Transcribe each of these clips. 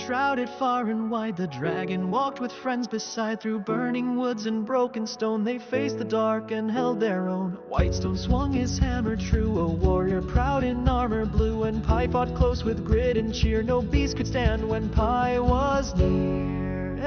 Enshrouded far and wide, the dragon walked with friends beside. Through burning woods and broken stone, they faced the dark and held their own. Whitestone swung his hammer true, a warrior proud in armor blue. And Pi fought close with grit and cheer, no beast could stand when Pi was near.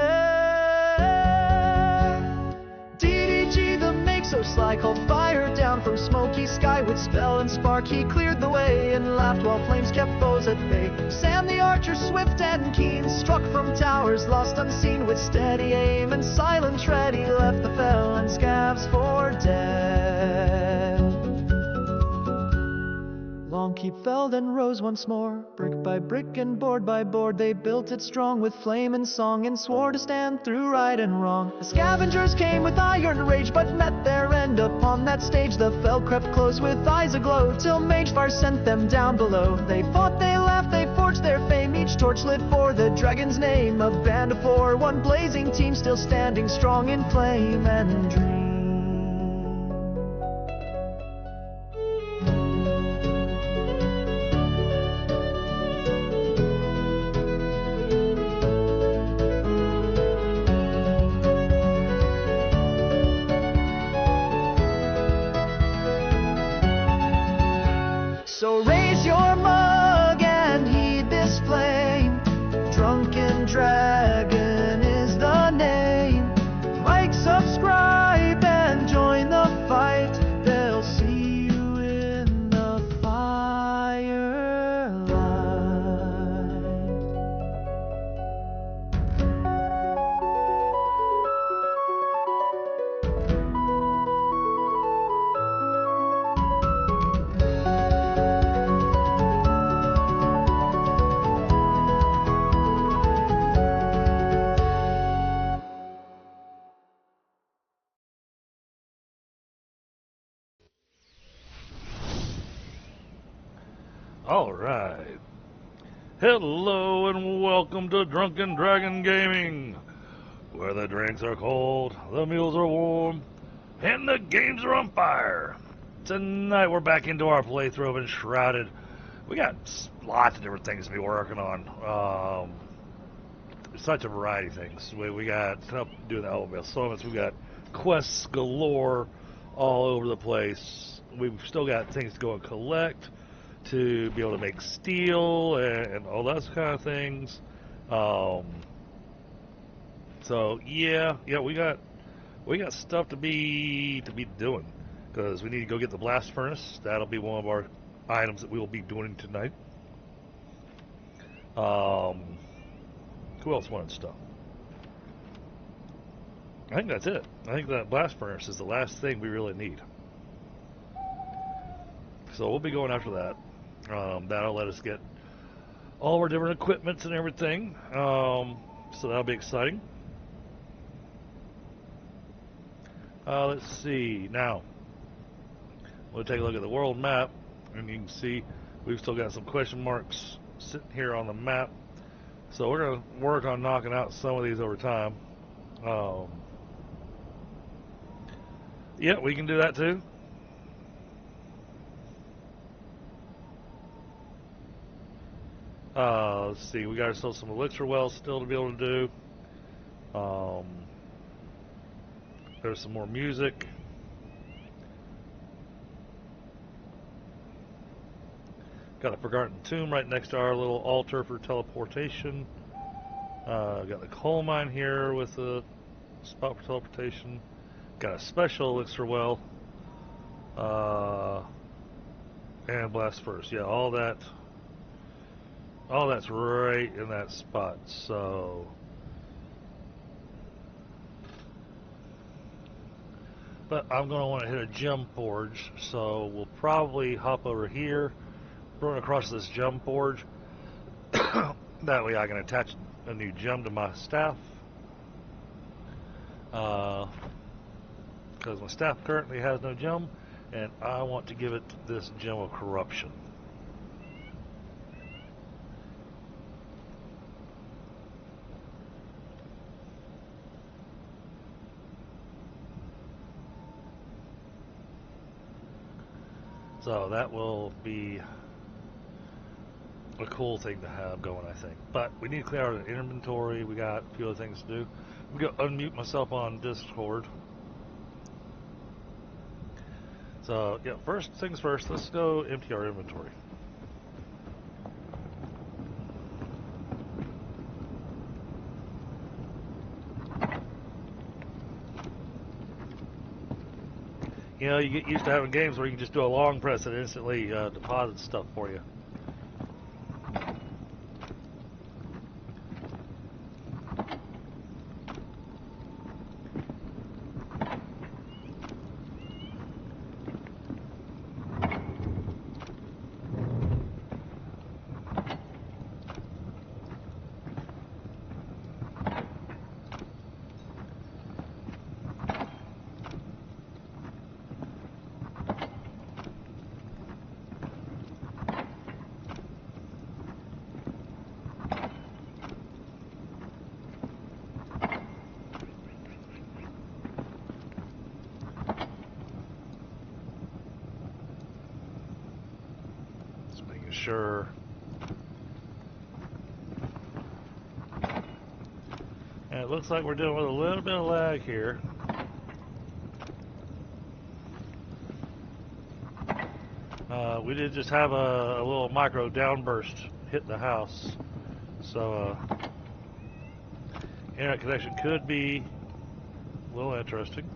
DDG, the make so sly, called fire down from smoky sky. With spell and spark he cleared the way, and laughed while flames kept foes at bay. Sam the archer, swift and keen, struck from towers lost unseen. With steady aim and silent tread he left the fell and scabs for dead. Longkeep fell then rose once more. Brick by brick and board by board they built it strong, with flame and song, and swore to stand through right and wrong. The scavengers came with iron rage, but met their end upon that stage. The fell crept close with eyes aglow, till Magefire sent them down below. They fought, they laughed, they forged their fame, each torch lit for the dragon's name. A band of four, one blazing team, still standing strong in flame and dream. So raise your mug and heed this flame. Drunken Dragon is the name. Like, subscribe, and join the fight. They'll see you in the firelight. Alright. Hello and welcome to Drunken Dragon Gaming, where the drinks are cold, the meals are warm, and the games are on fire. Tonight we're back into our playthrough of Enshrouded. We got lots of different things to be working on. Such a variety of things. We got doing the Elville Summits, we got quests galore all over the place. We've still got things to go and collect, to be able to make steel and all those kind of things. So yeah, we got stuff to be doing, because we need to go get the blast furnace. That'll be one of our items that we will be doing tonight. Who else wanted stuff? I think that's it. I think that blast furnace is the last thing we really need. So we'll be going after that. That'll let us get all our different equipments and everything. So that'll be exciting. Let's see. Now, we'll take a look at the world map, and you can see we've still got some question marks sitting here on the map. So we're going to work on knocking out some of these over time. Yeah, we can do that too. Let's see, we got ourselves some elixir wells still to be able to do. There's some more music. Got a forgotten tomb right next to our little altar for teleportation. Got the coal mine here with a spot for teleportation. Got a special elixir well. And blast furnace. Yeah, all that's right in that spot. So, but I'm going to want to hit a gem forge, so we'll probably hop over here, run across this gem forge. That way I can attach a new gem to my staff, because my staff currently has no gem, and I want to give it this gem of corruption. So that will be a cool thing to have going, I think. But we need to clear out an inventory. We got a few other things to do. I'm going to unmute myself on Discord. So, yeah, first things first, let's go empty our inventory. You know, you get used to having games where you can just do a long press and instantly deposit stuff for you. Sure. And it looks like we're dealing with a little bit of lag here. We did just have a little micro downburst hit the house. So internet connection could be a little interesting.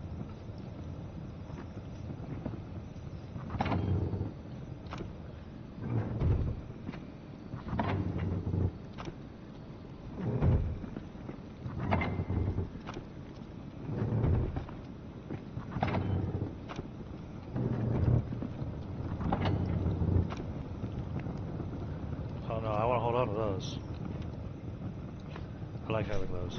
I like having those.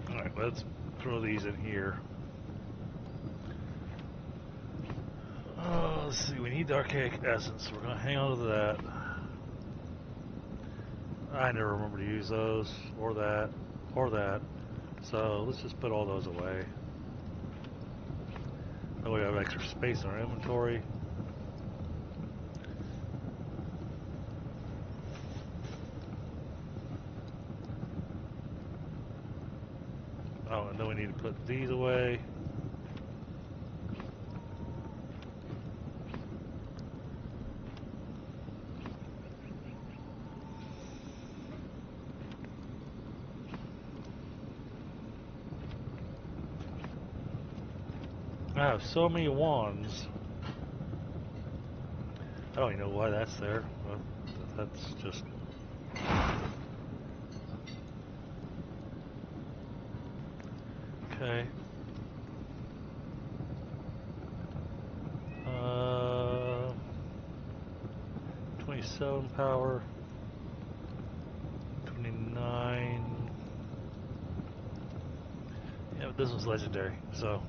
Alright, let's throw these in here. Let's see, we need the archaic essence. We're going to hang on to that. I never remember to use those, or that, or that. So let's just put all those away. That way we have extra space in our inventory. Oh, and then we need to put these away. I have so many wands. I don't even know why that's there. But that's just... Okay. 27 power. 29. Yeah, but this was legendary, so...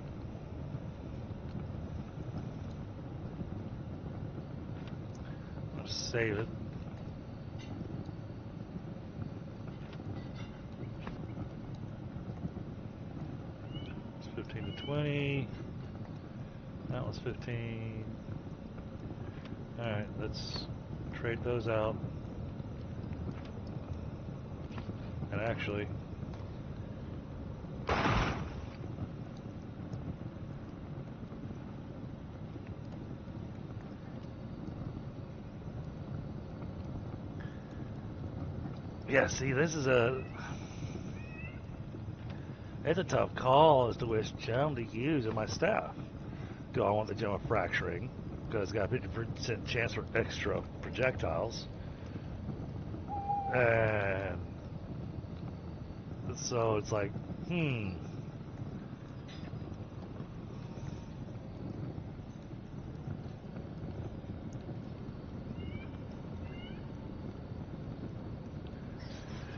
Save it. It's 15 to 20. That was 15. Alright, let's trade those out. And actually, yeah, see, this is it's a tough call as to which gem to use in my staff. Do I want the gem of fracturing, because it's got a 50% chance for extra projectiles? And so it's like,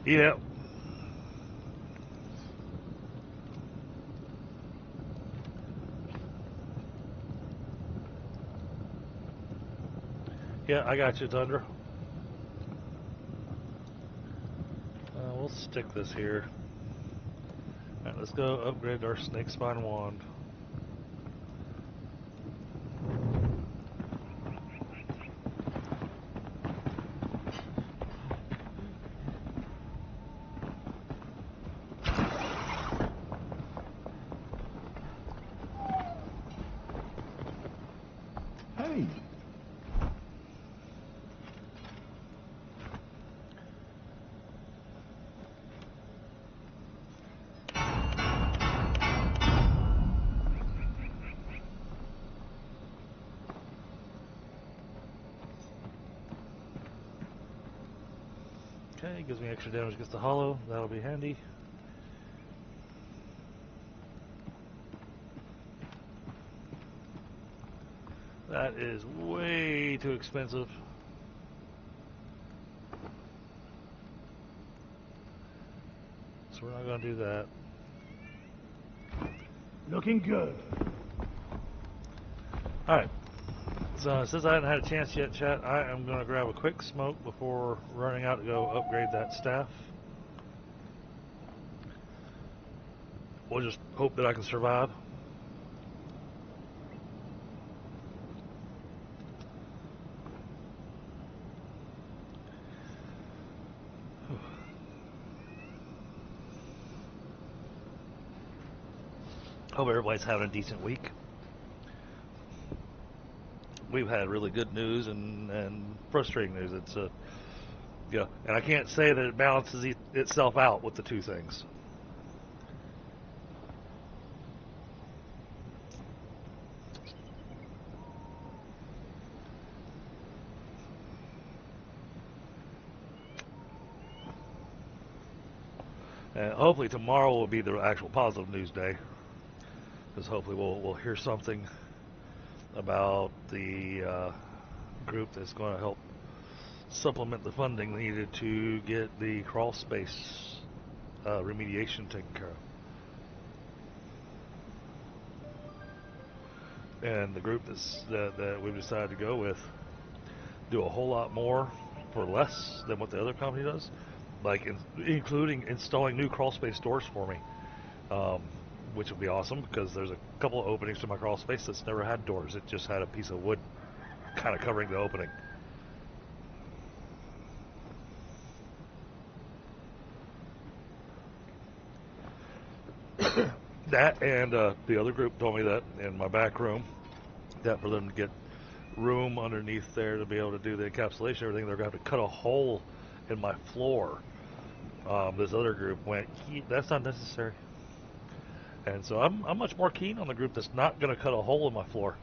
Yeah. Yeah, I got you, Thunder. We'll stick this here. Alright, let's go upgrade our snake spine wand. Okay, gives me extra damage against the hollow. That'll be handy. That is way too expensive. So we're not going to do that. Looking good. Alright. So since I haven't had a chance yet, chat, I am going to grab a quick smoke before running out to go upgrade that staff. We'll just hope that I can survive. Hope everybody's having a decent week. We've had really good news and frustrating news. It's yeah, and I can't say that it balances itself out with the two things. And hopefully tomorrow will be the actual positive news day, because hopefully we'll hear something about the group that's going to help supplement the funding needed to get the crawl space remediation taken care of. And the group that we've decided to go with do a whole lot more for less than what the other company does, like including installing new crawl space doors for me, which would be awesome because there's a couple of openings to my crawl space that's never had doors. It just had a piece of wood kind of covering the opening. That and the other group told me that in my back room, that for them to get room underneath there to be able to do the encapsulation and everything, they're going to have to cut a hole in my floor. This other group went, that's not necessary. And so I'm much more keen on the group that's not going to cut a hole in my floor.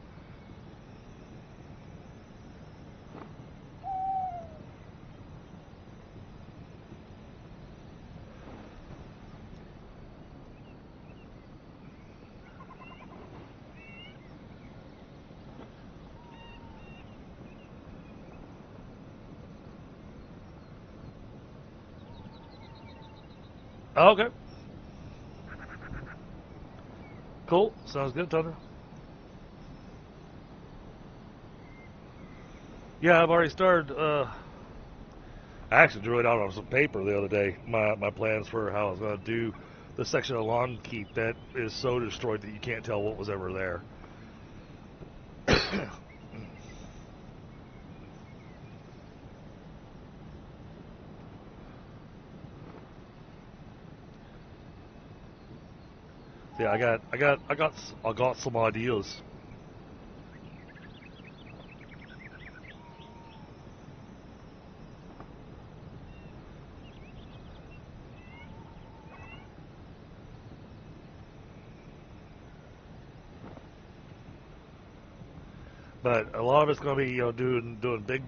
Okay. Cool. Sounds good, Thunder. Yeah, I've already started. I actually drew it out on some paper the other day. My plans for how I was going to do the section of Long Keep that is so destroyed that you can't tell what was ever there. Yeah, I got some ideas. But a lot of it's going to be, doing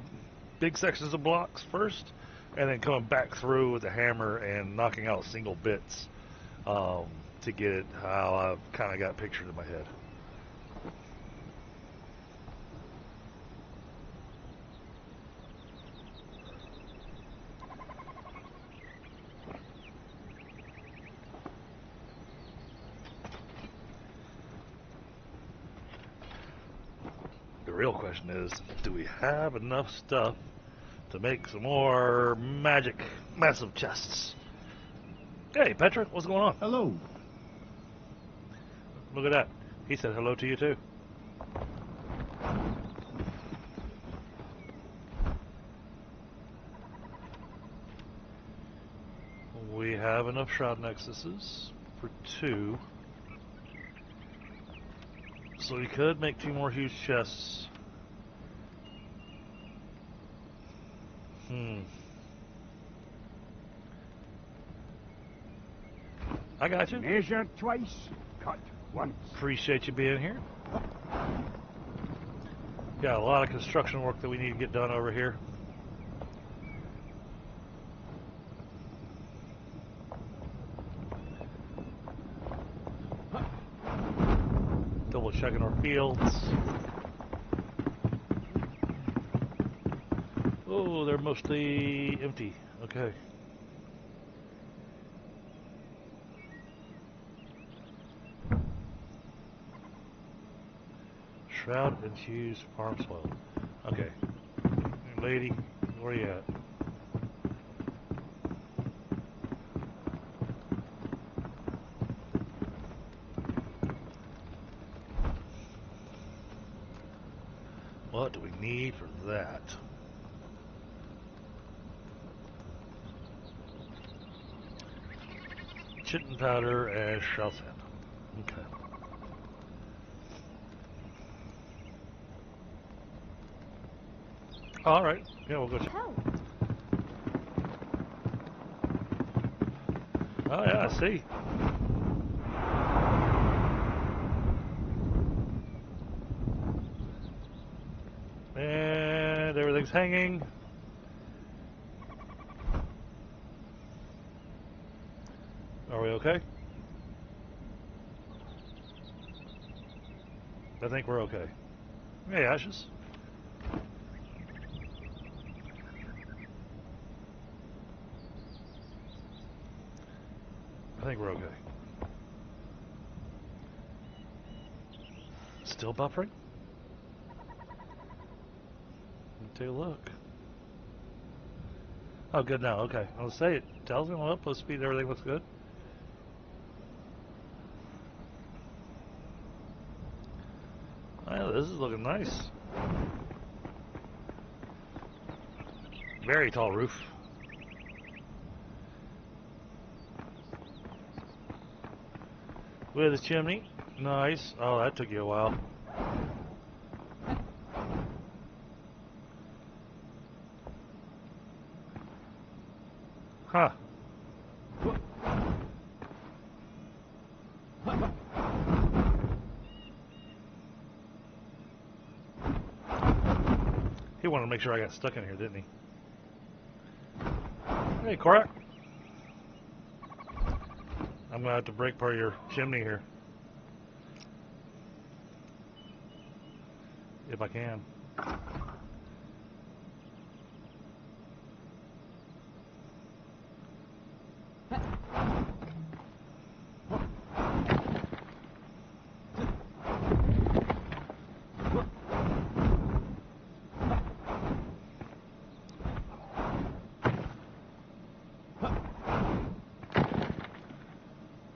big sections of blocks first, and then coming back through with the hammer and knocking out single bits to get it how I've kind of got pictured in my head. The real question is, do we have enough stuff to make some more magic massive chests? Hey, Patrick, what's going on? Hello. Look at that. He said hello to you, too. We have enough shroud nexuses for 2. So we could make 2 more huge chests. I got you. Measure twice, cut once. Appreciate you being here. Got a lot of construction work that we need to get done over here. double checking our fields. Oh, they're mostly empty. Okay. Shroud infused farm soil. Okay. Lady, where you at? What do we need for that? Chitin powder and shell sand. Okay. Alright. Yeah, we'll go check. Oh yeah, I see. And everything's hanging. Are we okay? I think we're okay. Hey, Ashes. I think we're okay. Still buffering? Take a look. Oh, good now. Okay. I'll say it tells me, well, plus speed, everything looks good. Well, this is looking nice. Very tall roof. With a chimney. Nice. Oh, that took you a while. Huh. He wanted to make sure I got stuck in here, didn't he? Hey, Korak. I'm going to have to break part of your chimney here. If I can.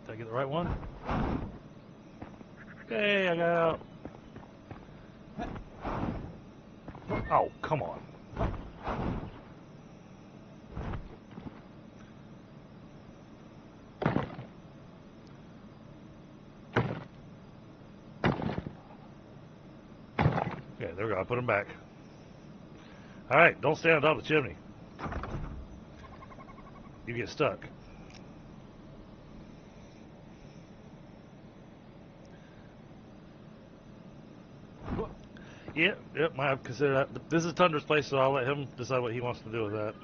Did I get the right one? Hey, I got out. Oh, come on. Okay, there we go. I put him back. Alright, don't stand on top of the chimney. You get stuck. Yep, I have considered that. This is Tundra's place, so I'll let him decide what he wants to do with that.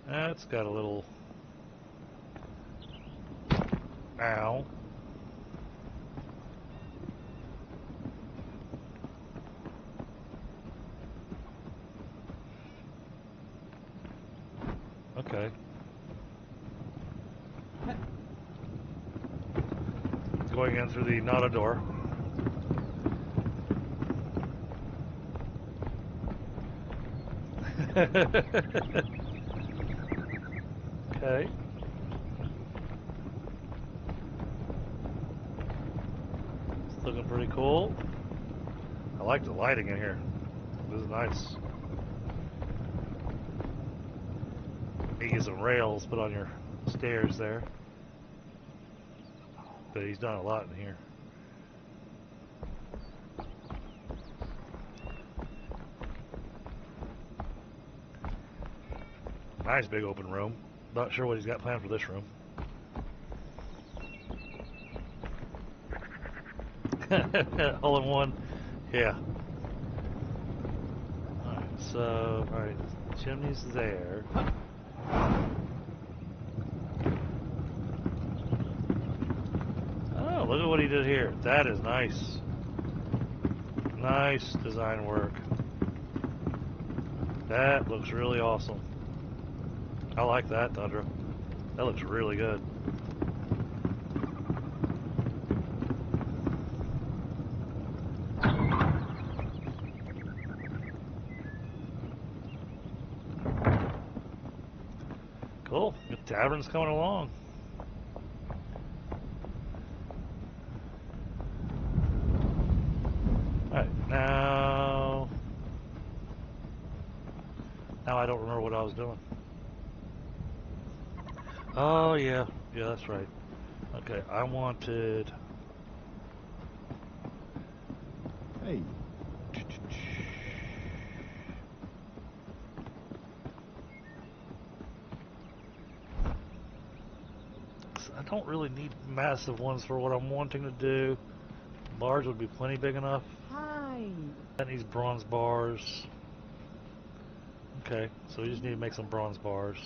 That's got a little... Ow. Okay. Going in through the not a door. Okay. It's looking pretty cool. I like the lighting in here. This is nice. You get some rails put on your stairs there. But he's done a lot in here. Nice big open room. Not sure what he's got planned for this room. All in one. Yeah. Alright, so, alright, chimney's there. Okay. 1, did here. That is nice. Nice design work. That looks really awesome. I like that, Tundra. That looks really good. Cool. The tavern's coming along. Alright, now I don't remember what I was doing. Oh yeah, that's right. Okay, I wanted. Hey. I don't really need massive ones for what I'm wanting to do. Large would be plenty big enough. Hi. That needs bronze bars. Okay, so we just need to make some bronze bars.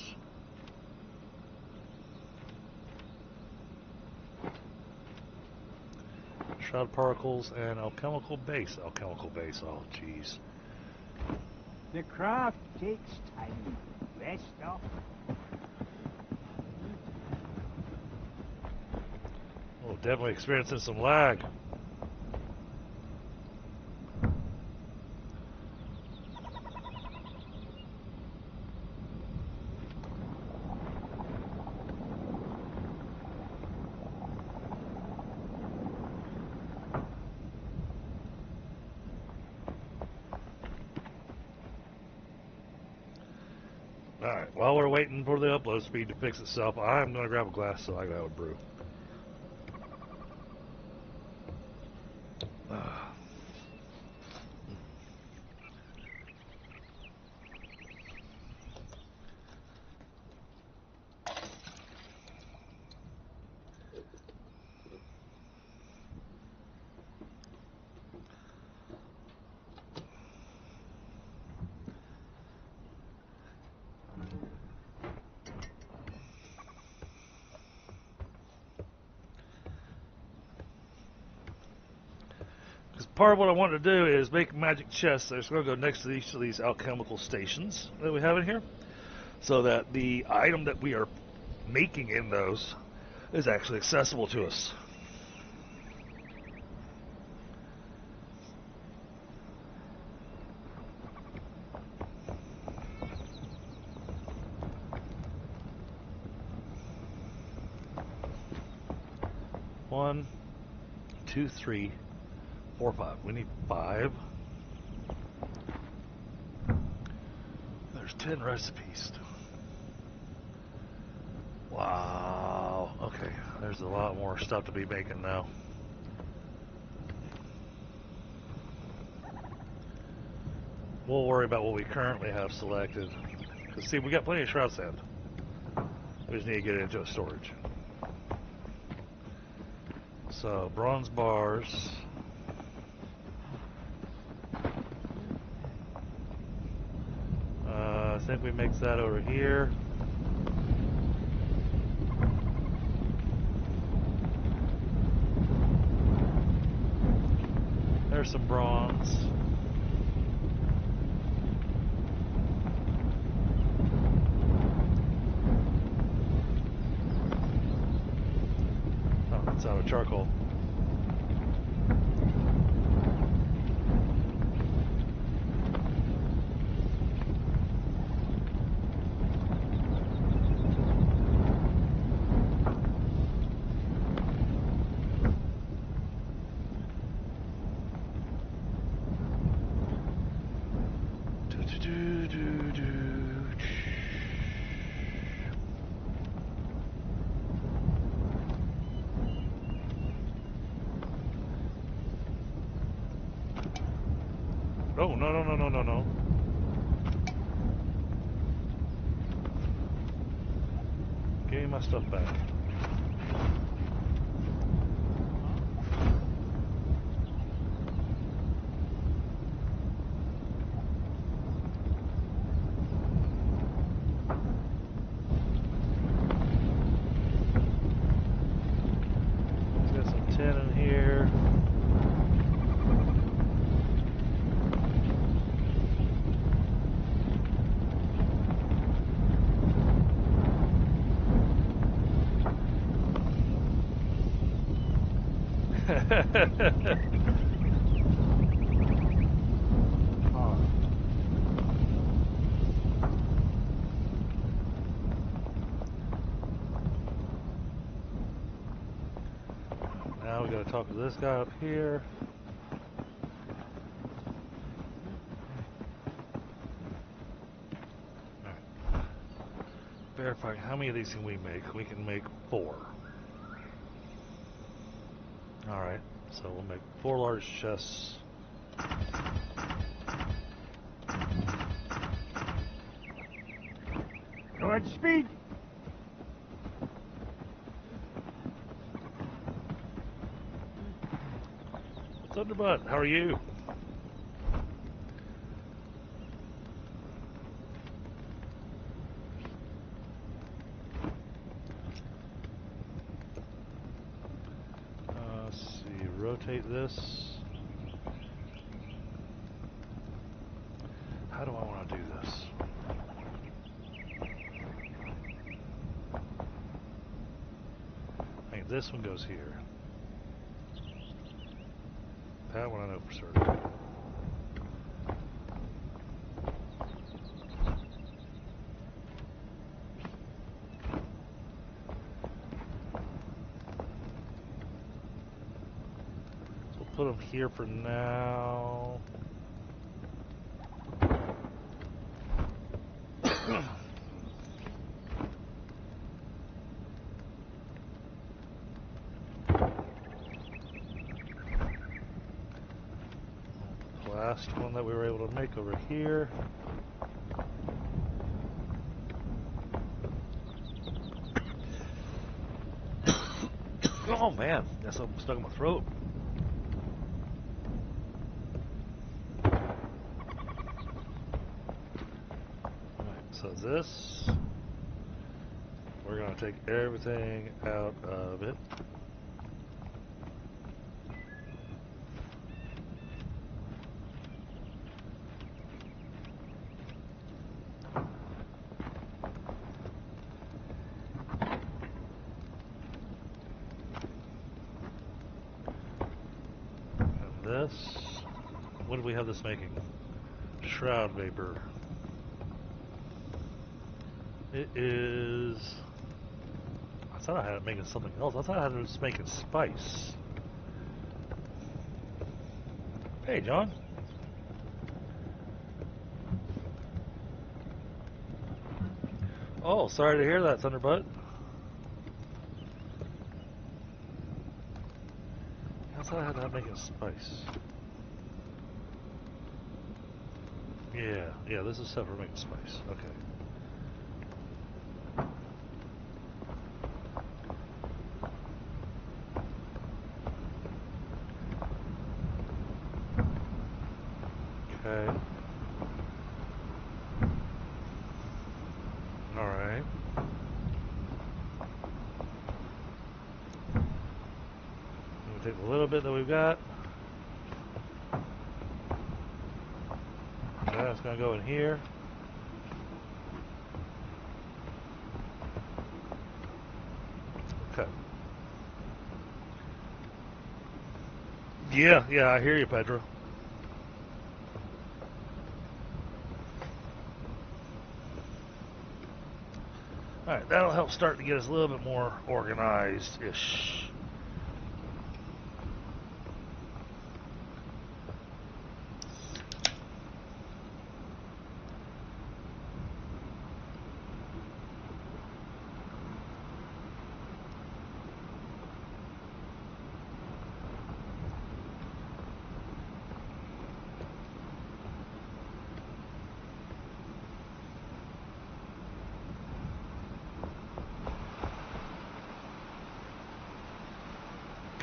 Shroud particles and alchemical base. Alchemical base, oh jeez. The craft takes time. Rest up. Oh, definitely experiencing some lag. Alright, while we're waiting for the upload speed to fix itself, I'm going to grab a glass so I can have a brew. Part of what I want to do is make magic chests that's going to go next to each of these alchemical stations that we have in here, so that the item that we are making in those is actually accessible to us. One, two, three, 4, 5. We need 5. There's 10 recipes. Wow. Okay. There's a lot more stuff to be making now. We'll worry about what we currently have selected. Because, see, we got plenty of shroud sand. We just need to get it into a storage. So, bronze bars. I think we mix that over here. There's some bronze. Oh, it's out of charcoal. Oh, no. Give me my stuff back. Let's get some tin in here. Oh, Now we gotta talk to this guy up here. Alright. Verifying how many of these can we make? We can make 4. Alright, so we'll make 4 large chests. Godspeed. Thunderbutt, how are you? Let's see, rotate this. How do I want to do this? I think this one goes here. That one I know for certain. So we'll put them here for now. Last one that we were able to make over here. Oh man, that's something stuck in my throat. Alright, so this, we're going to take everything out of it. This, what do we have this making? Shroud vapor. It is, I thought I had it making something else. I thought I had it just making spice. Hey, John. Oh, sorry to hear that, Thunderbutt. I thought I had that making spice. Yeah, this is stuff for making spice. Okay. Okay. Alright. We'll take a little bit that we've got. That's going to go in here. Okay. Yeah, I hear you, Pedro. Alright, that'll help start to get us a little bit more organized-ish.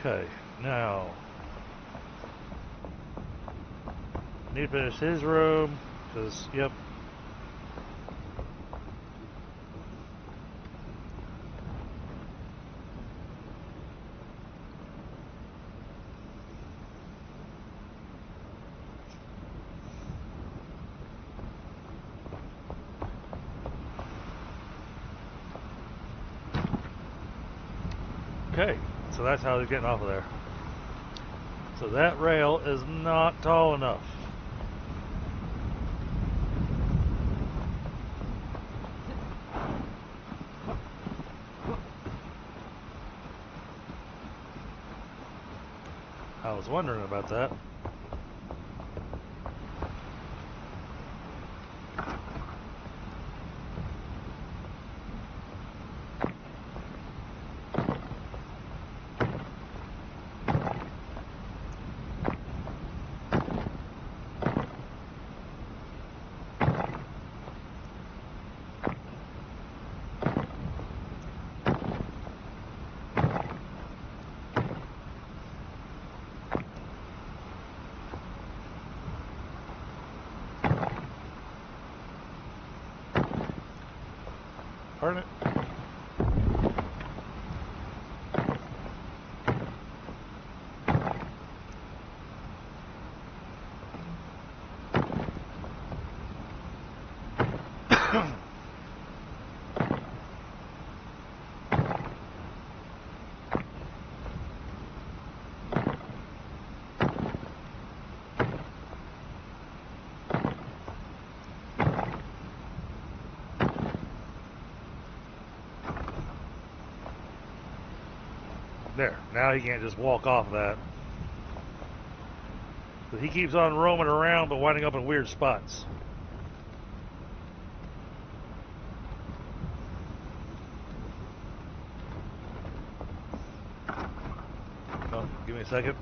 Okay, now need to finish his room, because, yep. Okay, so that's how they're getting off of there. So that rail is not tall enough. I was wondering about that. Pardon it. There, now he can't just walk off that. But he keeps on roaming around but winding up in weird spots. Oh, give me a second.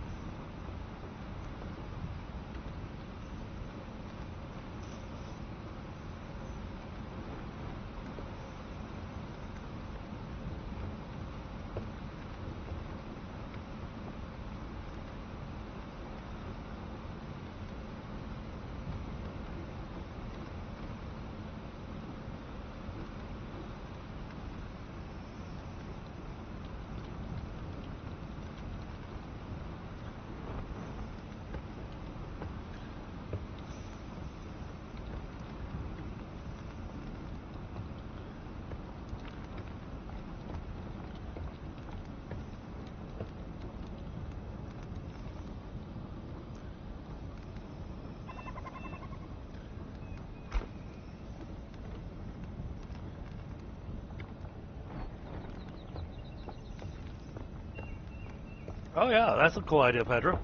Oh yeah, that's a cool idea, Pedro.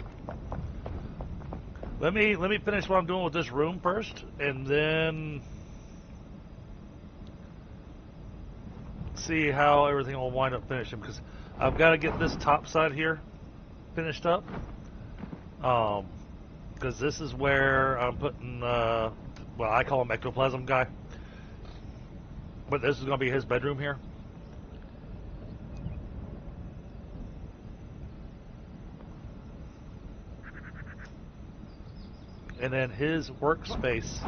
Let me finish what I'm doing with this room first, and then see how everything will wind up finishing. Because I've got to get this top side here finished up. Because this is where I'm putting, well, I call him Ectoplasm Guy, but this is going to be his bedroom here. And then his workspace,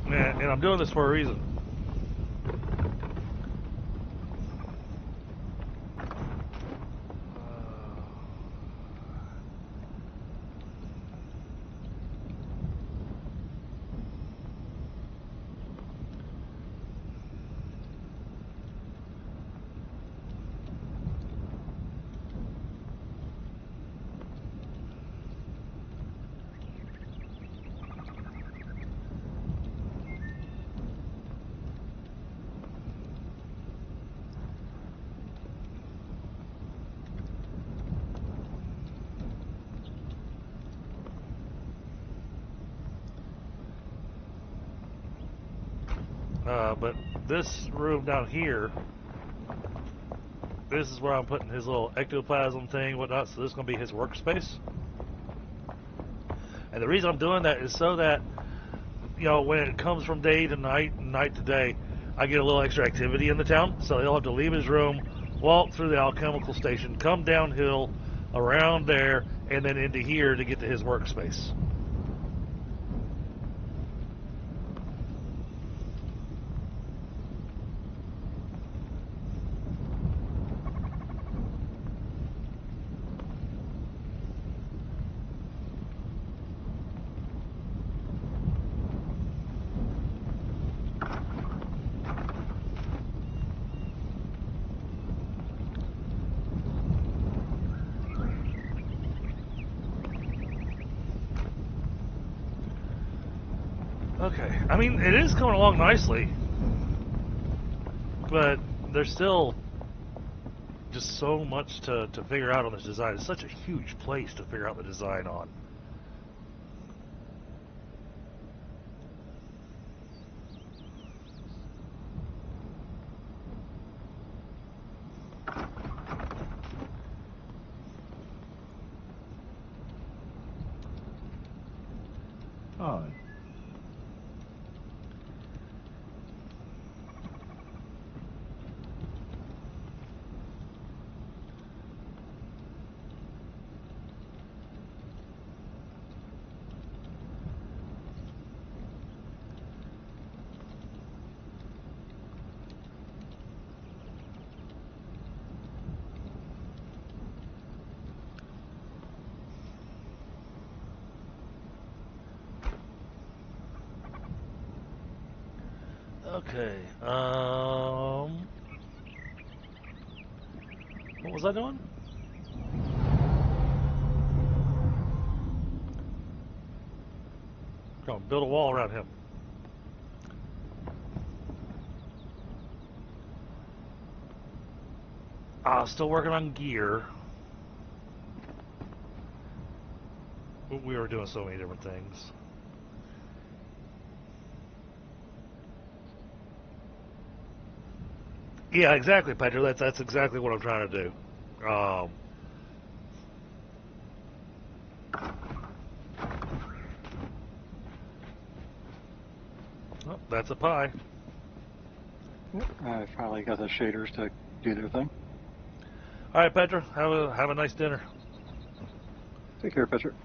and I'm doing this for a reason. But this room down here, this is where I'm putting his little ectoplasm thing, whatnot, so this is going to be his workspace. And the reason I'm doing that is so that, you know, when it comes from day to night and night to day, I get a little extra activity in the town, so he'll have to leave his room, walk through the alchemical station, come downhill, around there, and then into here to get to his workspace. Okay, I mean, it is coming along nicely, but there's still just so much to figure out on this design. It's such a huge place to figure out the design on. Oh. Okay, what was I doing? Go on, build a wall around him. Still working on gear. We were doing so many different things. Yeah, exactly, Pedro. That's exactly what I'm trying to do. Oh, that's a pie. I finally got the shaders to do their thing. All right, Pedro. Have a nice dinner. Take care, Patrick.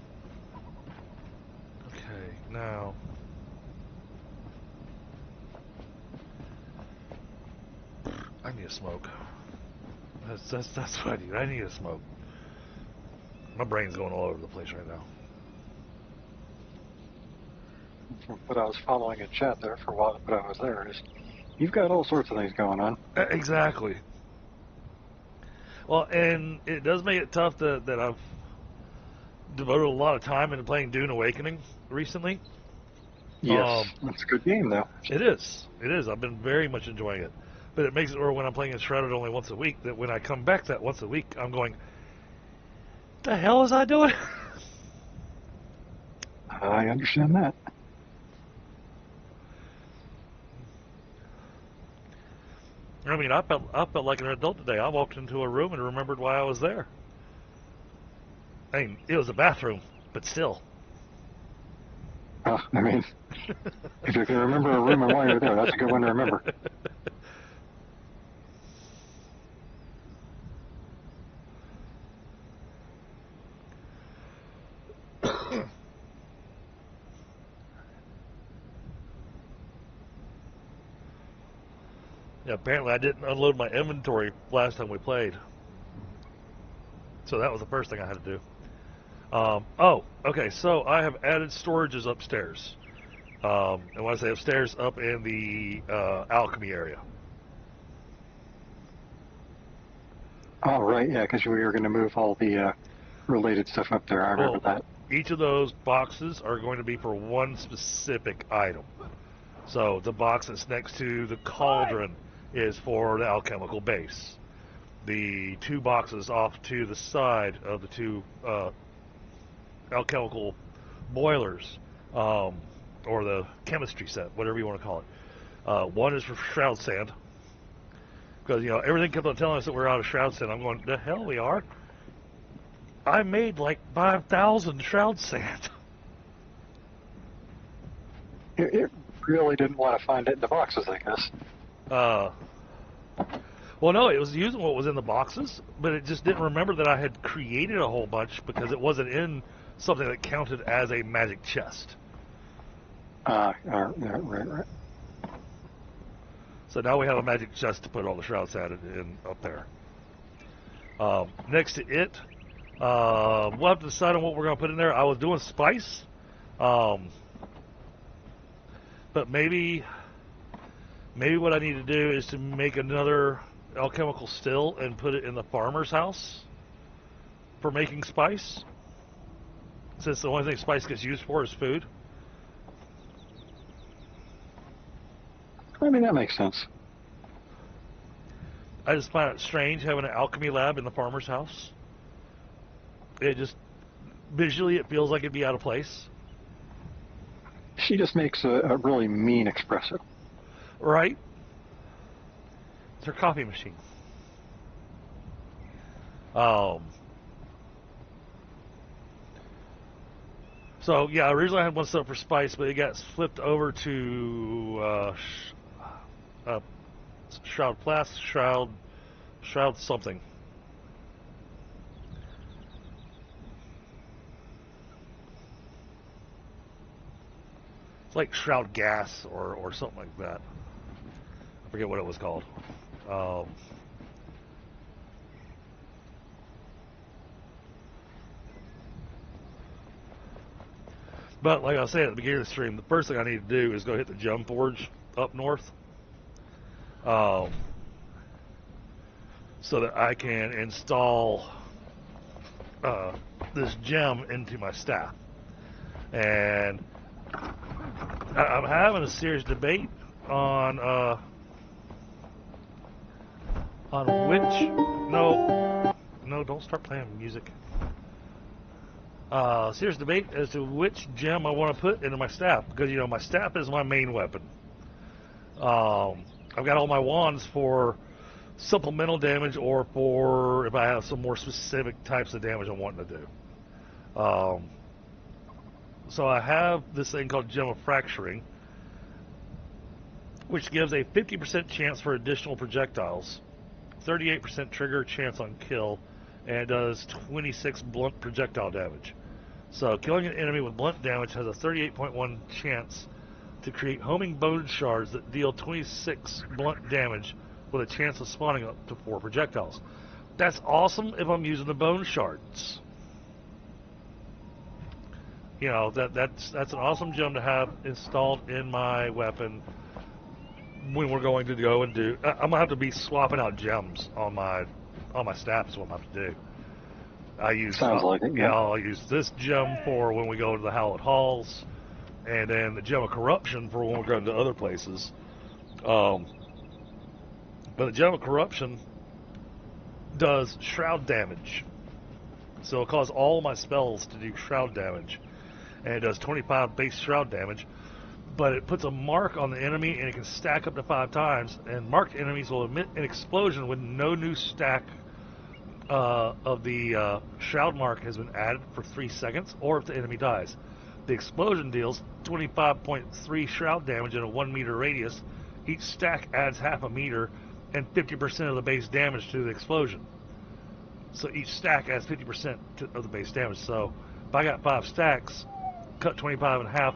Okay, now. I need a smoke. That's what I need. I need a smoke. My brain's going all over the place right now. From what I was following in chat there for a while, but I was there, is you've got all sorts of things going on. Exactly. Well, and it does make it tough that I've devoted a lot of time into playing Dune Awakening recently. Yes, it's a good game, though. It is. It is. I've been very much enjoying it. But it makes it where when I'm playing Enshrouded only once a week, that when I come back that once a week, I'm going, the hell was I doing? I understand that. I mean, I felt like an adult today. I walked into a room and remembered why I was there. I mean, it was a bathroom, but still. I mean, if you can remember a room and why you're there, that's a good one to remember. Yeah, apparently I didn't unload my inventory last time we played. So that was the first thing I had to do. Oh, okay, so I have added storages upstairs. And when I say upstairs, up in the alchemy area. Oh, right, yeah, because we were going to move all the related stuff up there. I remember that. Each of those boxes are going to be for one specific item. So the box that's next to the cauldron is for the alchemical base. The two boxes off to the side of the two alchemical boilers, or the chemistry set, whatever you want to call it. One is for shroud sand, because everything kept on telling us that we're out of shroud sand. I'm going, the hell we are. I made like 5,000 shroud sand. It really didn't want to find it in the boxes, I guess. Well, no, it was using what was in the boxes, but it just didn't remember that I had created a whole bunch because it wasn't in something that counted as a magic chest. Right. So now we have a magic chest to put all the shroud sand in up there. Next to it, we'll have to decide on what we're going to put in there. I was doing spice, but maybe what I need to do is to make another alchemical still and put it in the farmer's house for making spice, since the only thing spice gets used for is food. I mean, that makes sense. I just find it strange having an alchemy lab in the farmer's house. It just, visually, it feels like it'd be out of place. She just makes a really mean espresso. Right? It's her coffee machine. So, yeah, originally I had one set up for spice, but it got flipped over to Shroud Plast, Shroud something. It's like Shroud Gas or something like that. I forget what it was called. But like I was saying at the beginning of the stream, the first thing I need to do is go hit the Gem Forge up north. So that I can install this gem into my staff. And I'm having a serious debate on which... No, don't start playing music. Serious debate as to which gem I want to put into my staff, because, you know, my staff is my main weapon. I've got all my wands for supplemental damage, or for if I have some more specific types of damage I'm wanting to do. So I have this thing called Gem of Fracturing, which gives a 50% chance for additional projectiles, 38% trigger chance on kill, and does 26 blunt projectile damage. So killing an enemy with blunt damage has a 38.1 chance to create homing bone shards that deal 26 blunt damage with a chance of spawning up to 4 projectiles. That's awesome if I'm using the bone shards. You know, that's an awesome gem to have installed in my weapon when we're going to go and do... I'm going to have to be swapping out gems on my staff is what I'm going to have to do. I use... Sounds like it, yeah. I'll use this gem for when we go to the Hallowed Halls, and then the Gem of Corruption for when we're going to other places. But the Gem of Corruption does shroud damage. So it'll cause all my spells to do shroud damage. And it does 25 base shroud damage. But it puts a mark on the enemy, and it can stack up to 5 times. And marked enemies will emit an explosion when no new stack of the shroud mark has been added for 3 seconds, or if the enemy dies. The explosion deals 25.3 shroud damage in a 1 meter radius. Each stack adds half a meter and 50% of the base damage to the explosion. So each stack adds 50% of the base damage. So if I got 5 stacks, cut 25 in half,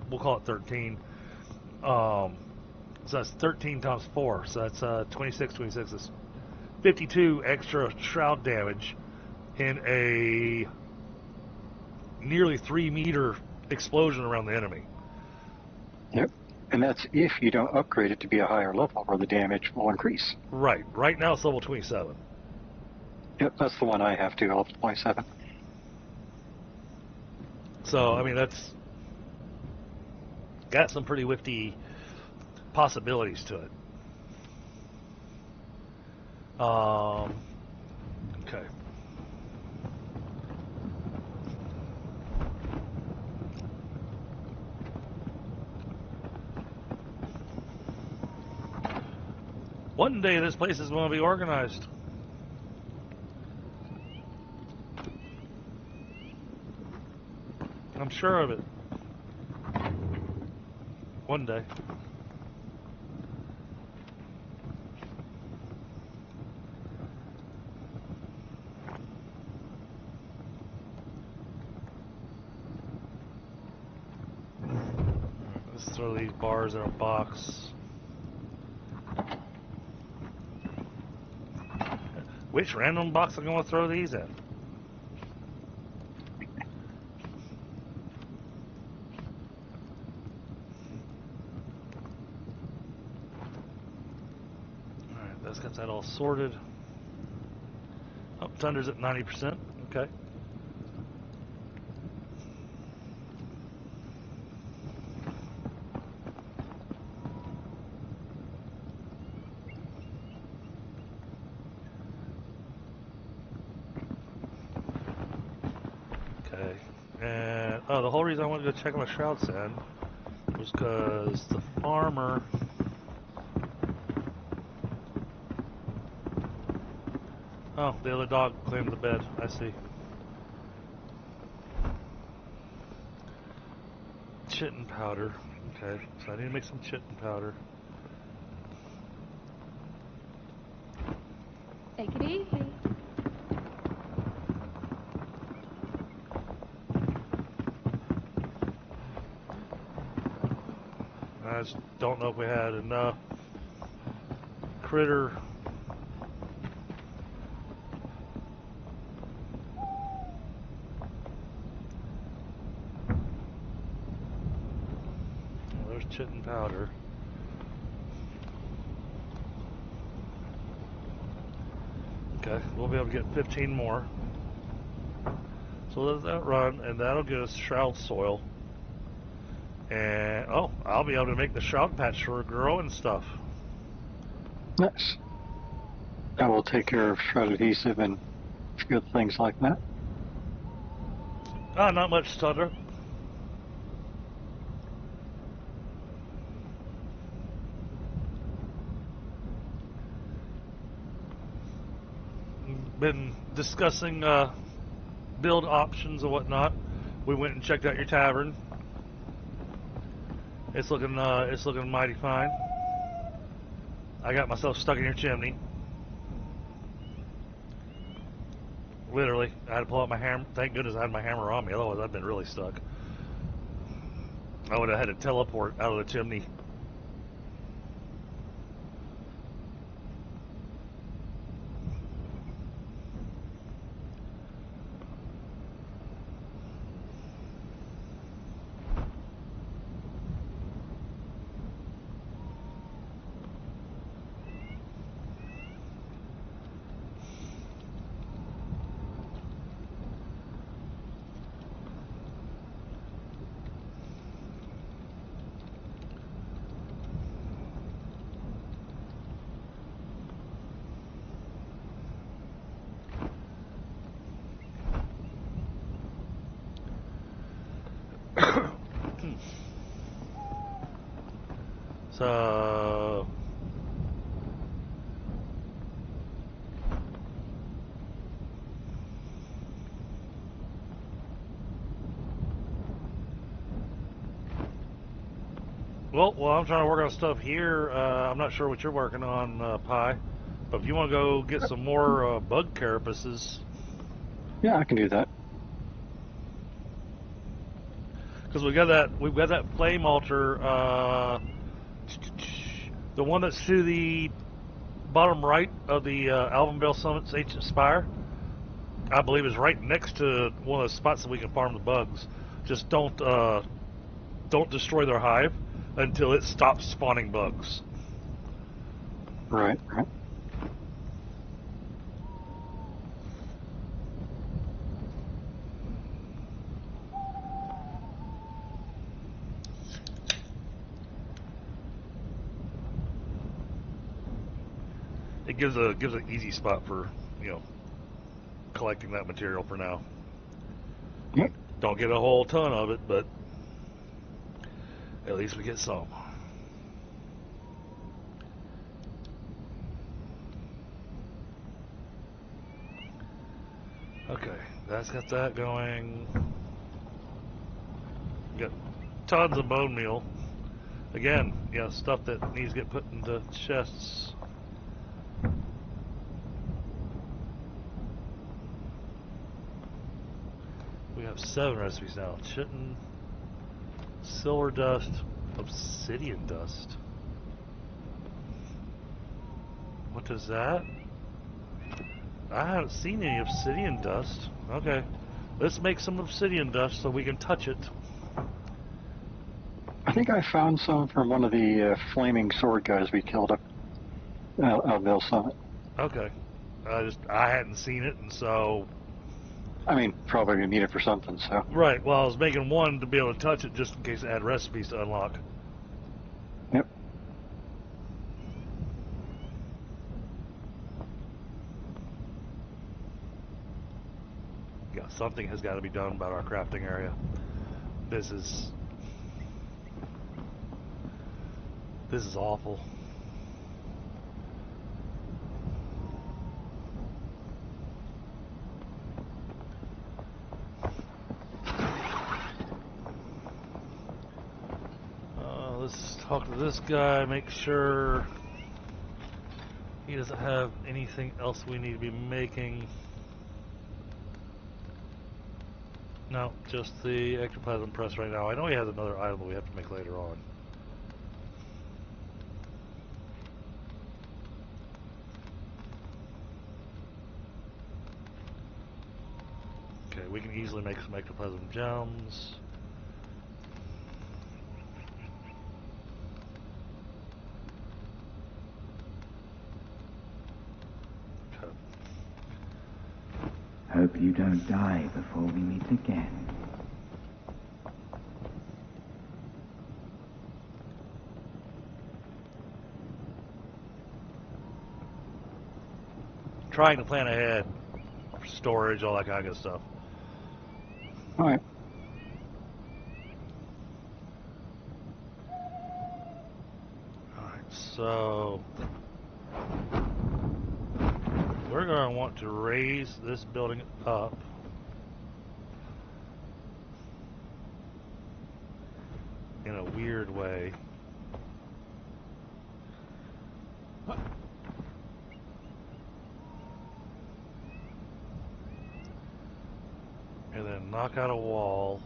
we'll call it 13. So that's 13 times 4. So that's 26 is 52 extra shroud damage in a nearly 3 meter explosion around the enemy. Yep. And that's if you don't upgrade it to be a higher level where the damage will increase. Right. Right now it's level 27. Yep, that's the one I have to, level 27. So, I mean, that's got some pretty nifty possibilities to it. Okay. One day this place is going to be organized. I'm sure of it. One day. Let's throw these bars in a box. Which random box am I going to throw these in? Alright, that's got that all sorted. Oh, Thunder's at 90%. Okay. Oh, the whole reason I wanted to go check my shroud sand was because the farmer. Oh, the other dog claimed the bed. I see. Chitin powder. Okay, so I need to make some chitin powder. Take it easy. I just don't know if we had enough critter. Well, there's chitin powder. Okay, we'll be able to get 15 more. So let that run, and that'll get us shroud soil. And, oh, I'll be able to make the shroud patch for growing stuff. Nice. I will take care of shroud adhesive and a few other things like that. Ah, not much stutter. Been discussing build options and whatnot. We went and checked out your tavern. It's looking mighty fine. I got myself stuck in your chimney. Literally, I had to pull out my hammer. Thank goodness I had my hammer on me, otherwise I'd been really stuck. I would have had to teleport out of the chimney. So well, I'm trying to work on stuff here. I'm not sure what you're working on, Pi, but if you want to go get some more bug carapaces, Yeah, I can do that. because we've got that flame altar, the one that's to the bottom right of the Alvinvale Summit's ancient spire. I believe is right next to one of the spots that we can farm the bugs. Just don't destroy their hive until it stops spawning bugs. Right. It gives an easy spot for, collecting that material for now. Yep. Don't get a whole ton of it, but at least we get some. Okay, that's got that going. Got tons of bone meal. Again, stuff that needs to get put into chests. We have 7 recipes now. Chitin, silver dust, obsidian dust. What is that? I haven't seen any obsidian dust. Okay. Let's make some obsidian dust so we can touch it. I think I found some from one of the flaming sword guys we killed up Alvinvale Summit. Okay. I hadn't seen it, and so... I mean, probably gonna need it for something, so... Right, well, I was making one to be able to touch it just in case it had recipes to unlock. Yep. Yeah, something has got to be done about our crafting area. This is awful. Let's talk to this guy, make sure he doesn't have anything else we need to be making. No, just the ectoplasm press right now. I know he has another item that we have to make later on. Okay, we can easily make some ectoplasm gems. Hope you don't die before we meet again. Trying to plan ahead, storage, all that kind of good stuff. All right. Alright, so we're going to want to raise this building up. In a weird way. And then knock out a wall.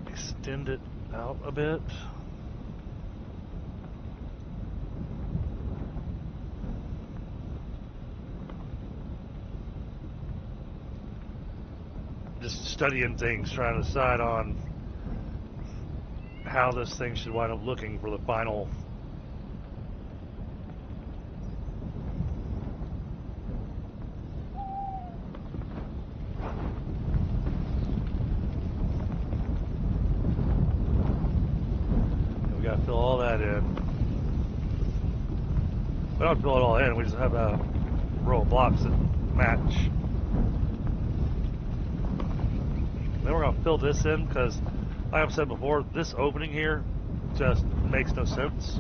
Extend it out a bit. Just studying things, trying to decide on how this thing should wind up looking for the final. We gotta fill all that in. We don't fill it all in, we just have a row of blocks that match. Then we're going to fill this in because, like I've said before, this opening here just makes no sense.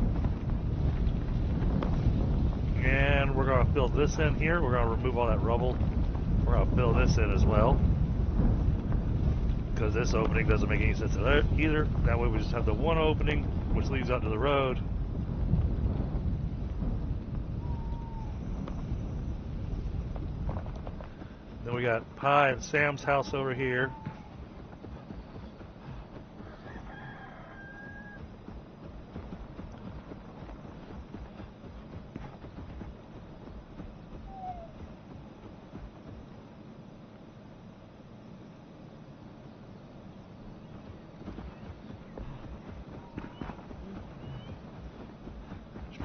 And we're going to fill this in here. We're going to remove all that rubble. We're going to fill this in as well, because this opening doesn't make any sense either. That way we just have the one opening which leads out to the road. Then we got Pie and Sam's house over here.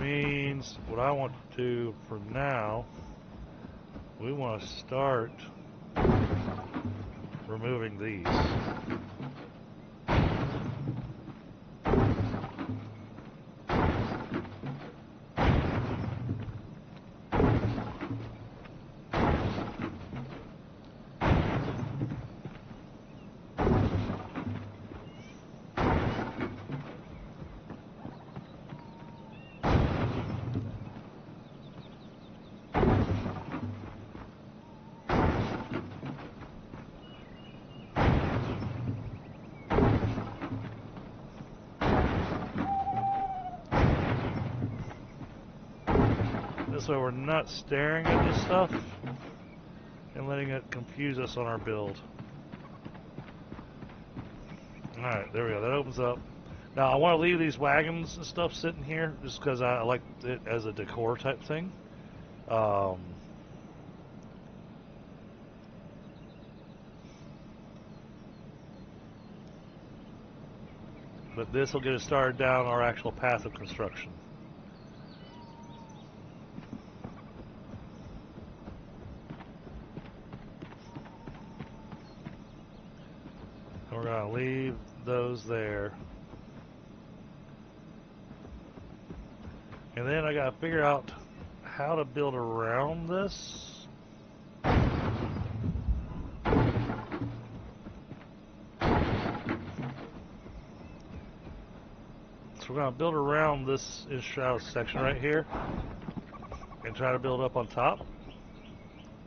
Means what I want to do for now, we want to start removing these. This way we're not staring at this stuff and letting it confuse us on our build. Alright, there we go. That opens up. Now I want to leave these wagons and stuff sitting here just because I like it as a decor type thing. But this will get us started down our actual path of construction. We're going to leave those there. And then I got to figure out how to build around this. So we're going to build around this Enshrouded section right here and try to build up on top.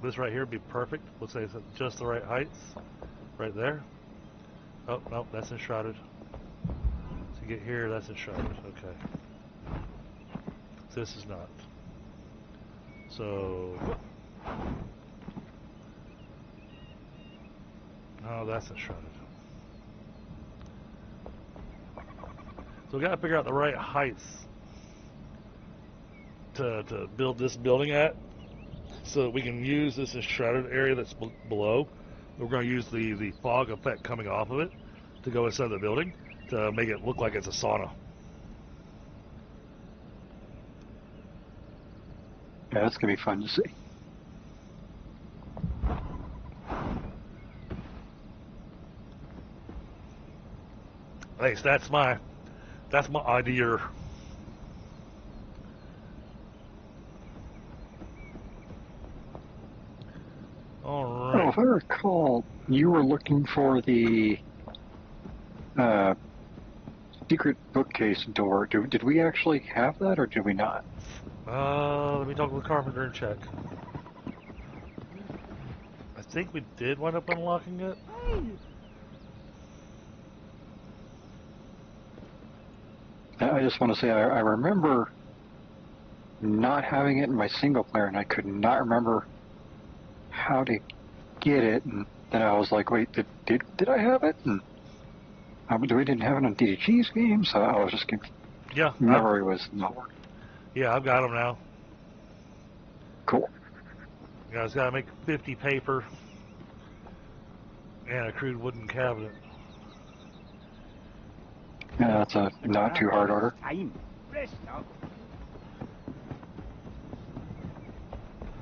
This right here would be perfect. Looks like it's at just the right heights. Right there. Oh, no, that's Enshrouded. To get here, that's Enshrouded. Okay. This is not. So... no, that's Enshrouded. So we got to figure out the right heights to build this building at, so that we can use this Enshrouded area that's below. We're going to use the fog effect coming off of it to go inside the building to make it look like it's a sauna. Yeah, that's going to be fun to see. Thanks, that's my idea. Alright. Oh, if I recall, you were looking for the secret bookcase door. Did we actually have that, or did we not? Let me talk with the carpenter and check. I think we did wind up unlocking it. I just want to say I remember not having it in my single player, and I could not remember how to get it. And then I was like, wait, did I have it? And we didn't have it on DDG's game, so I was just confused. Yeah. Memory was not working. Yeah, I've got them now. Cool. You guys got to make 50 paper and a crude wooden cabinet. Yeah, that's a not too hard order.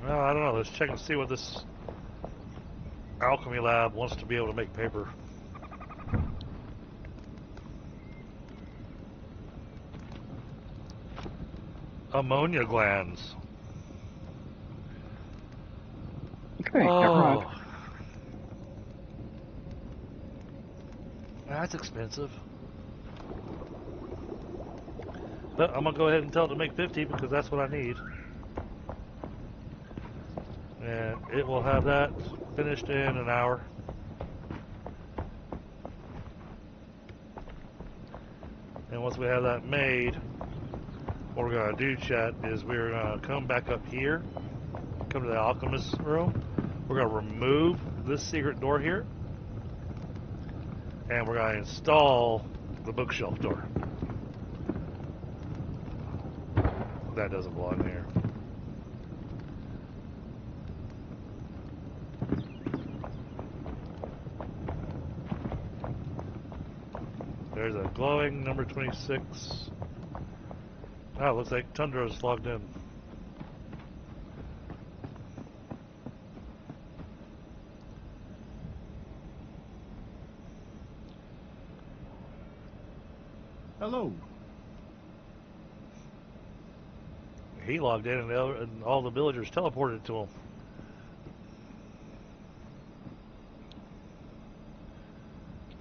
Well, I don't know. Let's check and see what this alchemy lab wants to be able to make paper. Ammonia glands. Okay, never mind. That's expensive. But I'm going to go ahead and tell it to make 50 because that's what I need. And it will have that finished in an hour. And once we have that made, what we're going to do, chat, is we're going to come back up here, come to the alchemist room. We're going to remove this secret door here. And we're going to install the bookshelf door. That doesn't belong there. There's a glowing number 26. Oh, looks like Tundra's logged in. Hello. He logged in and all the villagers teleported to him.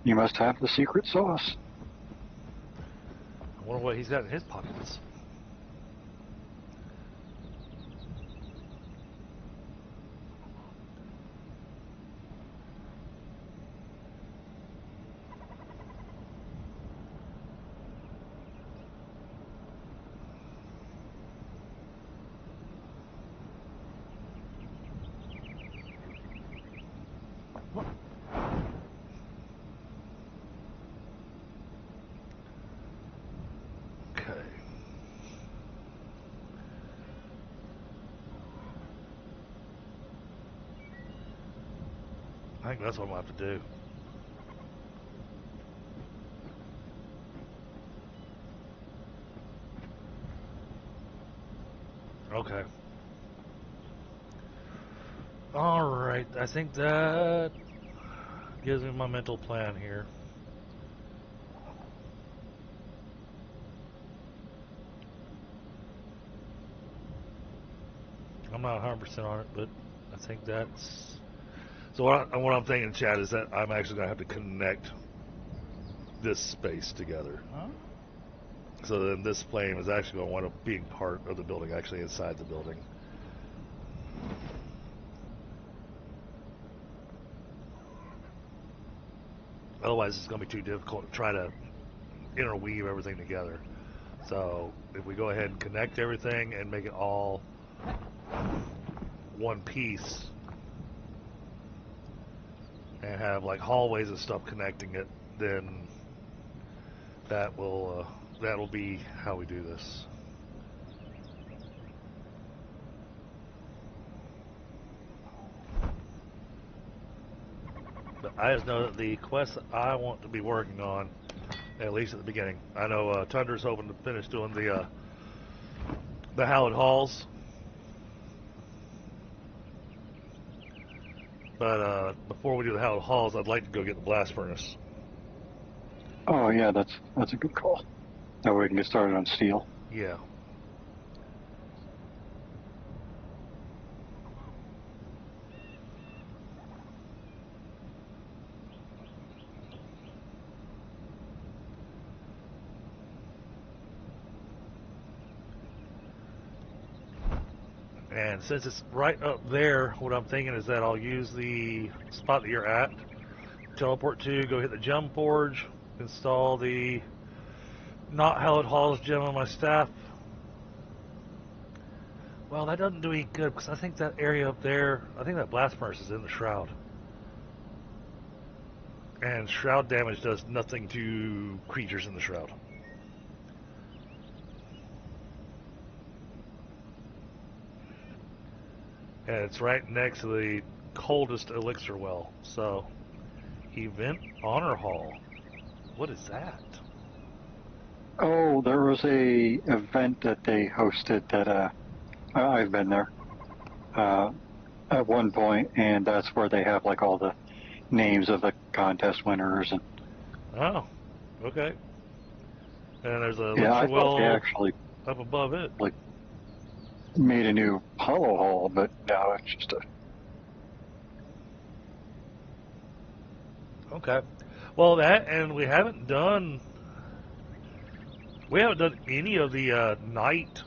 You must have the secret sauce. I wonder what he's got in his pockets. I think that's what I'm going to have to do. Okay. Alright, I think that gives me my mental plan here. I'm not 100% on it, but I think that's... So what I'm thinking, Chad, is that I'm actually going to have to connect this space together. Huh? So then this flame is actually going to wind up being part of the building, actually inside the building. Otherwise, it's going to be too difficult to try to interweave everything together. So if we go ahead and connect everything and make it all one piece and have like hallways and stuff connecting it, then that'll be how we do this. But I just know that the quest that I want to be working on, at least at the beginning, I know Tundra's hoping to finish doing the Hallowed Halls. But before we do the Hallowed Halls, I'd like to go get the blast furnace. Oh yeah, that's a good call. That way we can get started on steel. Yeah. And since it's right up there, what I'm thinking is that I'll use the spot that you're at, teleport to, go hit the gem forge, install the not Hallowed Halls gem on my staff. Well, that doesn't do any good because I think that area up there, I think that blast furnace is in the shroud. And shroud damage does nothing to creatures in the shroud. And it's right next to the coldest elixir well. So, Event Honor Hall. What is that? Oh, there was a event that they hosted that I've been there at one point, and that's where they have like all the names of the contest winners. And Oh, okay. And there's a yeah, I elixir thought they well actually up above it. like made a new hollow hall, but no, it's just a... Okay. Well, that, and we haven't done any of the night.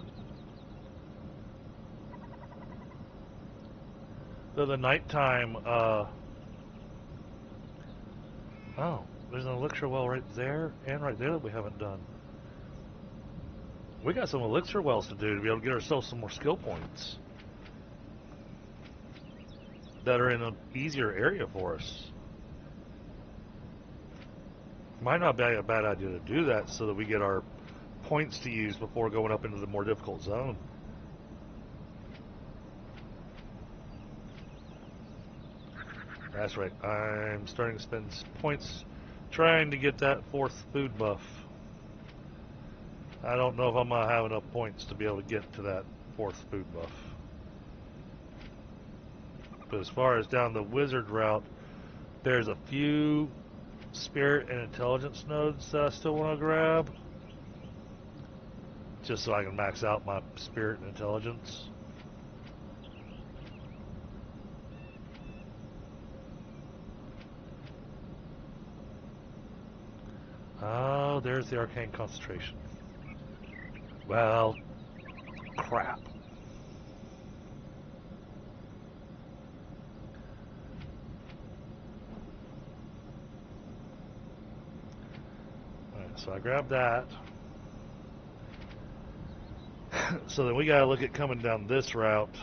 The nighttime. Oh, there's an elixir well right there and right there that we haven't done. We got some elixir wells to do to be able to get ourselves some more skill points that are in an easier area for us. Might not be a bad idea to do that so that we get our points to use before going up into the more difficult zone. That's right. I'm starting to spend points trying to get that 4th food buff. I don't know if I'm going to have enough points to be able to get to that 4th food buff. But as far as down the wizard route, there's a few spirit and intelligence nodes that I still want to grab. Just so I can max out my spirit and intelligence. Oh, there's the arcane concentration. Well, crap. Alright, so I grabbed that. So then we gotta look at coming down this route.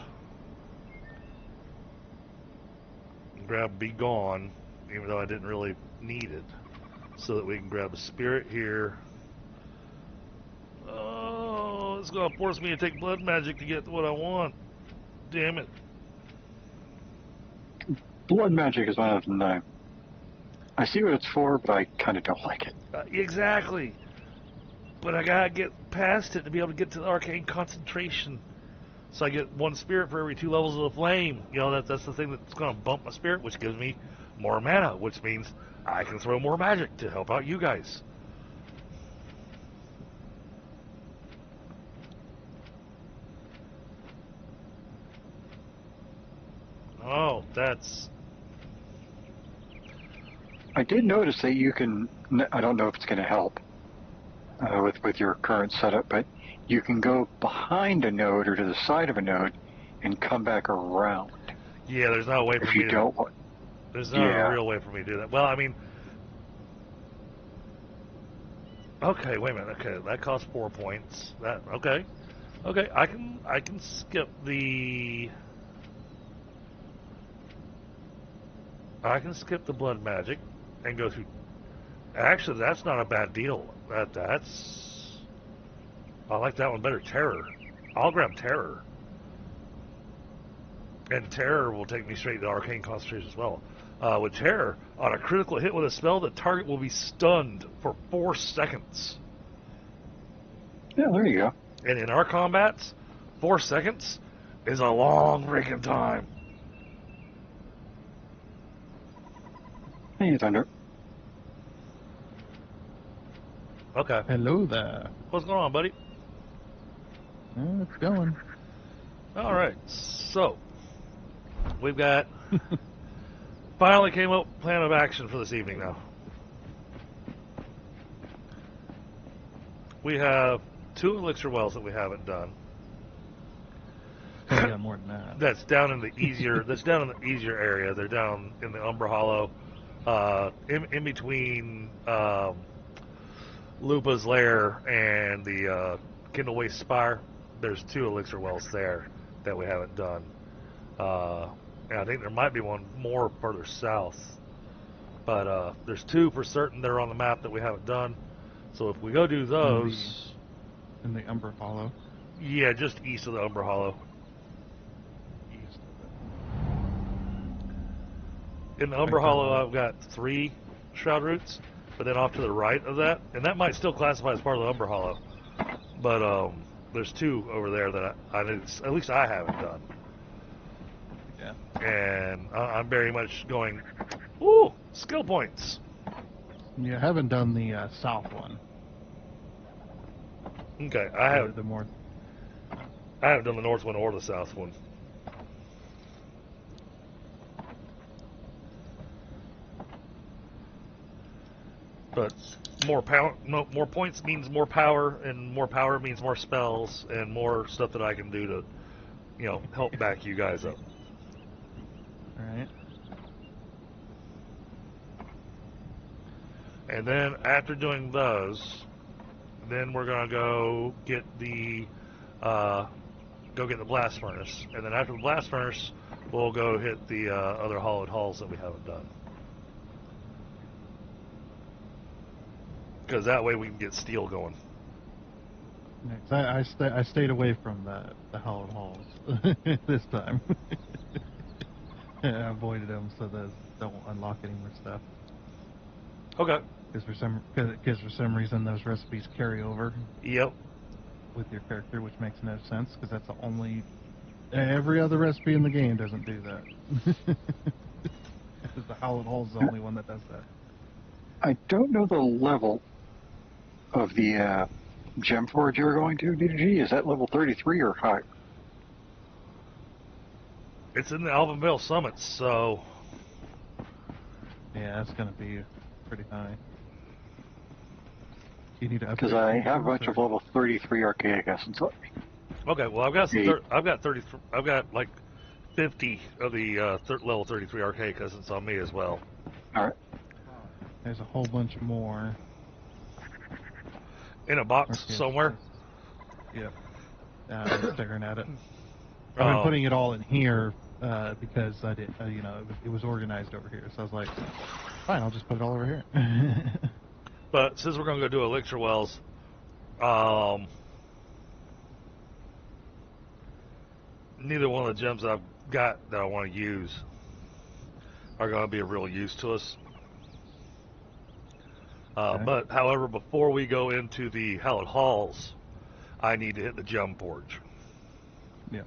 And grab Be Gone, even though I didn't really need it. So that we can grab a spirit here. Oh, it's gonna force me to take blood magic to get what I want. Damn it. Blood magic is one of them. I see what it's for, but I kind of don't like it. Exactly. But I gotta get past it to be able to get to the arcane concentration. So I get 1 spirit for every 2 levels of the flame. You know, that's the thing that's gonna bump my spirit, which gives me more mana, which means I can throw more magic to help out you guys. Oh, that's... I did notice that you can, I don't know if it's going to help with your current setup, but you can go behind a node or to the side of a node and come back around. Yeah, there's no way for If me you to... don't want. There's no real way for me to do that. Well, I mean... Okay, wait a minute. Okay, that costs 4 points. That okay. Okay, I can skip the... I can skip the blood magic and go through... Actually, that's not a bad deal. That's... I like that one better. Terror. I'll grab Terror. And Terror will take me straight to Arcane Concentration as well. With Terror, on a critical hit with a spell, the target will be stunned for 4 seconds. Yeah, there you go. And in our combats, 4 seconds is a long freaking time. Hey, Thunder. Okay. Hello there. What's going on, buddy? It's going. All right. So, we've got... finally came up with a plan of action for this evening now. We have 2 elixir wells that we haven't done. Oh, yeah, more than that. That's down in the easier. That's down in the easier area. They're down in the Umbra Hollow, in between Lupa's lair and the Kindle Waste Spire. There's 2 elixir wells there that we haven't done. And I think there might be one more further south, but there's 2 for certain that are on the map that we haven't done. So if we go do those, in the Umbra Hollow. yeah, just east of the Umbra Hollow. East In the Umbra Hollow, I've got 3 shroud roots, but then off to the right of that, and that might still classify as part of the Umbra Hollow, but there's 2 over there that at least I haven't done. Yeah. And I'm very much going, ooh, skill points. You haven't done the south one. Okay, I haven't done the north one or the south one. But more power, more points means more power, and more power means more spells and more stuff that I can do to, help back you guys up. Alright. And then after doing those, then we're gonna go get the blast furnace, and then after the blast furnace, we'll go hit the other hollowed halls that we haven't done. Because that way we can get steel going. Yeah, 'cause I stayed away from the hallowed halls this time. I avoided them so that don't unlock any more stuff. Okay. Because for some reason those recipes carry over. Yep. With your character, which makes no sense because that's the only. Every other recipe in the game doesn't do that. The hallowed hall is the only one that does that. I don't know the level of the gem forge you're going to, DDG. Is that level 33 or higher? It's in the Alvinvale Summits, so... Yeah, that's going to be pretty high. You need to upgrade. Because I have a bunch of level 33 archaic essence on me. Okay, well I've got like 50 of the level 33 archaic essence on me as well. All right. There's a whole bunch more. In a box somewhere? Yep. I'm staring at it. I've been putting it all in here because I did, it was organized over here. So I was like, fine, I'll just put it all over here. But since we're going to go do elixir wells, neither one of the gems that I've got that I want to use are going to be of real use to us. Okay. But, however, before we go into the hallowed halls, I need to hit the gem forge. Yeah.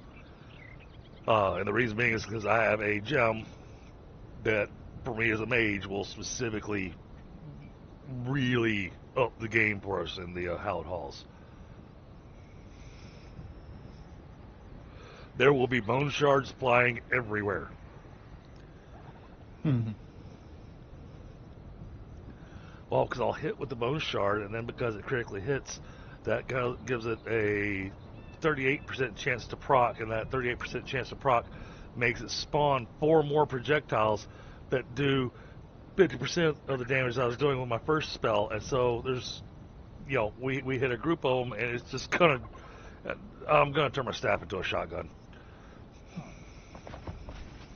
And the reason being is because I have a gem that, for me as a mage, will specifically really up the game for us in the hallowed halls. There will be bone shards flying everywhere. Well, because I'll hit with the bone shard, and then because it critically hits, that gives it a 38% chance to proc, and that 38% chance to proc makes it spawn 4 more projectiles that do 50% of the damage I was doing with my first spell. And so there's, we hit a group of them, and it's just gonna, I'm gonna turn my staff into a shotgun.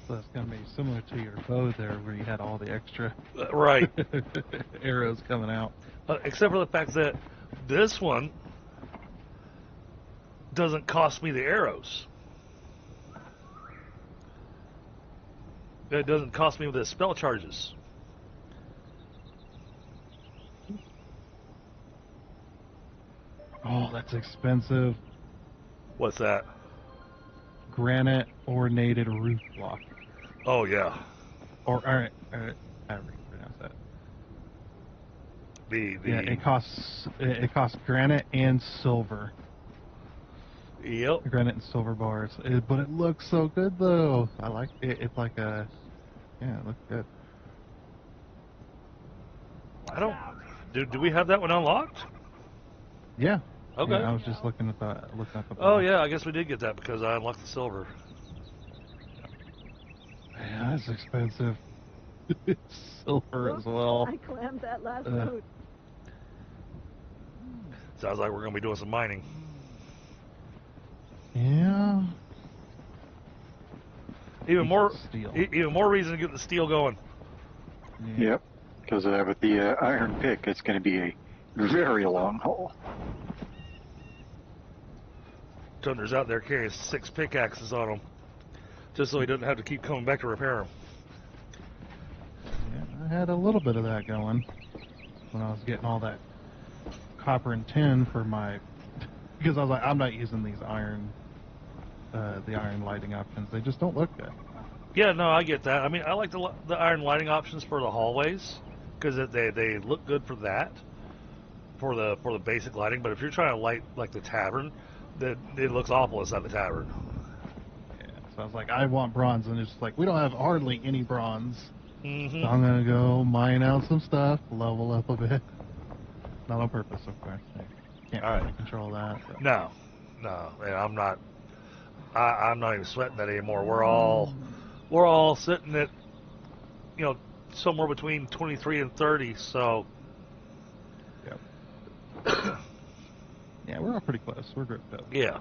So it's gonna be similar to your bow there, where you had all the extra Right. arrows coming out. Except for the fact that this one doesn't cost me the arrows. It doesn't cost me the spell charges. Oh, that's expensive. What's that? Granite ornated roof block. Oh, yeah. Or how do you pronounce that? Yeah, it costs granite and silver. Yep. Granite and silver bars. But it looks so good though. I like it. It's like it looks good. I don't. Do we have that one unlocked? Yeah. Okay. Yeah, I was just looking at the. Oh yeah, I guess we did get that because I unlocked the silver. Yeah, that's expensive. Silver as well. I clammed that last boat. Sounds like we're gonna be doing some mining. Yeah. Even more steel. Even more reason to get the steel going. Yeah. Yep. Because with the iron pick, it's going to be a very long haul. Tunder's out there carrying 6 pickaxes on him, just so he doesn't have to keep coming back to repair them. Yeah, I had a little bit of that going when I was getting all that copper and tin for my, because I was like, I'm not using these the iron lighting options. They just don't look good. Yeah, no, I get that. I mean, I like the iron lighting options for the hallways because they look good for that, for the basic lighting. But if you're trying to light like the tavern, that it looks awful inside the tavern. Yeah, so I was like, I want bronze, and it's like we don't have hardly any bronze. Mm-hmm. So I'm gonna go mine out some stuff, level up a bit. Not on purpose, of course. I can't really control that. But. No, and I'm not even sweating that anymore. We're all sitting at, somewhere between 23 and 30. So. Yep. Yeah, we're all pretty close. We're grouped up. Yeah.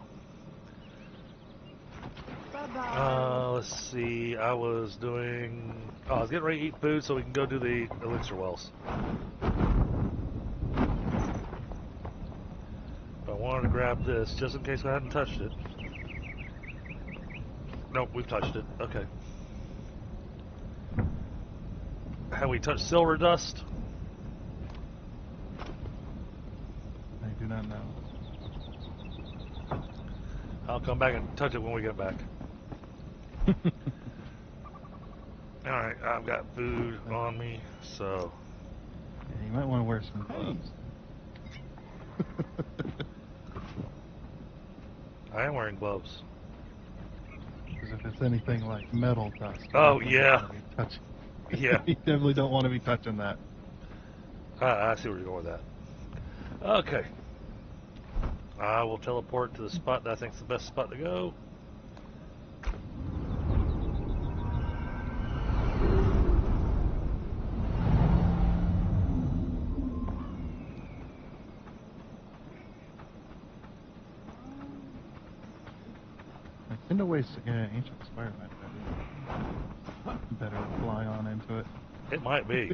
Bye-bye. Let's see. I was getting ready to eat food so we can go do the elixir wells. But I wanted to grab this just in case I hadn't touched it. Nope, we've touched it. Okay. Have we touched silver dust? I do not know. I'll come back and touch it when we get back. Alright, I've got food on me, so... Yeah, you might want to wear some gloves. I am wearing gloves. Because if it's anything like metal dust... Oh, yeah. Yeah. You definitely don't want to be touching that. I see where you're going with that. Okay. I will teleport to the spot that I think is the best spot to go. I tend to waste ancient spire might better fly on into it. It might be.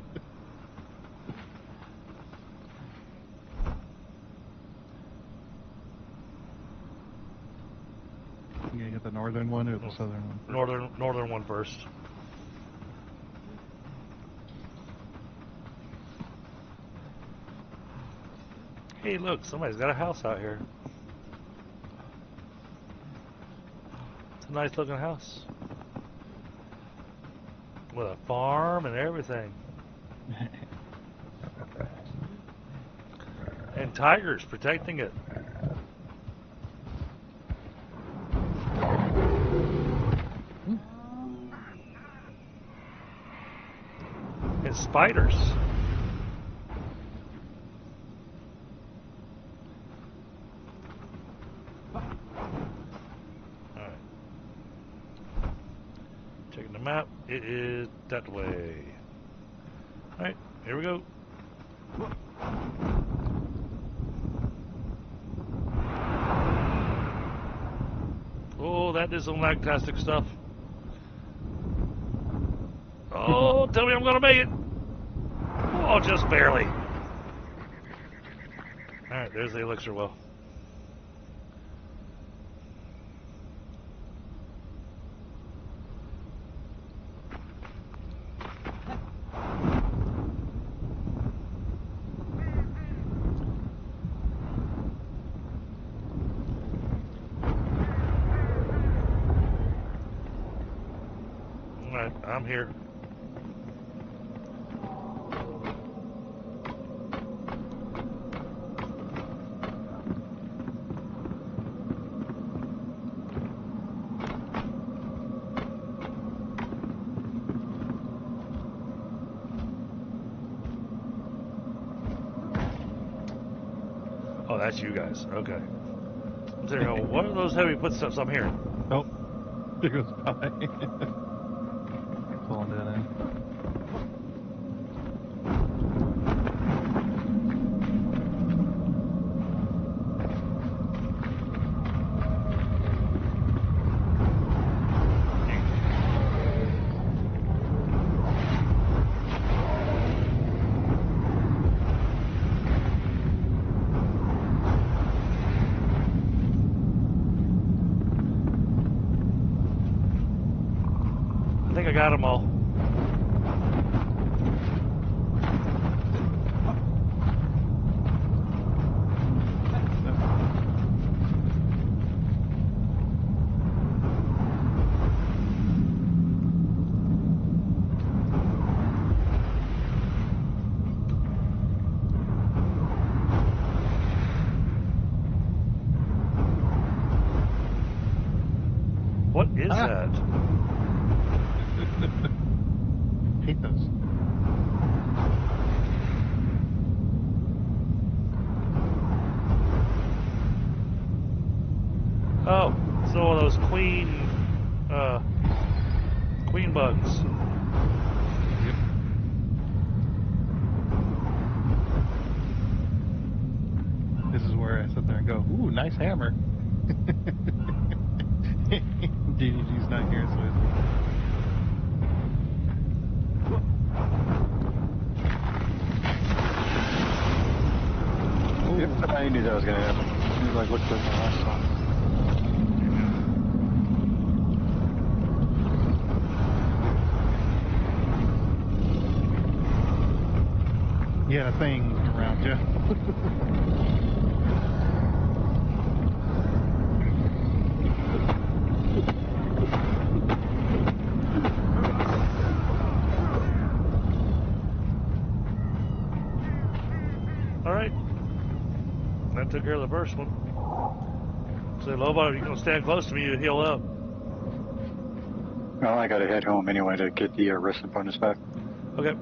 You gonna get the northern one or the southern one? Northern one first. Hey, look, somebody's got a house out here. It's a nice looking house. With a farm and everything. And tigers protecting it. spiders. Alright. Checking the map. It is that way. Alright, here we go. Oh, that is some lactastic stuff. Oh, tell me I'm gonna make it. Oh, just barely. Alright, there's the elixir well. Alright, I'm here. Oh, that's you guys. Okay. I'm saying, oh, what are those heavy footsteps I'm hearing? Oh, there goes by. Pulling that in. I think I got them all. What is that? Hate those. Oh, it's one of those queen bugs. Yep. This is where I sit there and go, ooh, nice hammer. DDG's not here, so it's... Yep, I knew that was going to happen. As soon as I looked at the last one. Yeah, a thing around you. Alright. That took care of the first one. So, Lobo, you're going to stand close to me, you heal up. Well, I got to head home anyway to get the wrestling bonus back. Okay.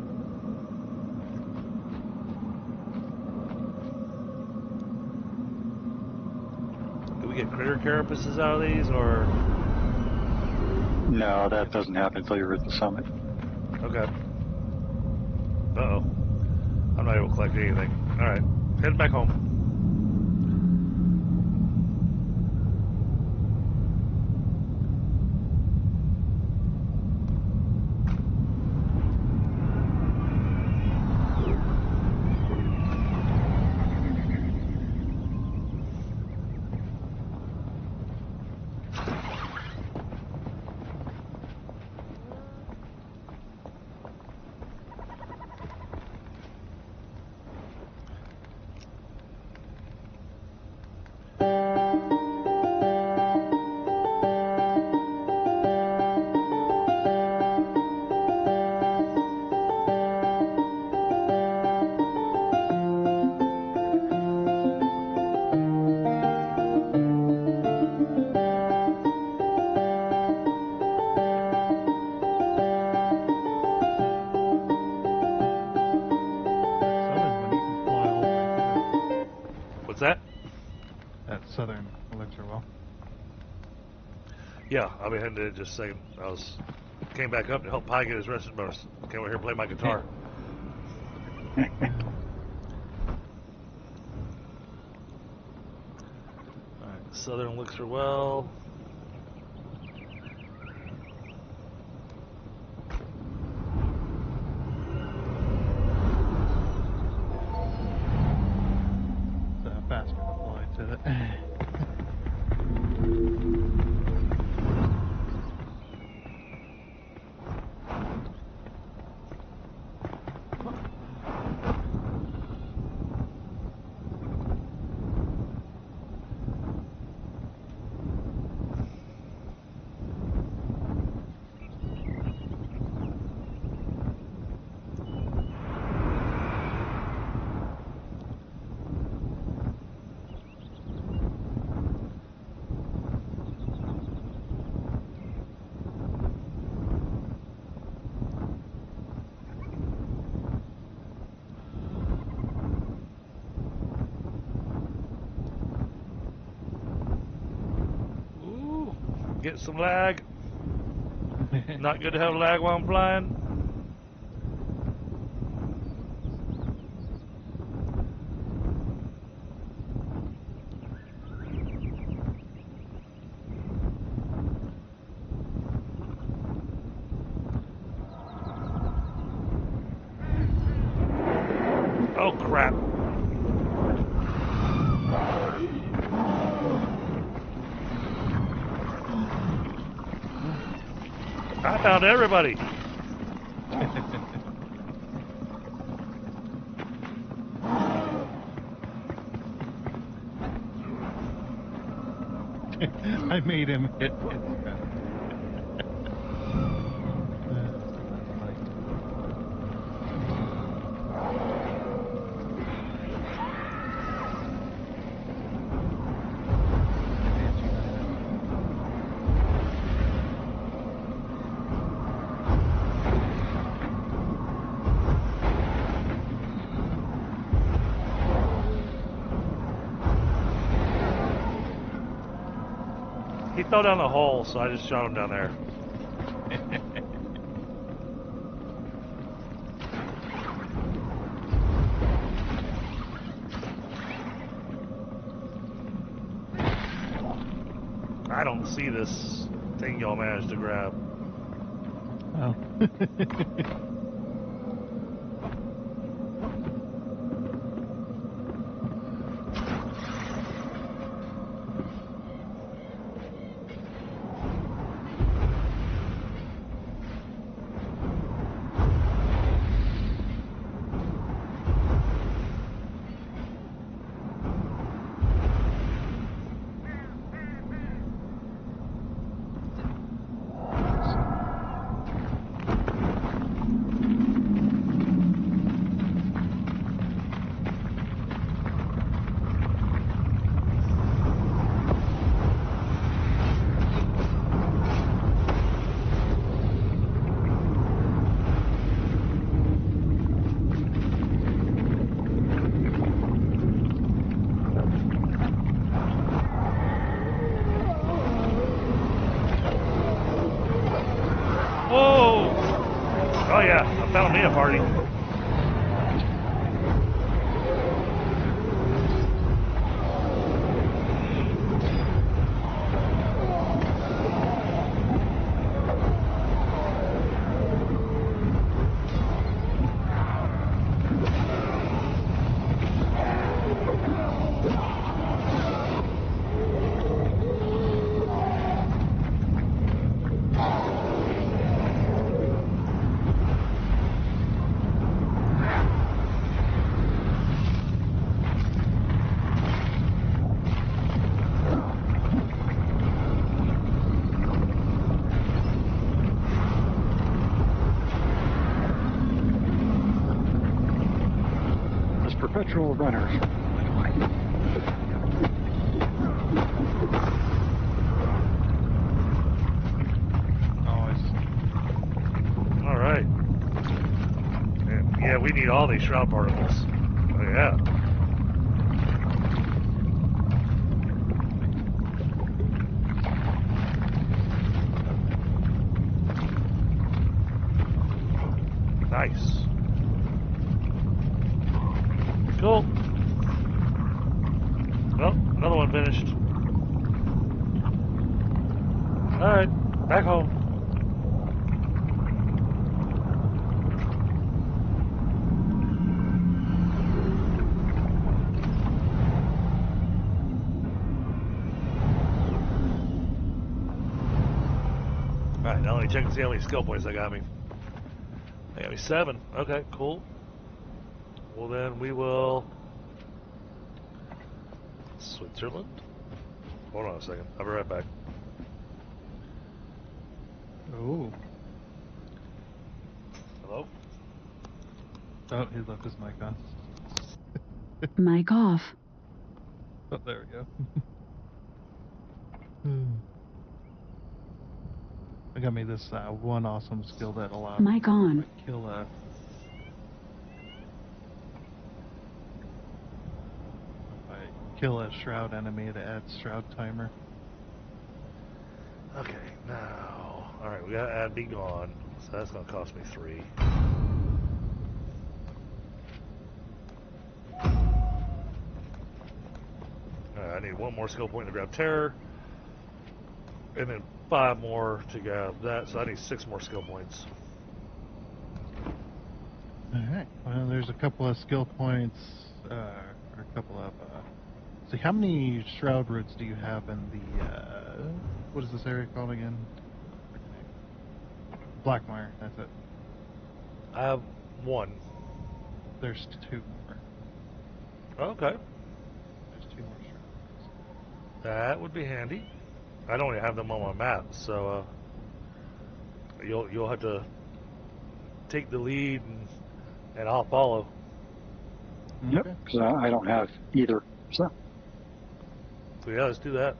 Do we get critter carapaces out of these, or? No, that doesn't happen until you're at the summit. Okay. Uh-oh. I'm not able to collect anything. Alright. Heading back home. What's that? That southern elixir well. Yeah, I'll be heading to it in just a second. Came back up to help Pi get his rested bonus. Came over here and play my guitar. Alright, southern elixir well. Faster deploy to it. Get some lag. Not good to have lag while I'm flying. Oh crap. I found everybody. I made him hit. He fell down the hole, so I just shot him down there. I don't see this thing y'all managed to grab. Oh. Whoa! Oh yeah, I found me a party. Perpetual runners. All right. Yeah, we need all these shroud particles. Oh yeah. Well, another one finished. Alright, back home. Alright, now let me check and see how many skill points they got me. They got me 7. Okay, cool. Well then we will... Switzerland? Hold on a second. I'll be right back. Oh. Hello? Oh, he left his mic on. Mic off. Oh, there we go. I got me this one awesome skill that allows me Mic on. to kill a... If I kill a shroud enemy, it adds shroud timer. Okay, now... Alright, we gotta add be gone. So that's gonna cost me 3. Alright, I need 1 more skill point to grab terror. And then 5 more to grab that, so I need 6 more skill points. Alright, well, there's a couple of skill points, or a couple of, see, how many shroud roots do you have in the, what is this area called again? Blackmire, that's it. I have 1. There's 2 more. Okay. There's 2 more shroud roots. That would be handy. I don't even have them on my map, so you'll have to take the lead and I'll follow. Yep, because I don't have either. So So yeah, let's do that.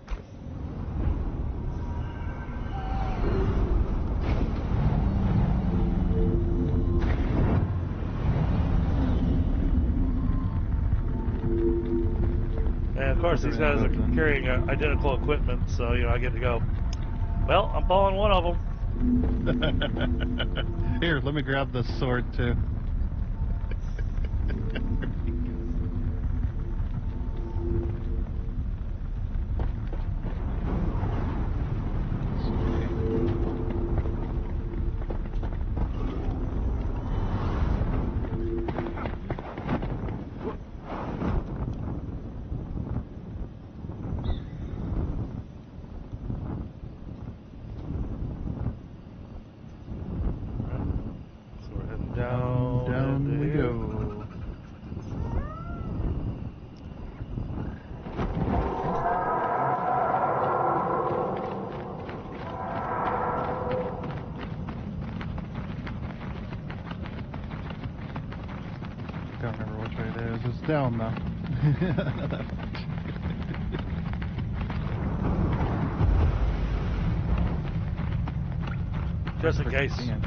And of course, these guys are carrying identical equipment, so you know I get to go. Well, I'm following one of them. Here, let me grab this sword too. Down we go. Can't remember which way it is. It's down though. Just in case. Yep.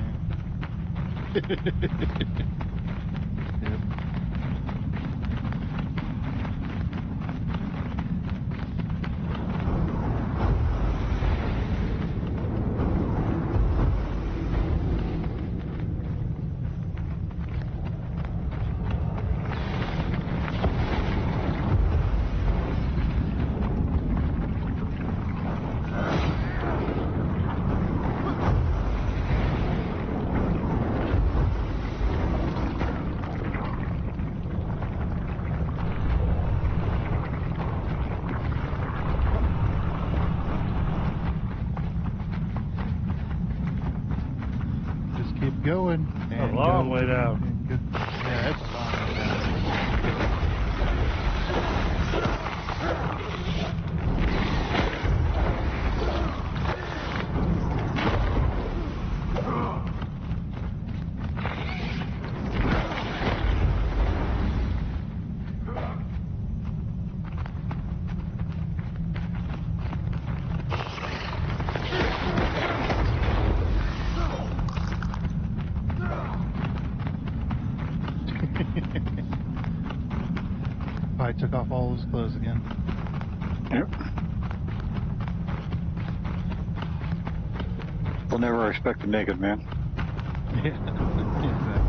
Keep going. A long way down. Yeah, it's a long way down. I took off all his clothes again. yep. We'll never expect a naked man. Yeah, exactly.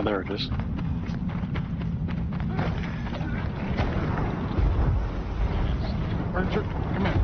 Oh, there it is. Archer, come here.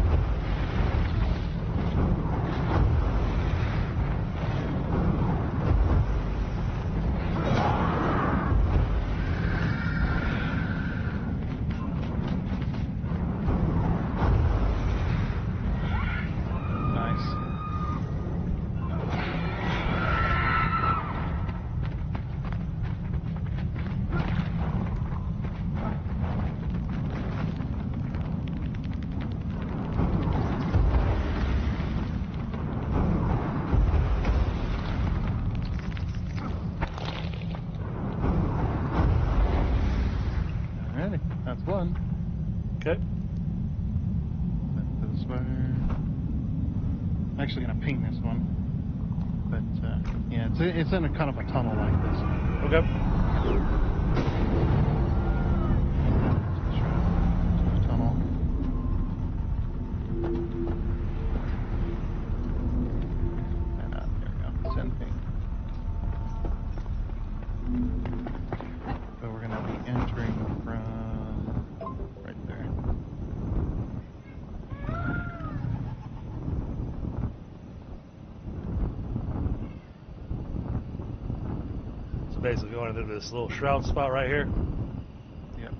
Alrighty, that's one. Okay. This way. I'm actually gonna ping this one, but yeah, it's in a kind of a tunnel like this. Okay. Tunnel. And there we go. Send ping. So we're gonna be entering from right there. So basically going into this little shroud spot right here. Yep.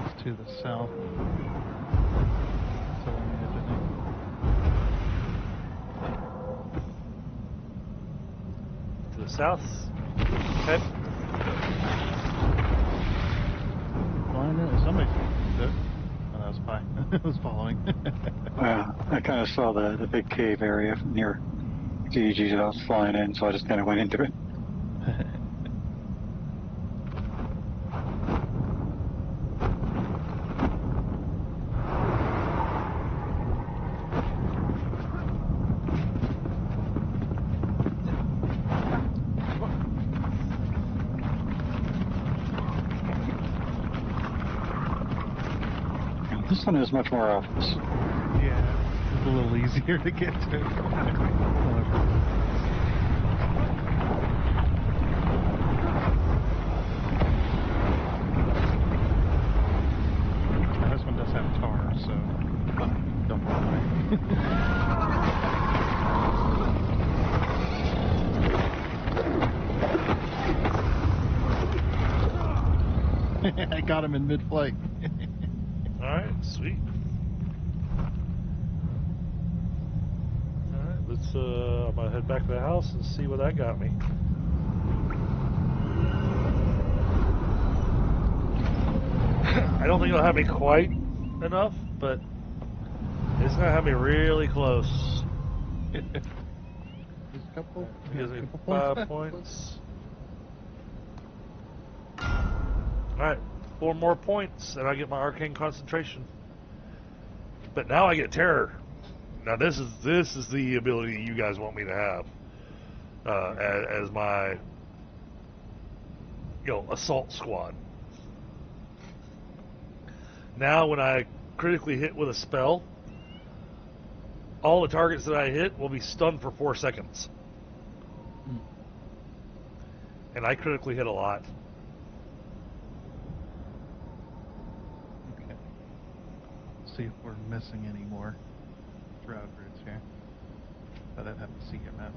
It's to the south. So we need to think. To the south. Okay. Flying in. Somebody's good. Oh, that was fine. It was following. I kind of saw the big cave area near GG that I was flying in, so I just kind of went into it. This one is much more obvious. Yeah, it's a little easier to get to. Now, this one does have tar, so don't worry. I got him in mid-flight. Alright, sweet. Alright, let's I'm gonna head back to the house and see what that got me. I don't think it'll have me quite enough, but it's gonna have me really close. Just a couple. Gives me couple 5 points. Alright, 4 more points and I get my arcane concentration. But now I get terror. Now this is the ability you guys want me to have as my assault squad. Now when I critically hit with a spell, all the targets that I hit will be stunned for 4 seconds. And I critically hit a lot. Okay. See if we're missing any more shroud roots here. But I'd have to see your map.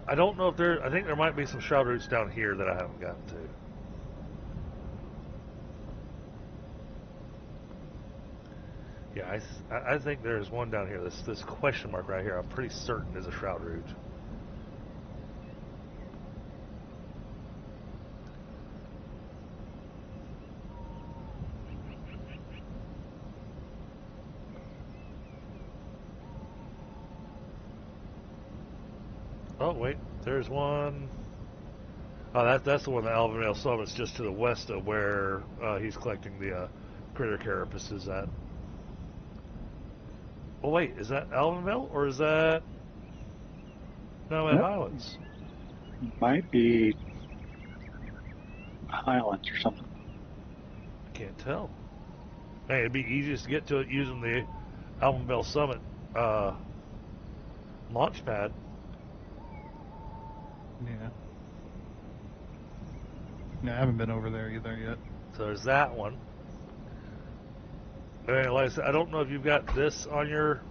I don't know if I think there might be some shroud roots down here that I haven't gotten to. Yeah, I think there's one down here. This question mark right here, I'm pretty certain is a shroud root. Oh wait, there's one. Oh, that's the one, the Alvin Summit's just to the west of where he's collecting the critter carapaces at. Oh wait, is that Alvinville or is that Nomad Highlands? Might be Highlands or something. I can't tell. Hey, it'd be easiest to get to it using the Alvinville Summit launch pad. Yeah. No, I haven't been over there either yet. So there's that one. And like I said, I don't know if you've got this on your...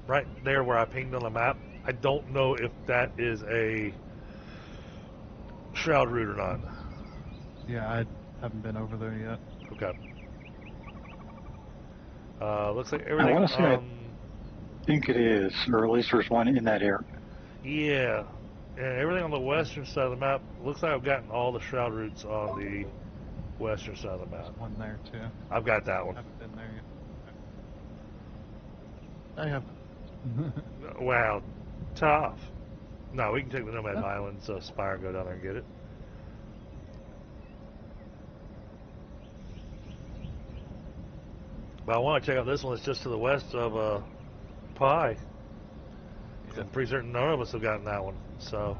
Right there where I pinged on the map. I don't know if that is a shroud route or not. Yeah, I haven't been over there yet. Okay. Looks like everything... I want to say I think it is, or at least there's one in that area. Yeah. And everything on the western side of the map, looks like I've gotten all the shroud routes on the western side of the map. There's one there too. I've got that I one. haven't been there yet. I have. Wow. Tough. No, we can take the Nomad Highlands Spire and go down there and get it. But I want to check out this one that's just to the west of Pi. I'm pretty certain none of us have gotten that one. So.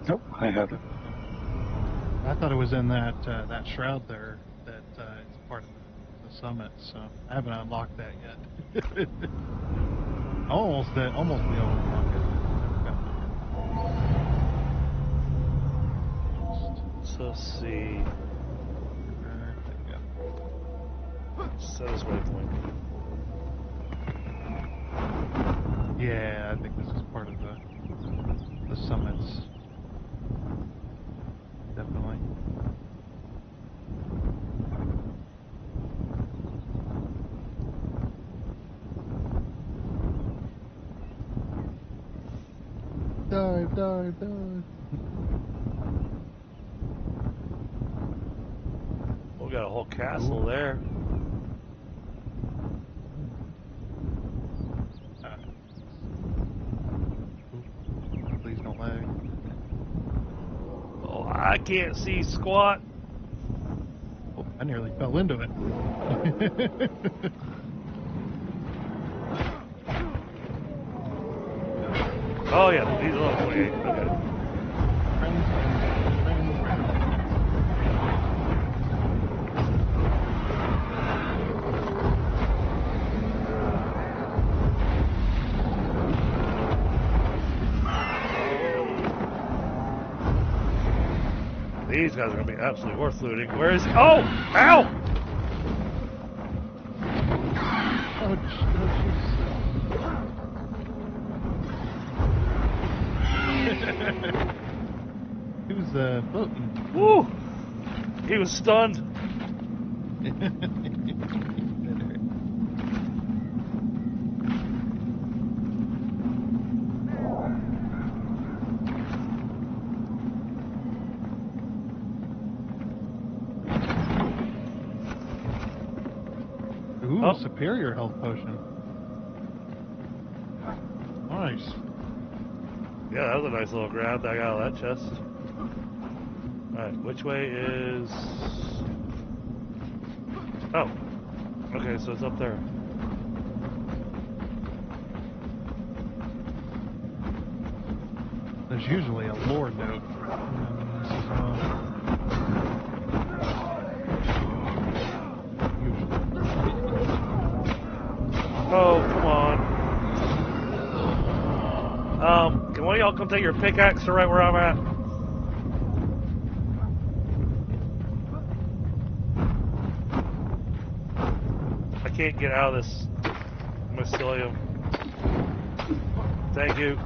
Nope, I haven't. I thought it was in that that shroud there that is part of the summit, so I haven't unlocked that yet. Almost be able to unlock it. Never got So let's see. Set his waypoint. Yeah, I think this is part of the summits. Definitely. Dive, dive, dive. We got a whole castle there. Please don't lag. Oh, I can't see squat. Oh, I nearly fell into it. Oh yeah, he's level 28. Okay. These guys are going to be absolutely worth looting. Where is he? Oh! Ow! He was floating. Woo! He was stunned. Ooh, Oh. superior health potion. Nice. Yeah, that was a nice little grab that I got out of that chest. Alright, which way is... Oh. Okay, so it's up there. There's usually a lore note. This is Oh, come on. Can one of y'all come take your pickaxe to right where I'm at? I can't get out of this mycelium. Thank you.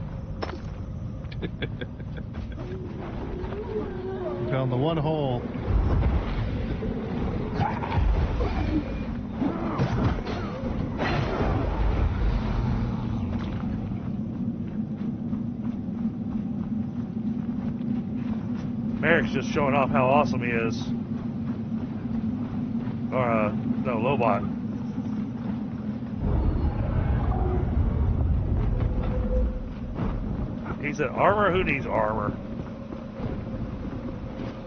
You found the one hole. Merrick's just showing off how awesome he is. Or, no, Lobot. He said armor? Who needs armor?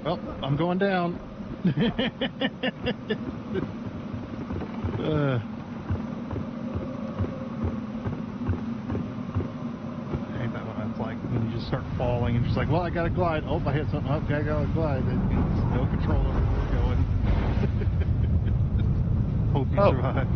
Well, I'm going down. Ain't that what it's like when you just start falling and just like, well, I gotta glide. Oh, I hit something. Okay, I gotta glide. It means no control over where we're going. Hope you survive.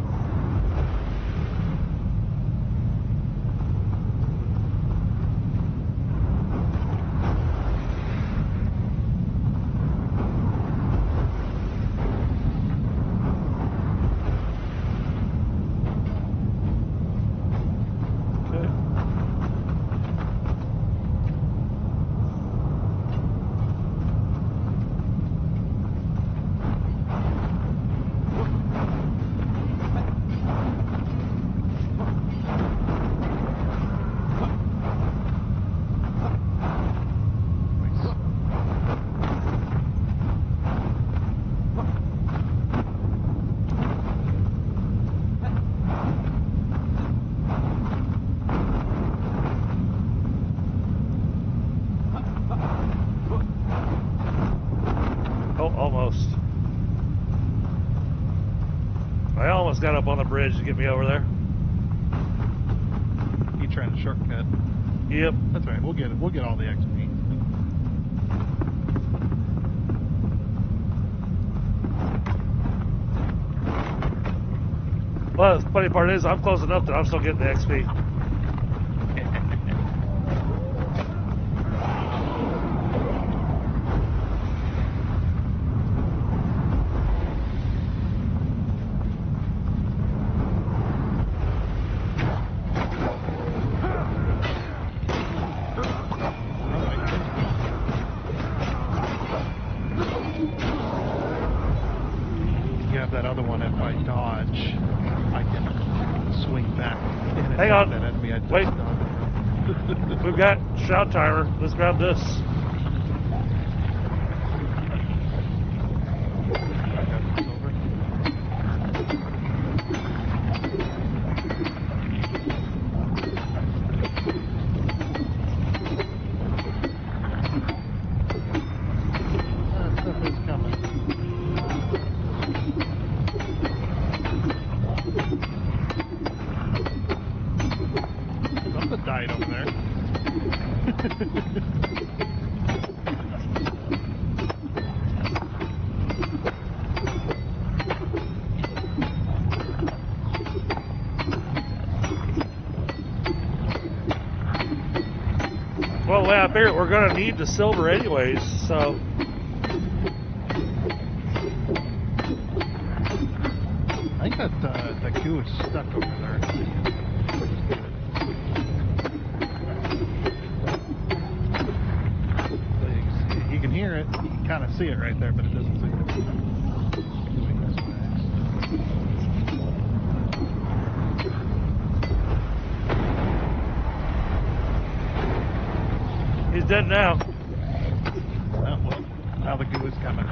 Almost. I almost got up on the bridge to get me over there. You trying to shortcut? Yep. That's right. We'll get it. We'll get all the XP. Well, the funny part is I'm close enough that I'm still getting the XP. That other one, if I dodge, I can swing back. Hang on. That enemy I just Wait. dodged. We've got shout timer. Let's grab this. Stuff is coming. Something died over there. Well, the way I figure it, we're going to need the silver anyways, so... I think that goo is stuck over there. You can hear it, you can kind of see it right there, but it doesn't seem to be moving this way. He's dead now. Oh, well, now the goo is coming.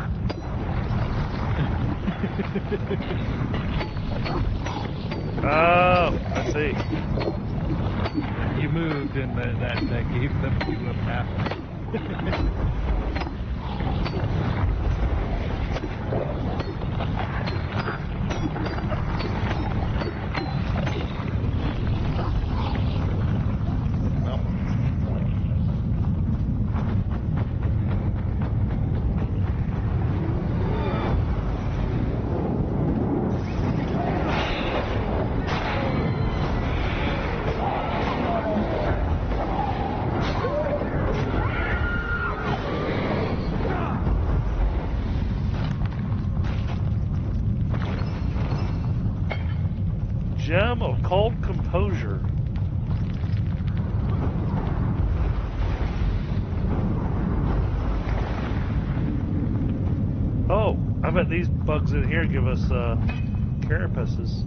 Oh, I see. You moved and that gave them goo a path. Gem of Cold Composure. Oh, I bet these bugs in here give us carapaces.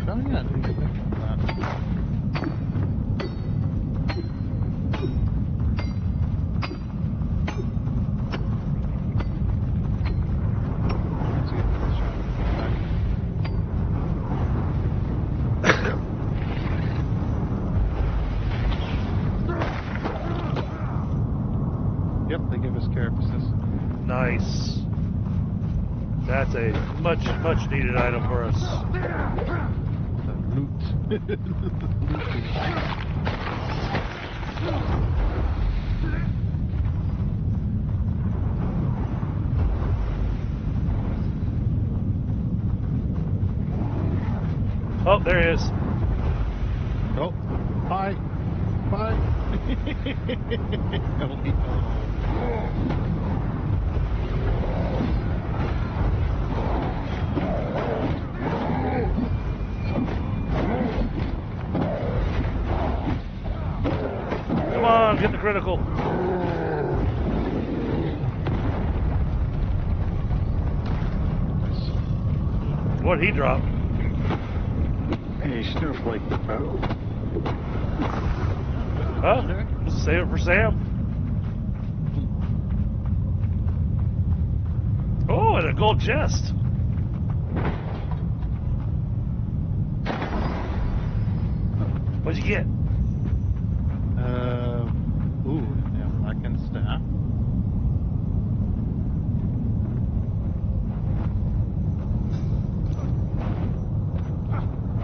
Oh yeah, I didn't get that from that. That's a much needed item for us. The loot. Oh, there he is. Oh, bye. Bye. Come on, get the critical. What'd he drop? A snowflake the bow. Huh? Save it for Sam. Oh, and a gold chest. What'd you get? Ooh, yeah, blackened staff.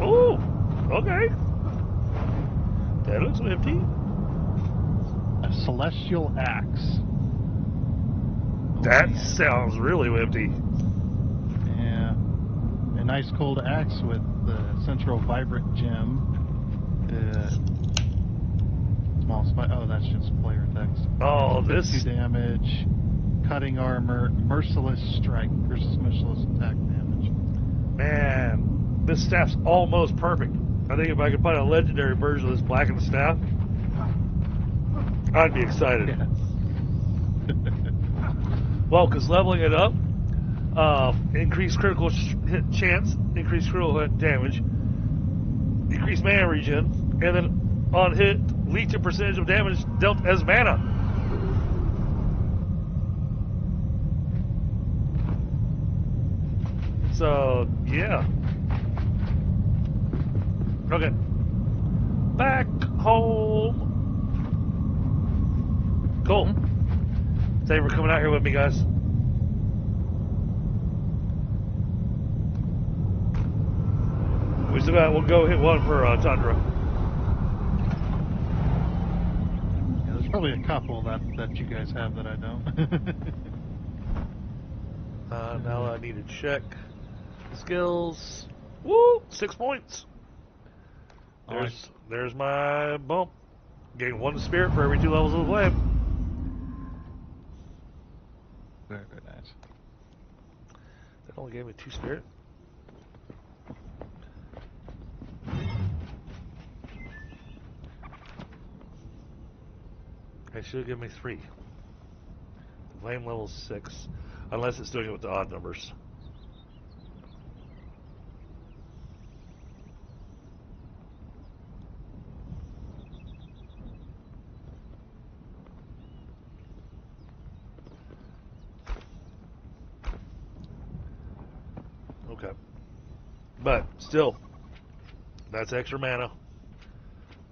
Ooh, okay. That looks empty. A celestial axe. That sounds really empty. Yeah. A nice cold axe with the central vibrant gem. Small spike. Oh, that's just player text. Oh, 50 this. damage. Cutting armor. Merciless strike versus merciless attack damage. Man, this staff's almost perfect. I think if I could find a legendary version of this blackened staff, I'd be excited. Yeah. Well, because leveling it up, increased critical hit chance, increased critical hit damage, increased mana regen, and then on hit, leech a percentage of damage dealt as mana. So, yeah. Okay. Back home. Cool. Thank you for coming out here with me, guys. We'll go hit one for Tundra. Yeah, there's probably a couple that you guys have that I don't. Now I need to check skills. Woo! 6 points. There's my bump. Gain 1 spirit for every 2 levels of the flame. Very, very nice. That only gave me 2 spirit. It should give me 3. The flame level's 6, unless it's doing it with the odd numbers. Okay. But still, that's extra mana.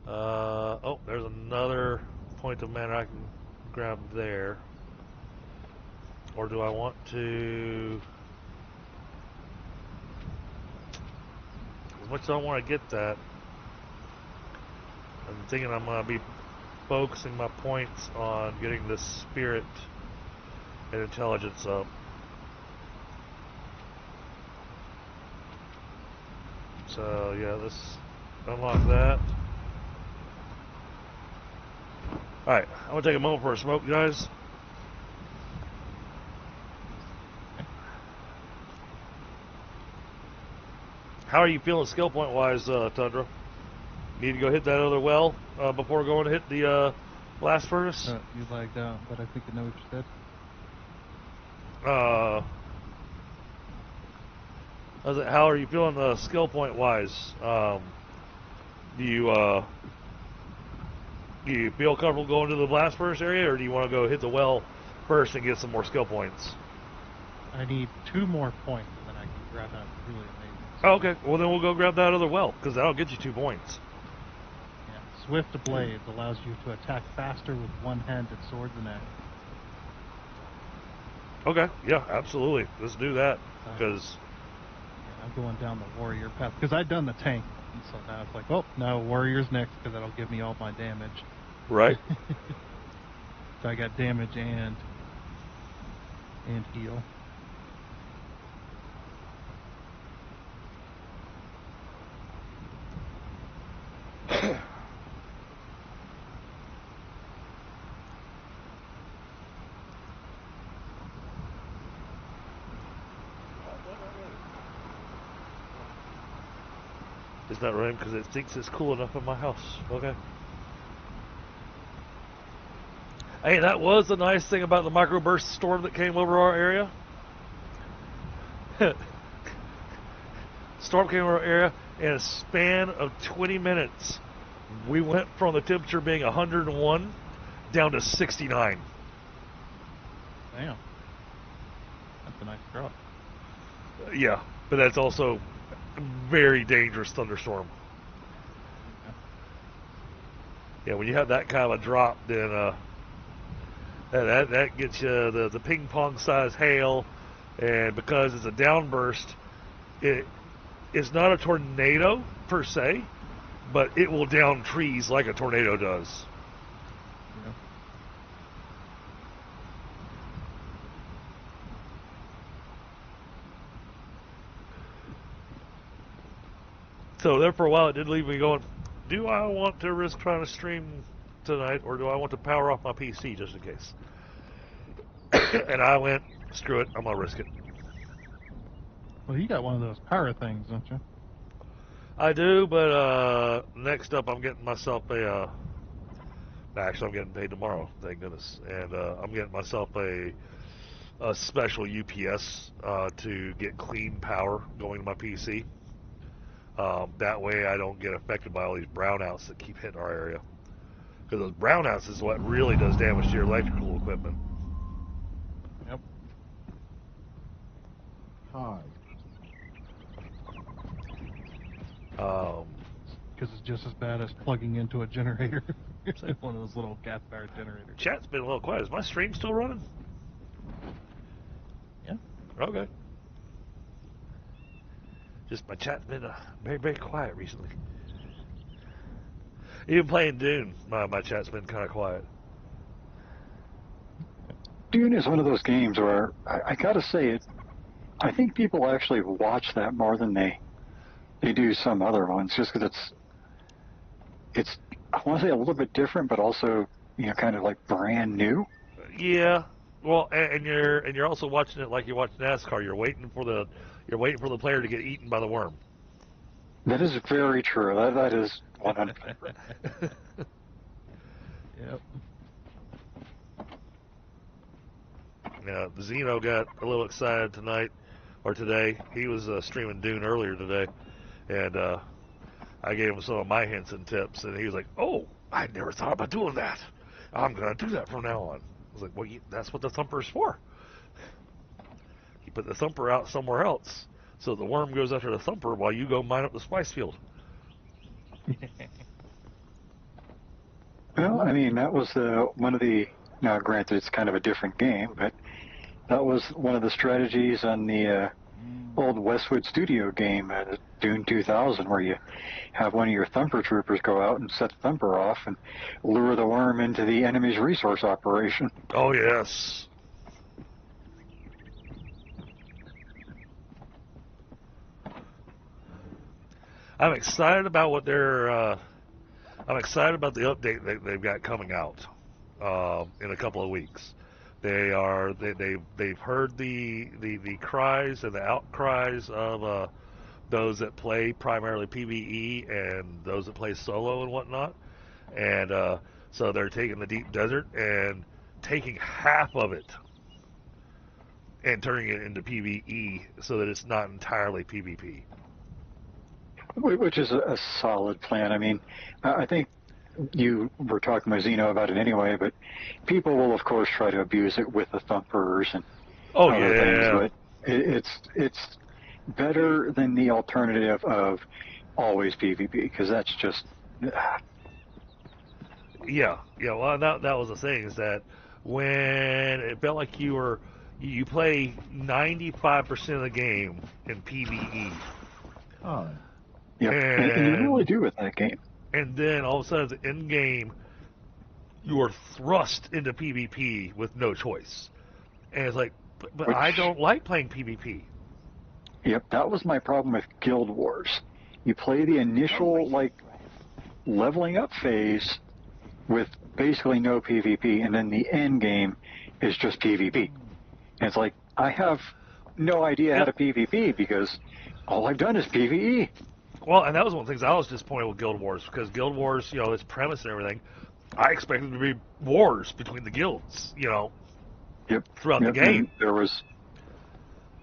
Oh, there's another point of mana I can grab there. Or do I want to... As much as I want to get that, I'm thinking I'm going to be focusing my points on getting this spirit and intelligence up. So yeah, let's unlock that. Alright, I'm going to take a moment for a smoke, guys. How are you feeling skill point wise, Tundra? Need to go hit that other well before going to hit the blast furnace? You lagged out, but I think I know what you said. How are you feeling skill point wise? Do you feel comfortable going to the blast furnace area, or do you want to go hit the well first and get some more skill points? I need 2 more points, and then I can grab that really amazing. Oh, okay, well then we'll go grab that other well, because that'll get you 2 points. Yeah. Swift Blades allows you to attack faster with one-handed swords and axes. Okay, yeah, absolutely. Let's do that, because... I'm going down the warrior path, because I'd done the tank, and so now it's like, oh, no, warrior's next, because that'll give me all my damage. Right. So I got damage and heal. It's not running because it thinks it's cool enough in my house. Okay. Hey, that was the nice thing about the microburst storm that came over our area. Storm came over our area in a span of 20 minutes. We went from the temperature being 101 down to 69. Damn. That's a nice drop. Yeah, but that's also a very dangerous thunderstorm. Yeah, when you have that kind of a drop, then that gets you the ping pong size hail, and because it's a downburst, it's not a tornado per se, but it will down trees like a tornado does. Yeah. So there for a while, it did leave me going, do I want to risk trying to stream tonight, or do I want to power off my PC just in case? And I went, screw it, I'm going to risk it. Well, you got one of those power things, don't you? I do, but next up I'm getting myself actually I'm getting paid tomorrow, thank goodness. And I'm getting myself a special UPS to get clean power going to my PC. That way I don't get affected by all these brownouts that keep hitting our area. Because those brownouts is what really does damage to your electrical equipment. Yep. Hi. Because it's just as bad as plugging into a generator. It's like one of those little gas-powered generators. Chat's been a little quiet. Is my stream still running? Yeah. Okay. Just my chat's been very, very quiet recently. Even playing Dune, my chat's been kind of quiet. Dune is one of those games where I gotta say it. I think people actually watch that more than they do some other ones, just because it's I want to say a little bit different, but also kind of like brand new. Yeah. Well, and you're also watching it like you watch NASCAR. You're waiting for the player to get eaten by the worm. That is very true. That is 100%. Yep. Yeah, Zeno got a little excited today. He was streaming Dune earlier today, and I gave him some of my hints and tips, and he was like, "Oh, I never thought about doing that. I'm gonna do that from now on." I was like, "Well, that's what the thumper's for. You put the thumper out somewhere else, so the worm goes after the thumper while you go mine up the spice field." Well, I mean, that was one of the. Now, granted, it's kind of a different game, but that was one of the strategies on the old Westwood Studio game, Dune 2000, where you have one of your thumper troopers go out and set the thumper off and lure the worm into the enemy's resource operation. Oh yes. I'm excited about what I'm excited about the update that they've got coming out in a couple of weeks. They've heard the cries and the outcries of those that play primarily PvE and those that play solo and whatnot, and so they're taking the deep desert and taking half of it and turning it into PvE so that it's not entirely PvP. Which is a solid plan. I mean, I think you were talking with Zeno about it anyway, but people will, of course, try to abuse it with the thumpers and other things, but it's better than the alternative of always PvP, because that's just... Yeah, well, that was the thing, is that when it felt like you were You play 95% of the game in PvE. Oh, Yep. And you really And, do with that game. and then all of a sudden, at the end game, you are thrust into PvP with no choice. And it's like, but Which, I don't like playing PvP. Yep, that was my problem with Guild Wars. You play the initial, like, leveling up phase with basically no PvP, and then the end game is just PvP. And it's like, I have no idea how to PvP because all I've done is PvE. Well, and that was one of the things I was disappointed with Guild Wars, because Guild Wars, you know, its premise and everything, I expected there to be wars between the guilds, you know, throughout the game. And there was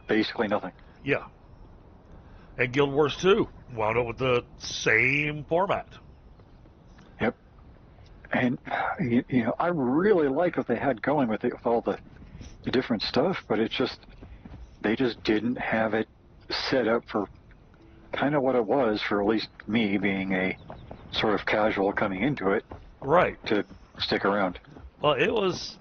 basically nothing. Yeah. And Guild Wars 2 wound up with the same format. Yep. And, you know, I really like what they had going with it, with all the different stuff, but it's just, they just didn't have it set up for kind of what it was, for at least me being a sort of casual coming into it. Right. To stick around. Well, it was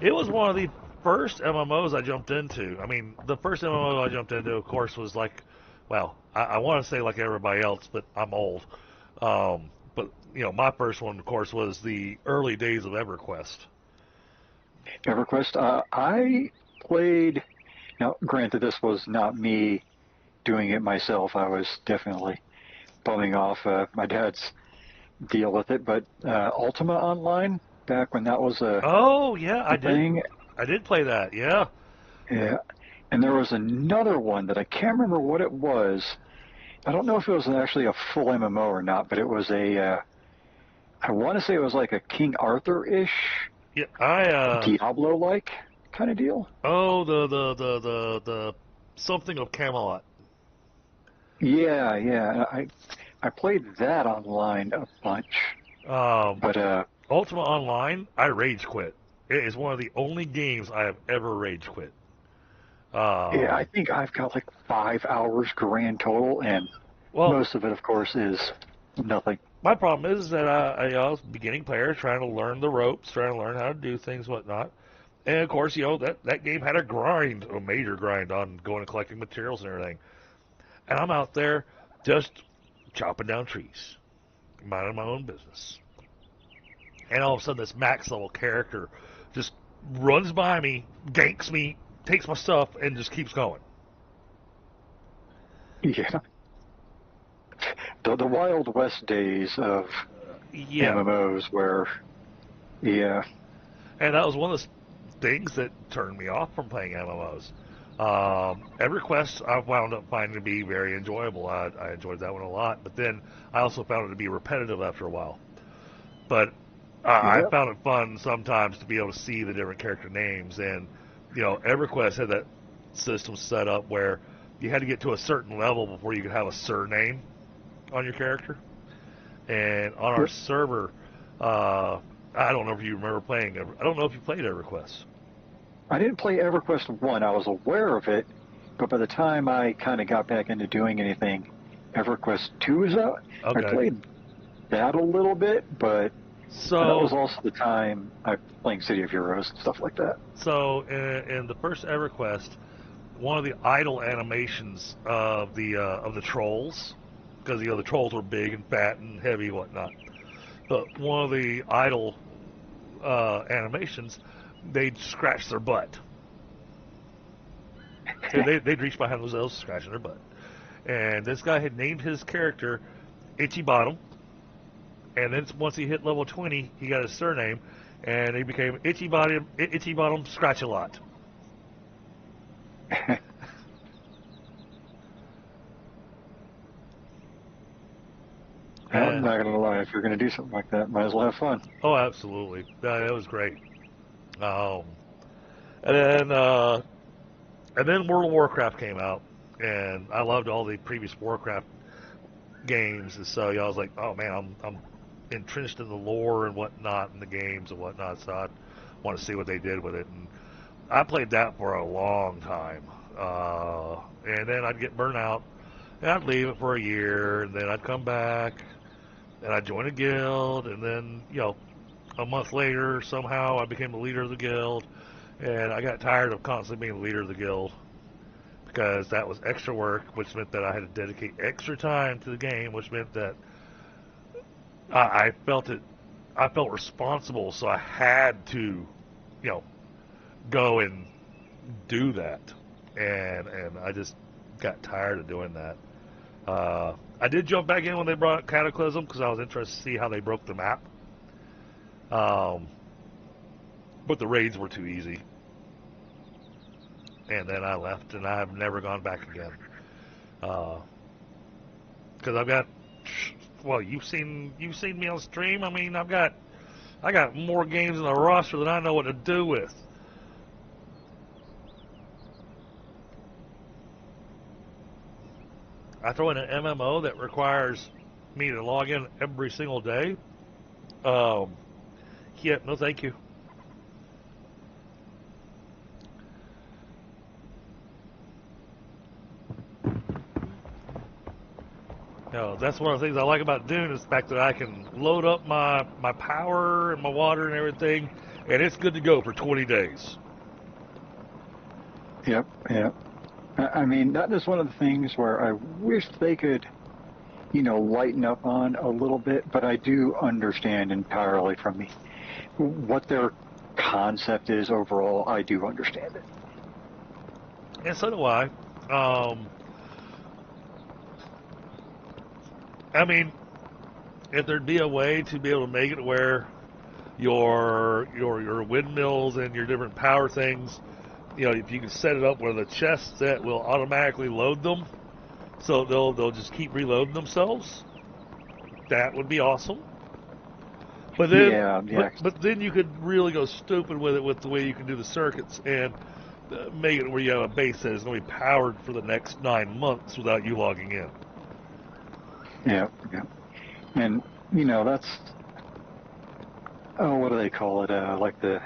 one of the first MMOs I jumped into. I mean, the first MMO I jumped into, of course, was like, well, I want to say like everybody else, but I'm old. But, you know, my first one, of course, was the early days of EverQuest. EverQuest, I played, now granted this was not me doing it myself, I was definitely bumming off my dad's deal with it, but Ultima Online, back when that was a thing. I did play that, yeah. Yeah, and there was another one that I can't remember what it was. I don't know if it was actually a full MMO or not, but it was a, I want to say it was like a King Arthur-ish, Diablo-like kind of deal. Oh, the something of Camelot. Yeah. I played that online a bunch. But Ultima Online, I rage quit. It is one of the only games I have ever rage quit. Yeah, I think I've got like 5 hours grand total, and most of it, of course, is nothing. My problem is that I was a beginning player trying to learn the ropes, trying to learn how to do things, whatnot. And, of course, you know, that game had a major grind on going and collecting materials and everything. And I'm out there just chopping down trees, minding my own business. And all of a sudden, this max level character just runs by me, ganks me, takes my stuff, and just keeps going. Yeah. The Wild West days of MMOs where, And that was one of the things that turned me off from playing MMOs. EverQuest I wound up finding to be very enjoyable. I enjoyed that one a lot, but then I also found it to be repetitive after a while. But I found it fun sometimes to be able to see the different character names, and you know, EverQuest had that system set up where you had to get to a certain level before you could have a surname on your character. And on our server, I don't know if you remember playing. I don't know if you played EverQuest. I didn't play EverQuest 1. I was aware of it, but by the time I kind of got back into doing anything, EverQuest 2 is out. Okay. I played that a little bit, but that was also the time I was playing City of Heroes and stuff like that. So in the first EverQuest, one of the idle animations of the trolls, because you know the trolls were big and fat and heavy and whatnot, but one of the idle animations, they'd scratch their butt. They'd reach behind themselves, scratching their butt. And this guy had named his character Itchy Bottom. And then once he hit level 20, he got his surname, and he became Itchy Bottom Scratch a Lot. I'm not going to lie, if you're going to do something like that, might as well have fun. Oh, absolutely. That was great. And then World of Warcraft came out, and I loved all the previous Warcraft games, and so I was like, oh man, I'm entrenched in the lore and whatnot, and the games and whatnot, so I want to see what they did with it. And I played that for a long time, and then I'd get burnt out, and I'd leave it for a year, and then I'd come back, and I'd join a guild, and then, you know, a month later, somehow I became the leader of the guild, And I got tired of constantly being the leader of the guild because that was extra work, which meant that I had to dedicate extra time to the game, which meant that I felt responsible, so I had to, go and do that, and I just got tired of doing that. I did jump back in when they brought Cataclysm because I was interested to see how they broke the map. But the raids were too easy. And then I left, and I have never gone back again. Because I've got, well, you've seen me on stream. I mean, I got more games in the roster than I know what to do with. I throw in an MMO that requires me to log in every single day. Yeah, no thank you. That's one of the things I like about Dune is the fact that I can load up my power and my water and everything, and it's good to go for 20 days. Yep. I mean, that is one of the things where I wish they could, lighten up on a little bit, but I do understand entirely from me what their concept is overall. I do understand it. And so do I. I mean, if there'd be a way to be able to make it where your windmills and your different power things, if you can set it up where the chest set will automatically load them, so they'll just keep reloading themselves, that would be awesome. But then, but then you could really go stupid with it with the way you can do the circuits and make it where you have a base that is going to be powered for the next 9 months without you logging in. Yeah. And, that's, what do they call it? Like the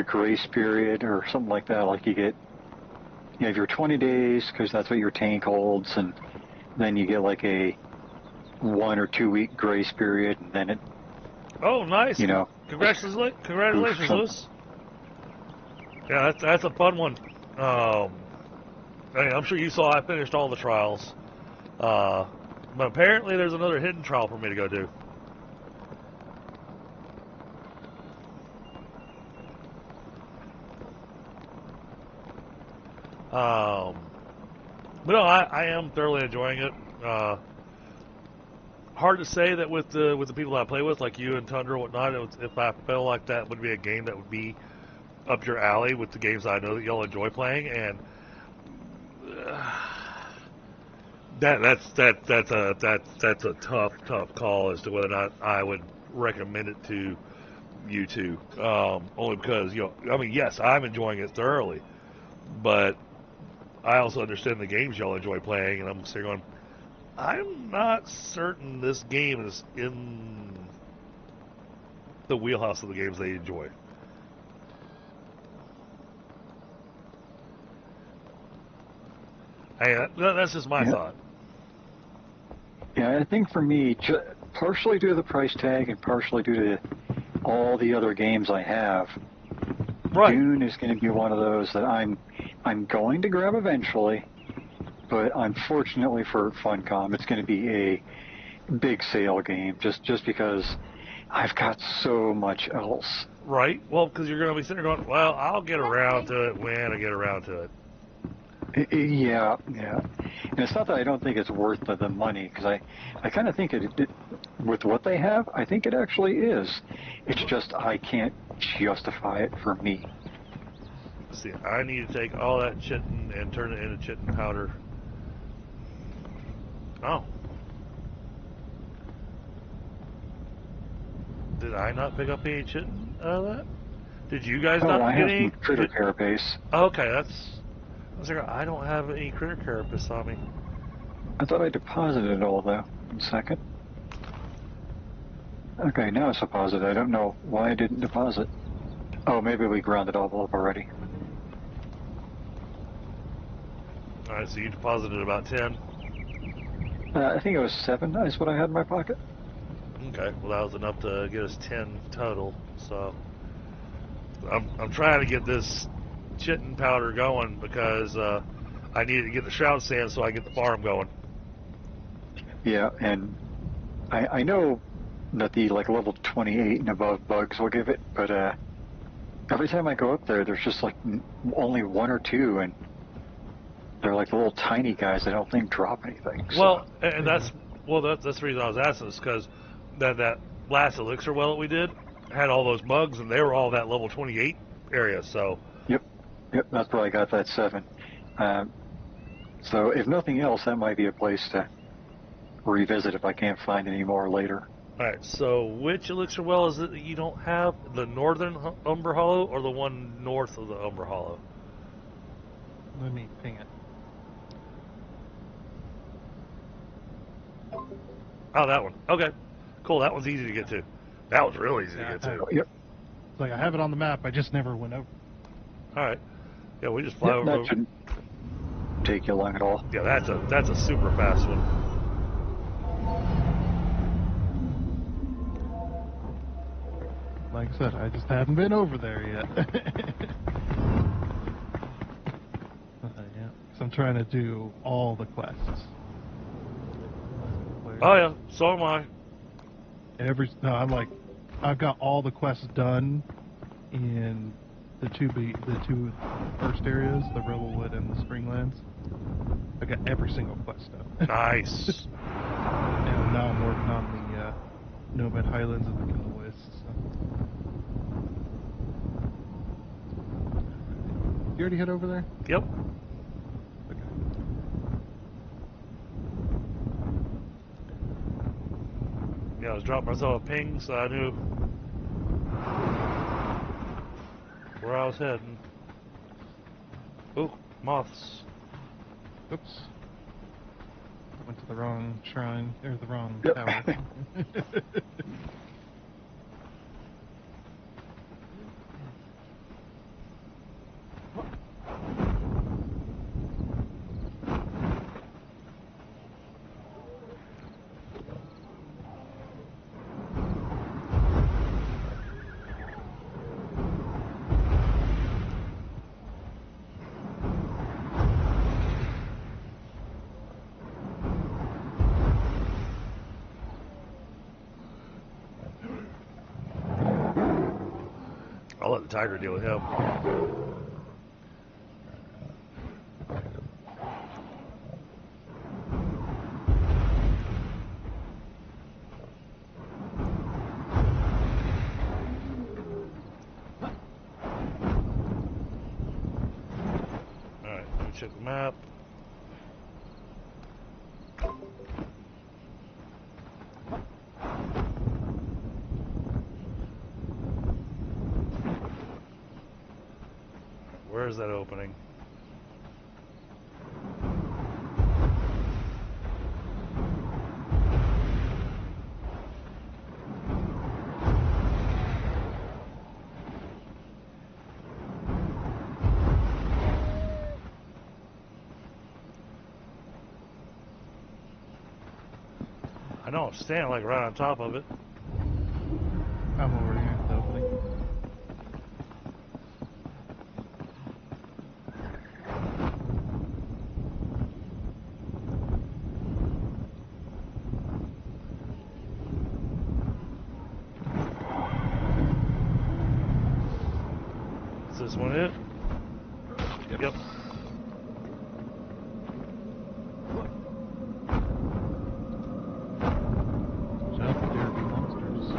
grace period or something like that. Like you have your 20 days because that's what your tank holds, and then you get like a 1 or 2 week grace period, and then it. Oh, nice! Congratulations, Lewis. Yeah, that's a fun one. I'm sure you saw I finished all the trials. But apparently there's another hidden trial for me to go do. But no, I am thoroughly enjoying it. Hard to say that with the people that I play with, like you and Tundra and whatnot, if I feel like that would be a game that would be up your alley with the games I know that y'all enjoy playing, and that's a tough call as to whether or not I would recommend it to you two. Only because yes, I'm enjoying it thoroughly, but I also understand the games y'all enjoy playing, and I'm sitting going, I'm not certain this game is in the wheelhouse of the games they enjoy. Hey, that's just my thought. Yeah, I think for me, partially due to the price tag and partially due to all the other games I have, Dune is going to be one of those that I'm going to grab eventually, but unfortunately for Funcom, it's going to be a big sale game just because I've got so much else. Right. Well, because you're going to be sitting there going, well, I'll get around to it when I get around to it. Yeah. And it's not that I don't think it's worth the money, because I kind of think it, with what they have, I think it actually is. It's just I can't justify it for me. See, I need to take all that chitin and turn it into chitin powder. Oh. Did I not pick up any chitin out of that? Did you guys not I get have any? some critter carapace. Okay, I don't have any critter carapace on me. I thought I deposited it all, though. 1 second. Okay, now it's deposited. I don't know why I didn't deposit. Oh, maybe we ground it all up already. Alright, so you deposited about 10. I think it was 7 is what I had in my pocket. Okay, well that was enough to get us 10 total, so... I'm trying to get this chitin powder going because I needed to get the shroud sand so I get the farm going. Yeah, and I know that the like level 28 and above bugs will give it, but every time I go up there, there's just like only one or two, and they're like the little tiny guys. I don't think drop anything. Well, and that's the reason I was asking is because that last elixir well that we did had all those bugs, and they were all that level 28 area. So Yep, that's where I got that 7. So if nothing else, that might be a place to revisit if I can't find any more later. all right. So which elixir well is it that you don't have? The northern Umber Hollow or the one north of the Umber Hollow? Let me ping it. Oh, that one. Okay, cool. That one's easy to get to. That was real easy to get to. Yep. It's like I have it on the map. I just never went over. All right. Yeah, we just fly over. That shouldn't take you long at all. Yeah, that's a super fast one. Like I said, I just haven't been over there yet. Yeah, 'cause I'm trying to do all the quests. Oh yeah, so am I. I've got all the quests done in the two first areas, the Rebelwood and the Springlands. I got every single quest done. Nice. And now I'm working on the Nomad Highlands and the Kill Wisps. So. You already head over there? Yep. Okay. Yeah, I was dropping myself a ping, so I knew where I was heading. Ooh, moths. Oops. Went to the wrong shrine, or the wrong Yep. tower. I'll let the tiger deal with him. Alright, let me check the map. Where's that opening? I know I'm standing like right on top of it. I'm over here at the opening. Is this one it? Yep. Watch out, there be monsters.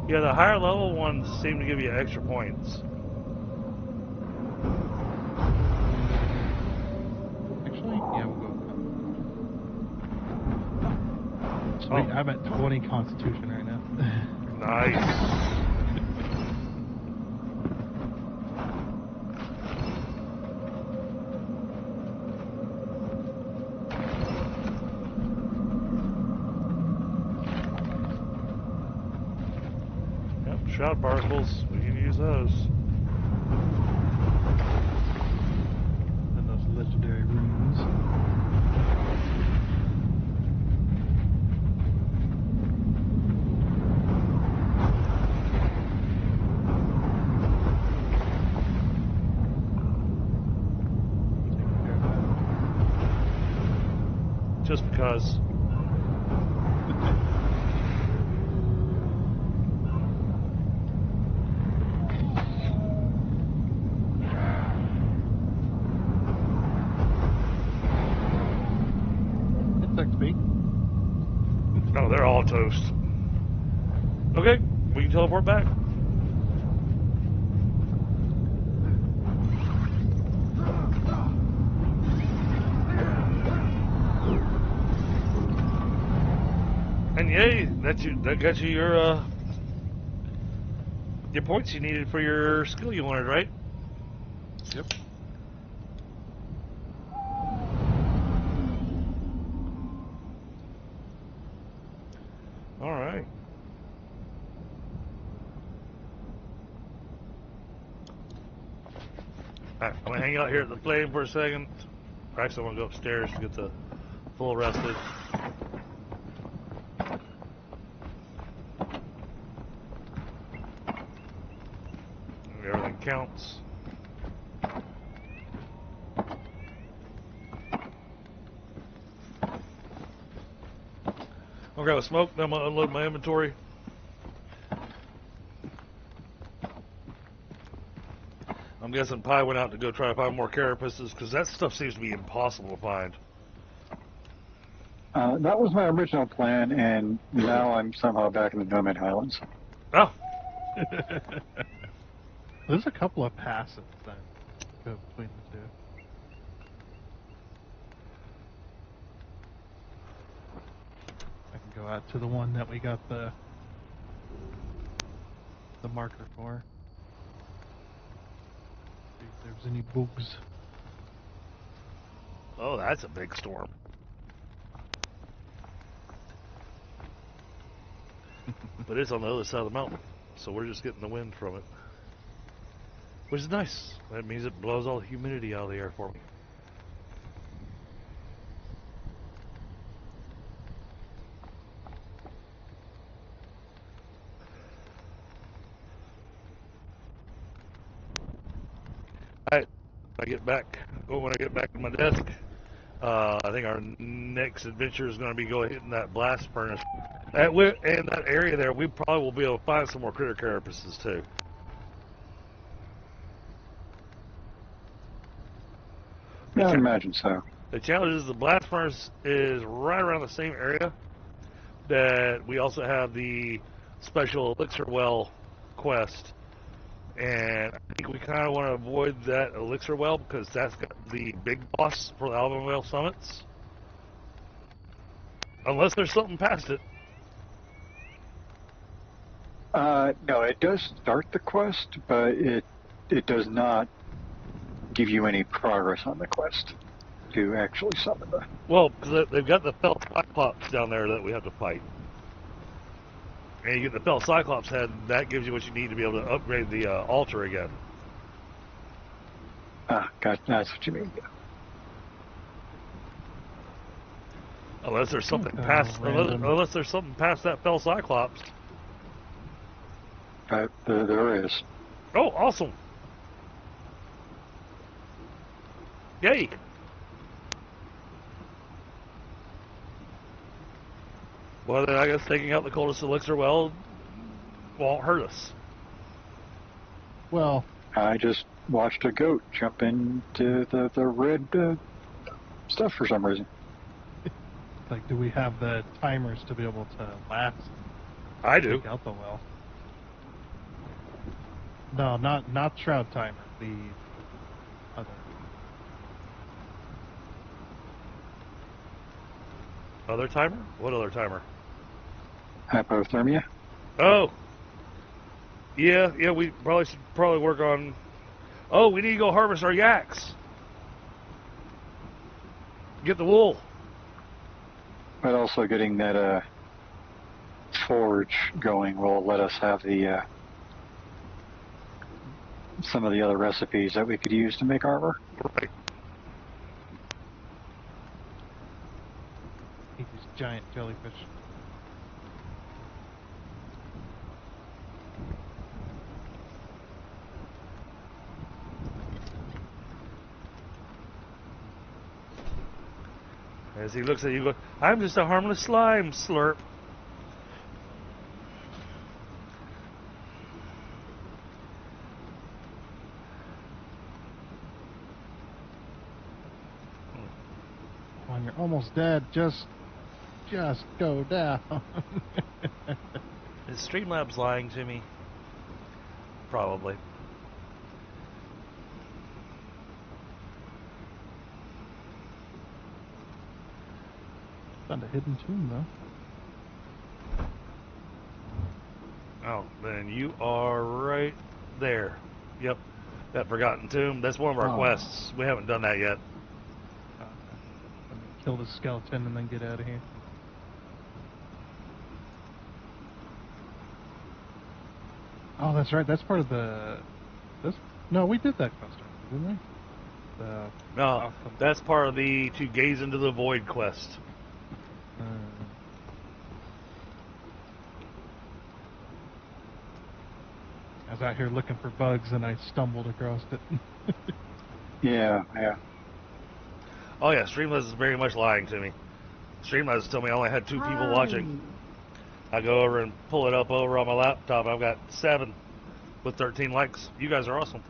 Yeah, the higher level ones seem to give you extra points. Actually, yeah, we'll go. Sweet, I'm at 20 Constitution right now. Nice. Shroud particles, we can use those. And those legendary runes. Just because. Oh, they're all toast. Okay, we can teleport back. And yay, that got you your points you needed for your skill you wanted, right? Yep. All right. Alright, I'm gonna hang out here at the flame for a second. Actually, I'm gonna go upstairs to get the full rested. Everything counts. I'll grab a smoke, then I'm gonna unload my inventory. I'm guessing Pi went out to go try to find more carapaces because that stuff seems to be impossible to find. That was my original plan, and now I'm somehow back in the Nomad Highlands. Oh. There's a couple of passes that go between the two. I can go out to the one that we got the marker for. See if there's any bugs. Oh, that's a big storm. But it's on the other side of the mountain, so we're just getting the wind from it. Which is nice. That means it blows all the humidity out of the air for me. Alright, when I get back to my desk, I think our next adventure is going to be going hitting that blast furnace. And that area there, we probably will be able to find some more critter carapaces too. Yeah, I imagine so. The challenge is the blast furnace is right around the same area that we also have the special elixir well quest. And I think we kind of want to avoid that elixir well because that's got the big boss for the Alban Vale summits. Unless there's something past it. No, it does start the quest, but it does not give you any progress on the quest to actually summon the... Well, because they've got the Fell Cyclops down there that we have to fight. And you get the Fell Cyclops head, that gives you what you need to be able to upgrade the altar again. Ah, God, that's what you mean. Yeah. Unless there's something unless there's something past that Fell Cyclops. There is. Oh, awesome! Yay! Well, then I guess taking out the coldest elixir well won't hurt us. Well, I just watched a goat jump into the red stuff for some reason. Like, do we have the timers to be able to last? I do. Take out the well. No, not Shroud Timer. The other. Other timer? What other timer? Hypothermia? Oh! Yeah, we probably should work on... Oh, we need to go harvest our yaks. Get the wool. But also getting that forge going will let us have the some of the other recipes that we could use to make armor. Right. Eat these giant jellyfish. As he looks at you, goes, I'm just a harmless slime, slurp. When you're almost dead, just go down. Is Streamlabs lying to me? Probably. Found a hidden tomb, though. Oh, then you are right there. Yep, that Forgotten Tomb. That's one of our quests. We haven't done that yet. Let me kill the skeleton and then get out of here. Oh, that's right. That's part of the... No, we did that quest, didn't we? No, that's part of the To Gaze into the Void quest. I was out here looking for bugs and I stumbled across it. Yeah. Oh yeah, Streamlabs is very much lying to me. Streamlabs told me I only had 2 people watching. I go over and pull it up over on my laptop. I've got 7 with 13 likes. You guys are awesome.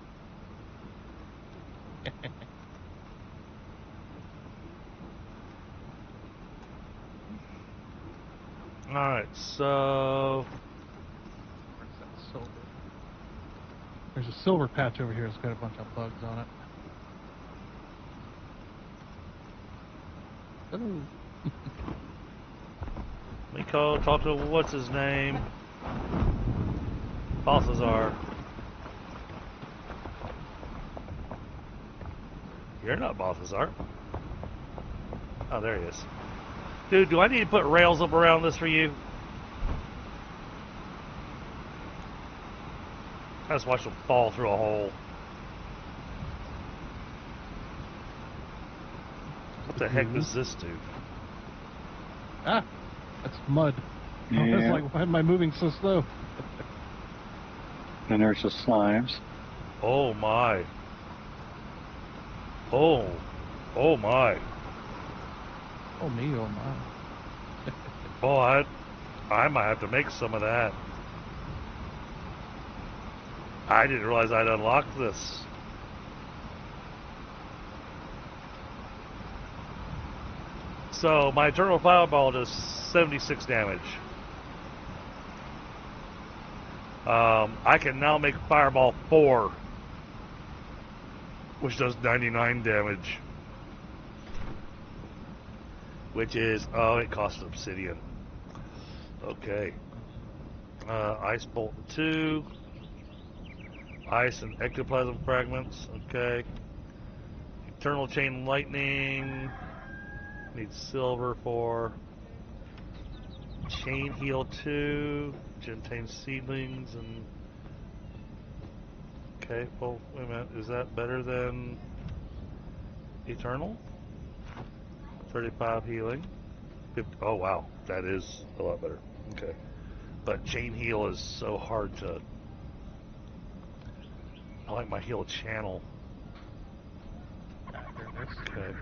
Alright, so... Where's that silver? There's a silver patch over here that's got a bunch of bugs on it. Oh. Let me talk to what's his name? Balthazar. You're not Balthazar. Oh, there he is. Dude, do I need to put rails up around this for you? I just watched him fall through a hole. What the heck does this do? Ah, that's mud. Yeah. I was like, why am I moving so slow? Then there's the slimes. Oh my. Oh my. Oh me, oh my. Oh, I might have to make some of that. I didn't realize I'd unlocked this. So my Eternal Fireball does 76 damage. I can now make Fireball 4, which does 99 damage. Which is, oh, it costs obsidian. Okay. Ice Bolt 2. Ice and Ectoplasm Fragments. Okay. Eternal Chain Lightning. Need silver for. Chain Heal 2. Gentane Seedlings and. Okay, well, wait a minute. Is that better than Eternal? 35 healing. 50, oh wow, that is a lot better. Okay. But Chain Heal is so hard to. I like my heal channel. Okay.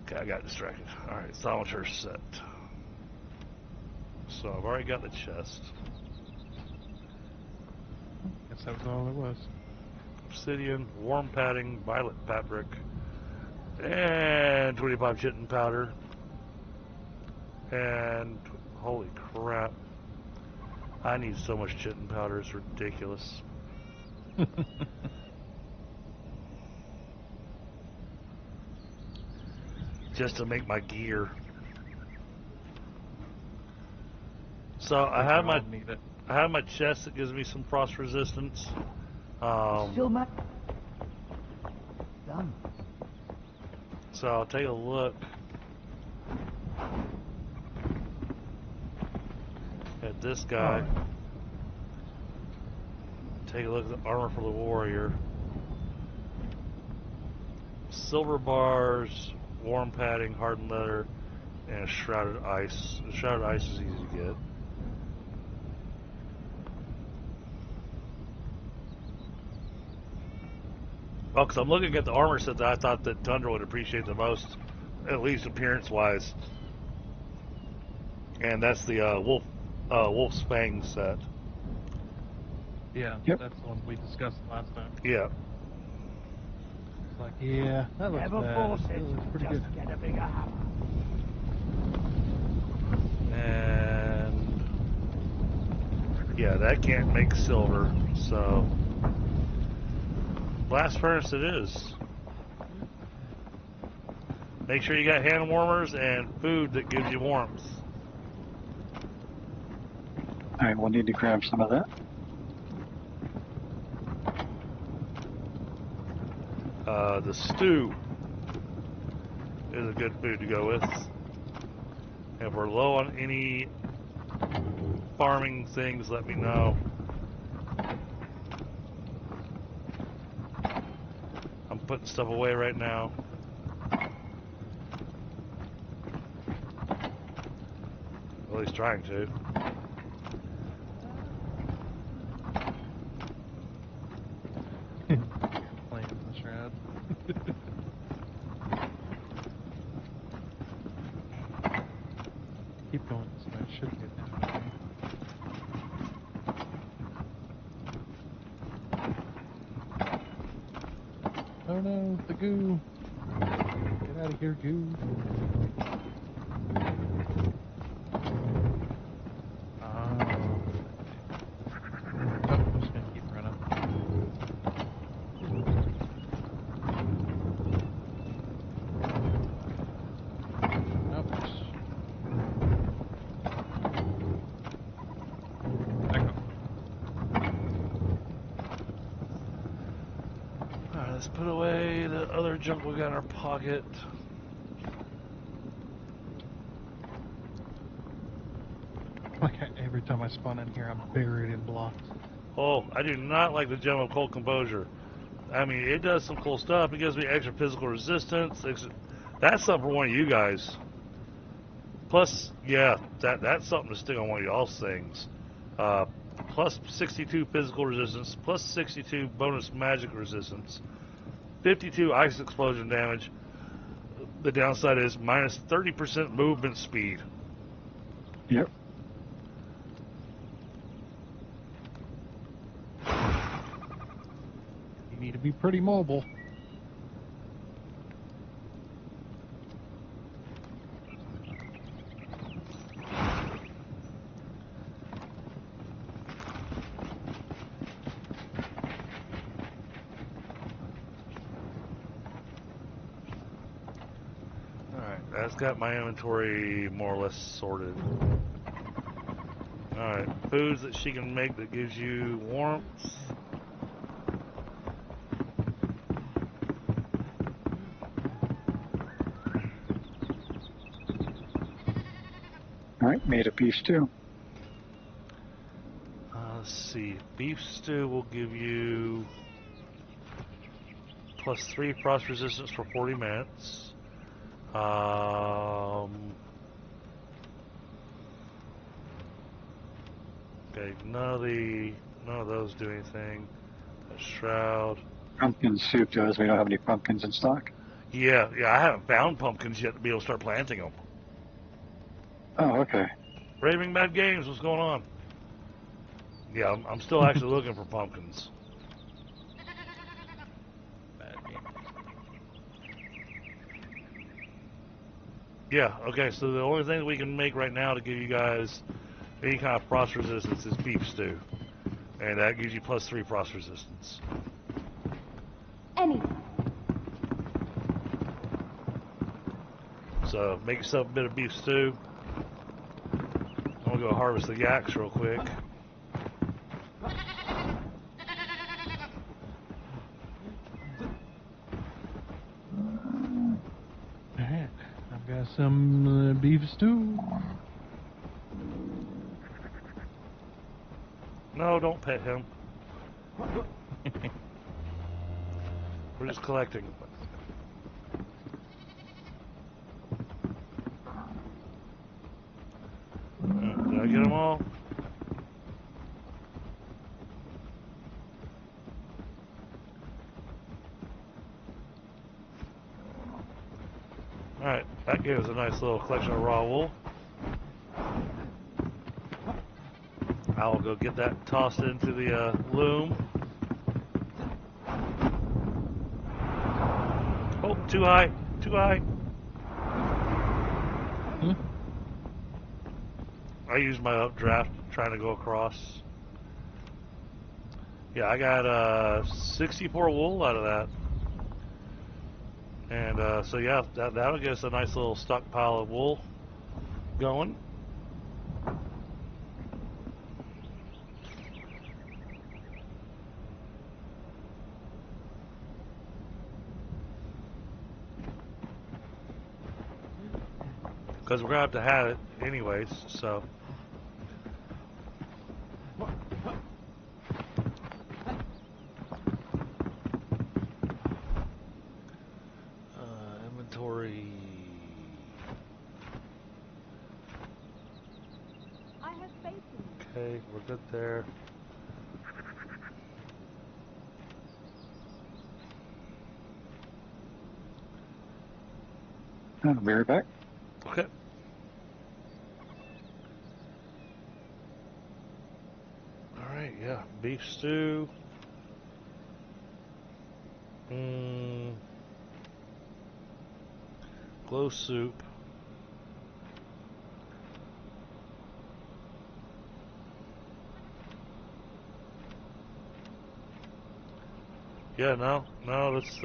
Okay, I got distracted. Alright, Thaumaturge set. So I've already got the chest. Guess that was all it was. Obsidian, warm padding, violet fabric, and 25 chitin powder. And holy crap. I need so much chitin powder, it's ridiculous. Just to make my gear. So I have my chest that gives me some frost resistance. Still my done. So I'll take a look at this guy. Take a look at the armor for the warrior. Silver bars, warm padding, hardened leather, and shrouded ice. Shrouded ice is easy to get. Oh, because I'm looking at the armor set that I thought that Tundra would appreciate the most, at least appearance-wise. And that's the Wolf's Fang set. Yeah, Yep. that's the one we discussed last time. Yeah. It's like, yeah, that looks Never bad. force It it, looks pretty just good. get a bigger hammer. And yeah, that can't make silver, so blast furnace it is. Make sure you got hand warmers and food that gives you warmth. I will need to grab some of that. The stew is a good food to go with. If we're low on any farming things, let me know. I'm putting stuff away right now. At least trying to. Playing the shroud. Keep going this way. Should get down. Oh no, the goo. Get out of here, goo. I'm just gonna keep running. Nope. There go. Alright, let's put away the other junk we got in our pocket. Like every time I spawn in here, I'm buried in blocks. Oh, I do not like the gem of cold composure. I mean, it does some cool stuff. It gives me extra physical resistance. That's something for one of you guys. Plus, yeah, that's something to stick on one of y'all's things. Plus 62 physical resistance, plus 62 bonus magic resistance, 52 ice explosion damage. The downside is minus 30% movement speed. Yep. You need to be pretty mobile. Alright, that's got my inventory more or less sorted. Alright, foods that she can make that gives you warmth. All right, made a beef stew. Let's see, beef stew will give you plus 3 frost resistance for 40 minutes. Okay, none of those do anything. A shroud. Pumpkin soup does. We don't have any pumpkins in stock. Yeah, I haven't found pumpkins yet to be able to start planting them. Oh, okay. Raving Mad Games, what's going on? Yeah, I'm still actually looking for pumpkins. Bad game. Yeah, okay, so the only thing we can make right now to give you guys any kind of frost resistance is beef stew. And that gives you +3 frost resistance. Any. So make yourself a bit of beef stew. I'm gonna go harvest the yaks real quick. Alright, I've got some beef stew. No, don't pet him. We're just collecting. Did I get them all? Alright, that gave us a nice little collection of raw wool. I'll go get that tossed into the loom. Oh, too high, too high. I used my updraft trying to go across. Yeah, I got 64 wool out of that. And so yeah, that'll get us a nice little stockpile of wool going. Because we're going to have it anyways, so. Inventory. I have faith in you. Okay, we're good there. I'll be right back. Okay. Alright, yeah. Beef stew. Glow soup. Yeah, no, that's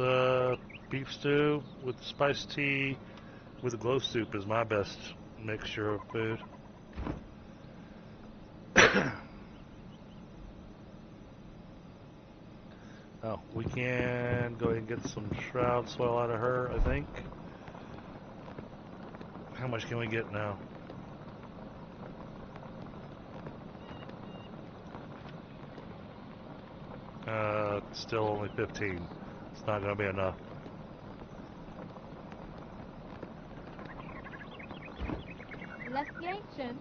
beef stew with spiced tea with the glow soup is my best mixture of food. Oh, we can go ahead and get some shroud soil out of her, I think. How much can we get now? Still only 15. It's not going to be enough. Left the ancient.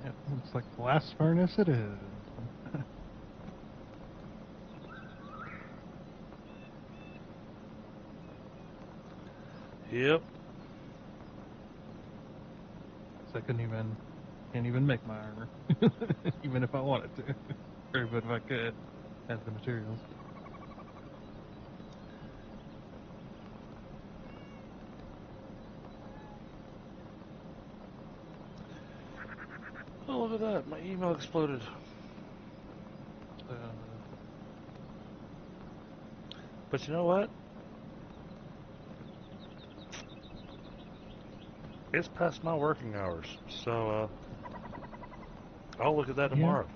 It looks like blast furnace it is. Yep. So I can't even make my armor, even if I wanted to, or even if I could have the materials. Oh, look at that. My email exploded. But you know what? It's past my working hours, so I'll look at that tomorrow.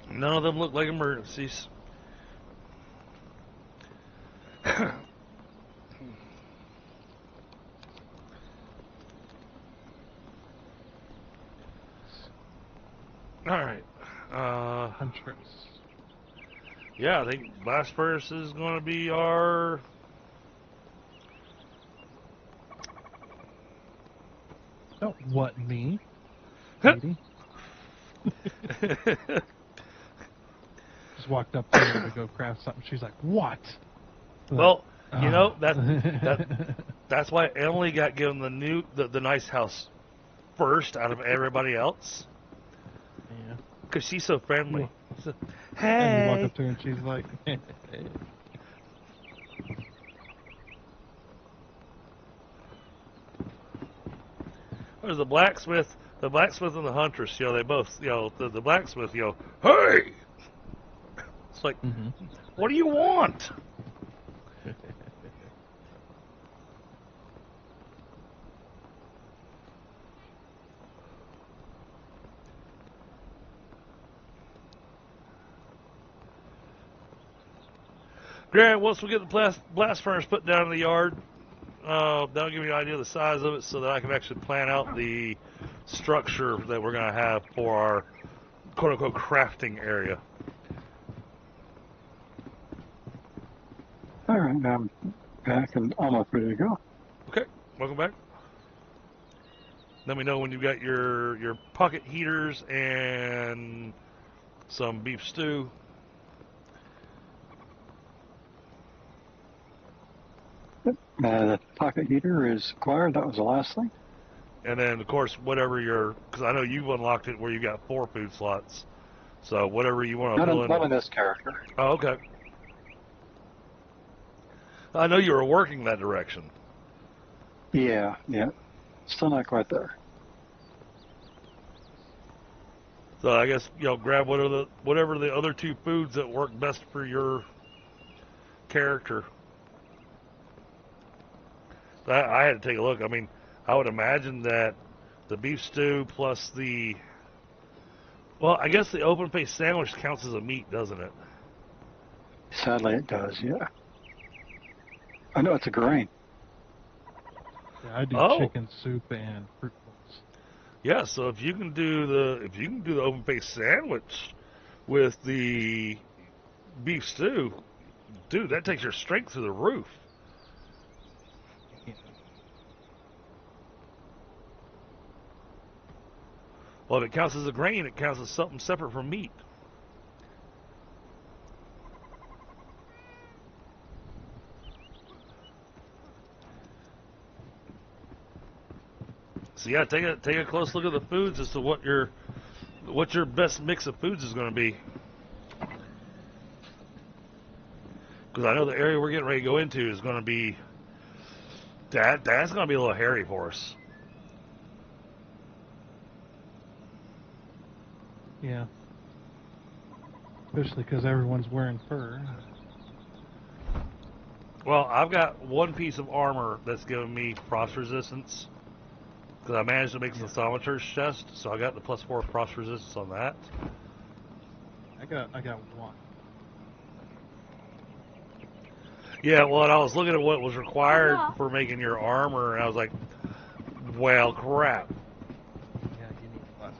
None of them look like emergencies. Alright. Huntress. Yeah, I think blast furnace is going to be our Don't what me, lady. Just walked up to her to go craft something. She's like, "What?" Well, you know Ah. that's why Emily got given the nice house first out of everybody else, Yeah. because she's so friendly. So, And you walk hey. up to her and she's like, There's the blacksmith and the huntress. They both, the blacksmith, hey. It's like, Mhm. what do you want? Grant, once we get the blast furnace put down in the yard, that'll give me an idea of the size of it so that I can actually plan out the structure that we're going to have for our quote-unquote crafting area. All right, now I'm back and almost ready to go. Okay, welcome back. Let me know when you've got your pocket heaters and some beef stew. The pocket heater is acquired. That was the last thing. And then, of course, whatever because I know you've unlocked it where you got 4 food slots. So whatever you want to fill in. Not in this character. Oh, okay. I know you were working that direction. Yeah. Still not quite there. So I guess grab whatever the other 2 foods that work best for your character. I had to take a look. I mean, I would imagine that the beef stew plus I guess the open face sandwich counts as a meat, doesn't it? Sadly, it does. Yeah. I know it's a grain. Yeah, I do chicken soup and fruit bowls. Yeah, so if you can do the open face sandwich with the beef stew, dude, that takes your strength through the roof. Yeah. Well, if it counts as a grain, it counts as something separate from meat. So yeah, take a close look at the foods as to what your best mix of foods is going to be. Because I know the area we're getting ready to go into is going to be that's going to be a little hairy for us. Yeah. Especially because everyone's wearing fur. Well, I've got 1 piece of armor that's giving me frost resistance. Because I managed to make some Thaumaturge's chest, so I got the +4 frost resistance on that. I got 1. Yeah, well, and I was looking at what was required for making your armor, and I was like, well, crap. Yeah, you need less.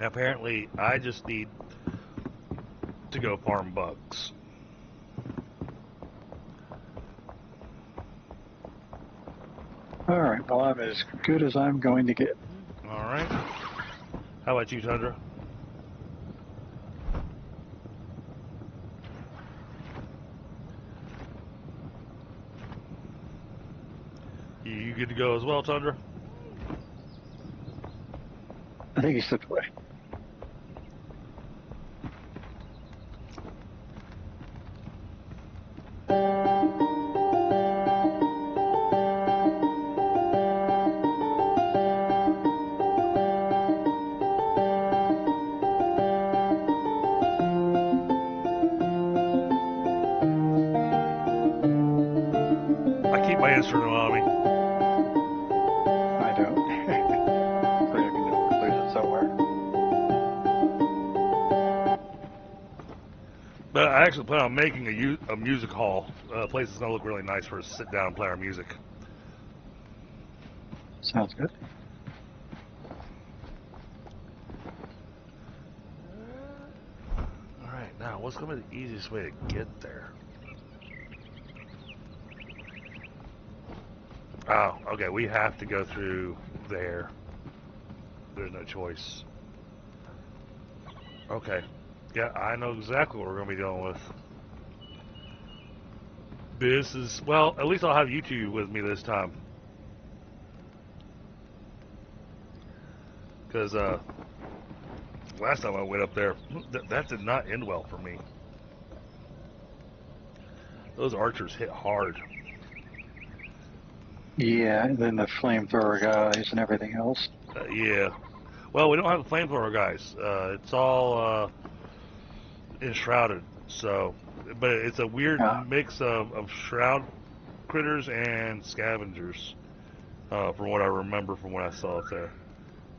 Apparently, I just need to go farm bugs. All right. Well, I'm as good as I'm going to get. All right. How about you, Tundra? You good to go as well, Tundra? I think he slipped away. I keep my instrument on me. I don't. Afraid I'm going to lose it somewhere. But I actually plan on making a music hall. A place that's going to look really nice for us to sit down and play our music. Sounds good. Now, what's going to be the easiest way to get there? Oh, okay, we have to go through there. There's no choice. Okay. Yeah, I know exactly what we're going to be dealing with. This is, well, at least I'll have you two with me this time. Because, last time I went up there, that did not end well for me. Those archers hit hard. Yeah, and then the flamethrower guys and everything else. Yeah. Well, we don't have the flamethrower guys. It's all enshrouded. So, but it's a weird mix of shroud critters and scavengers, from what I remember from what I saw up there.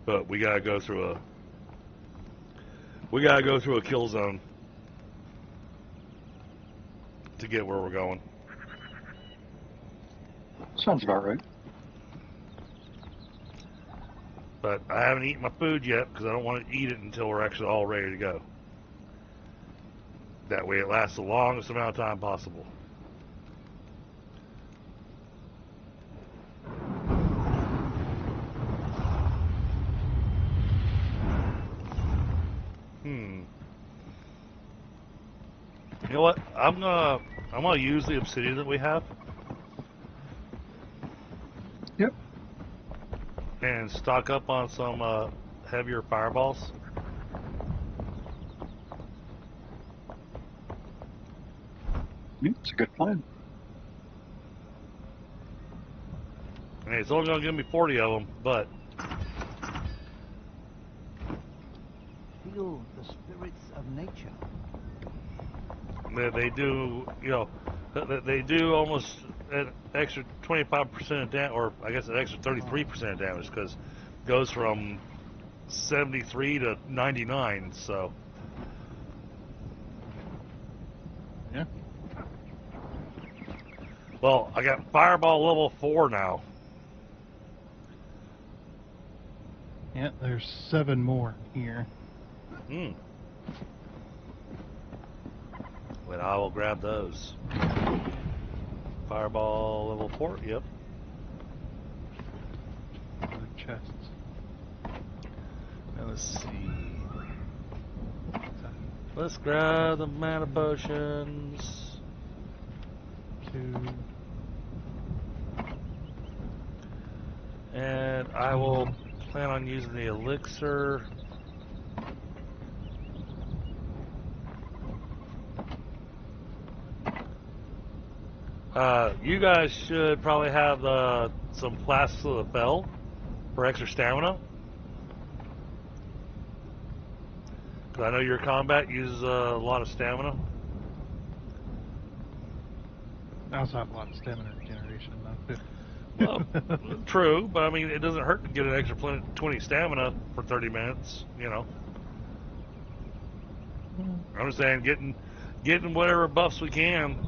But we gotta go through a kill zone to get where we're going. Sounds about right. But I haven't eaten my food yet because I don't want to eat it until we're actually all ready to go. That way it lasts the longest amount of time possible. You know what? I'm gonna use the obsidian that we have. Yep. And stock up on some heavier fireballs. It's a good plan. I mean, it's only gonna give me 40 of them, but Feel the spirits of nature. they do, you know, they do almost an extra 25% of damage, or I guess an extra 33% of damage, because it goes from 73 to 99. So Yeah. well, I got fireball level 4 now. Yeah, there's 7 more here. But I will grab those. Fireball level 4, yep. Other chests. Now let's see. Let's grab the mana potions. 2. And I will plan on using the elixir. You guys should probably have some flasks of the fell for extra stamina. Because I know your combat uses a lot of stamina. I also have a lot of stamina regeneration though too. Well, true, but I mean, it doesn't hurt to get an extra 20 stamina for 30 minutes, you know. I'm just saying, getting whatever buffs we can.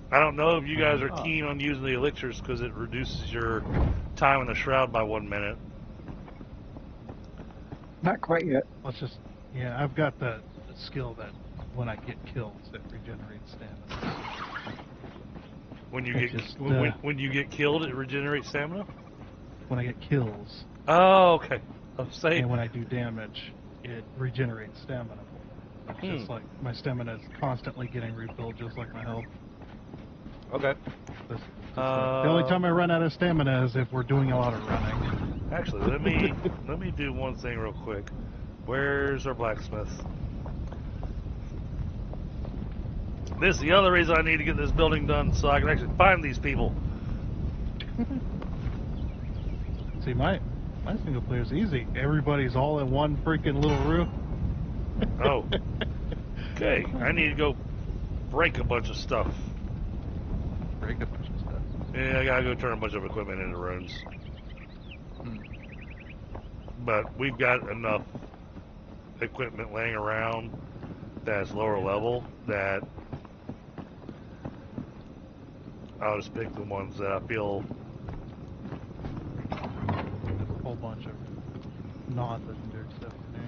I don't know if you guys are keen on using the elixirs because it reduces your time in the shroud by 1 minute. Not quite yet. Let's just, yeah, I've got the skill that when I get kills, it regenerates stamina. When you It's get just, when you get killed, it regenerates stamina. When I get kills, Oh, okay. I'm saying. and when I do damage, it regenerates stamina. It's just like my stamina is constantly getting refilled, just like my health. Okay. Just the only time I run out of stamina is if we're doing a lot of running. Actually, let me do one thing real quick. Where's our blacksmith? This is the other reason I need to get this building done, so I can actually find these people. See, my single player is easy. Everybody's all in one freaking little room. Oh. Okay, I need to go break a bunch of stuff. Break a bunch of stuff. Yeah, I gotta go turn a bunch of equipment into runes. But we've got enough equipment laying around that's lower level that I'll just pick the ones that I feel. A whole bunch of non-legendary stuff to me.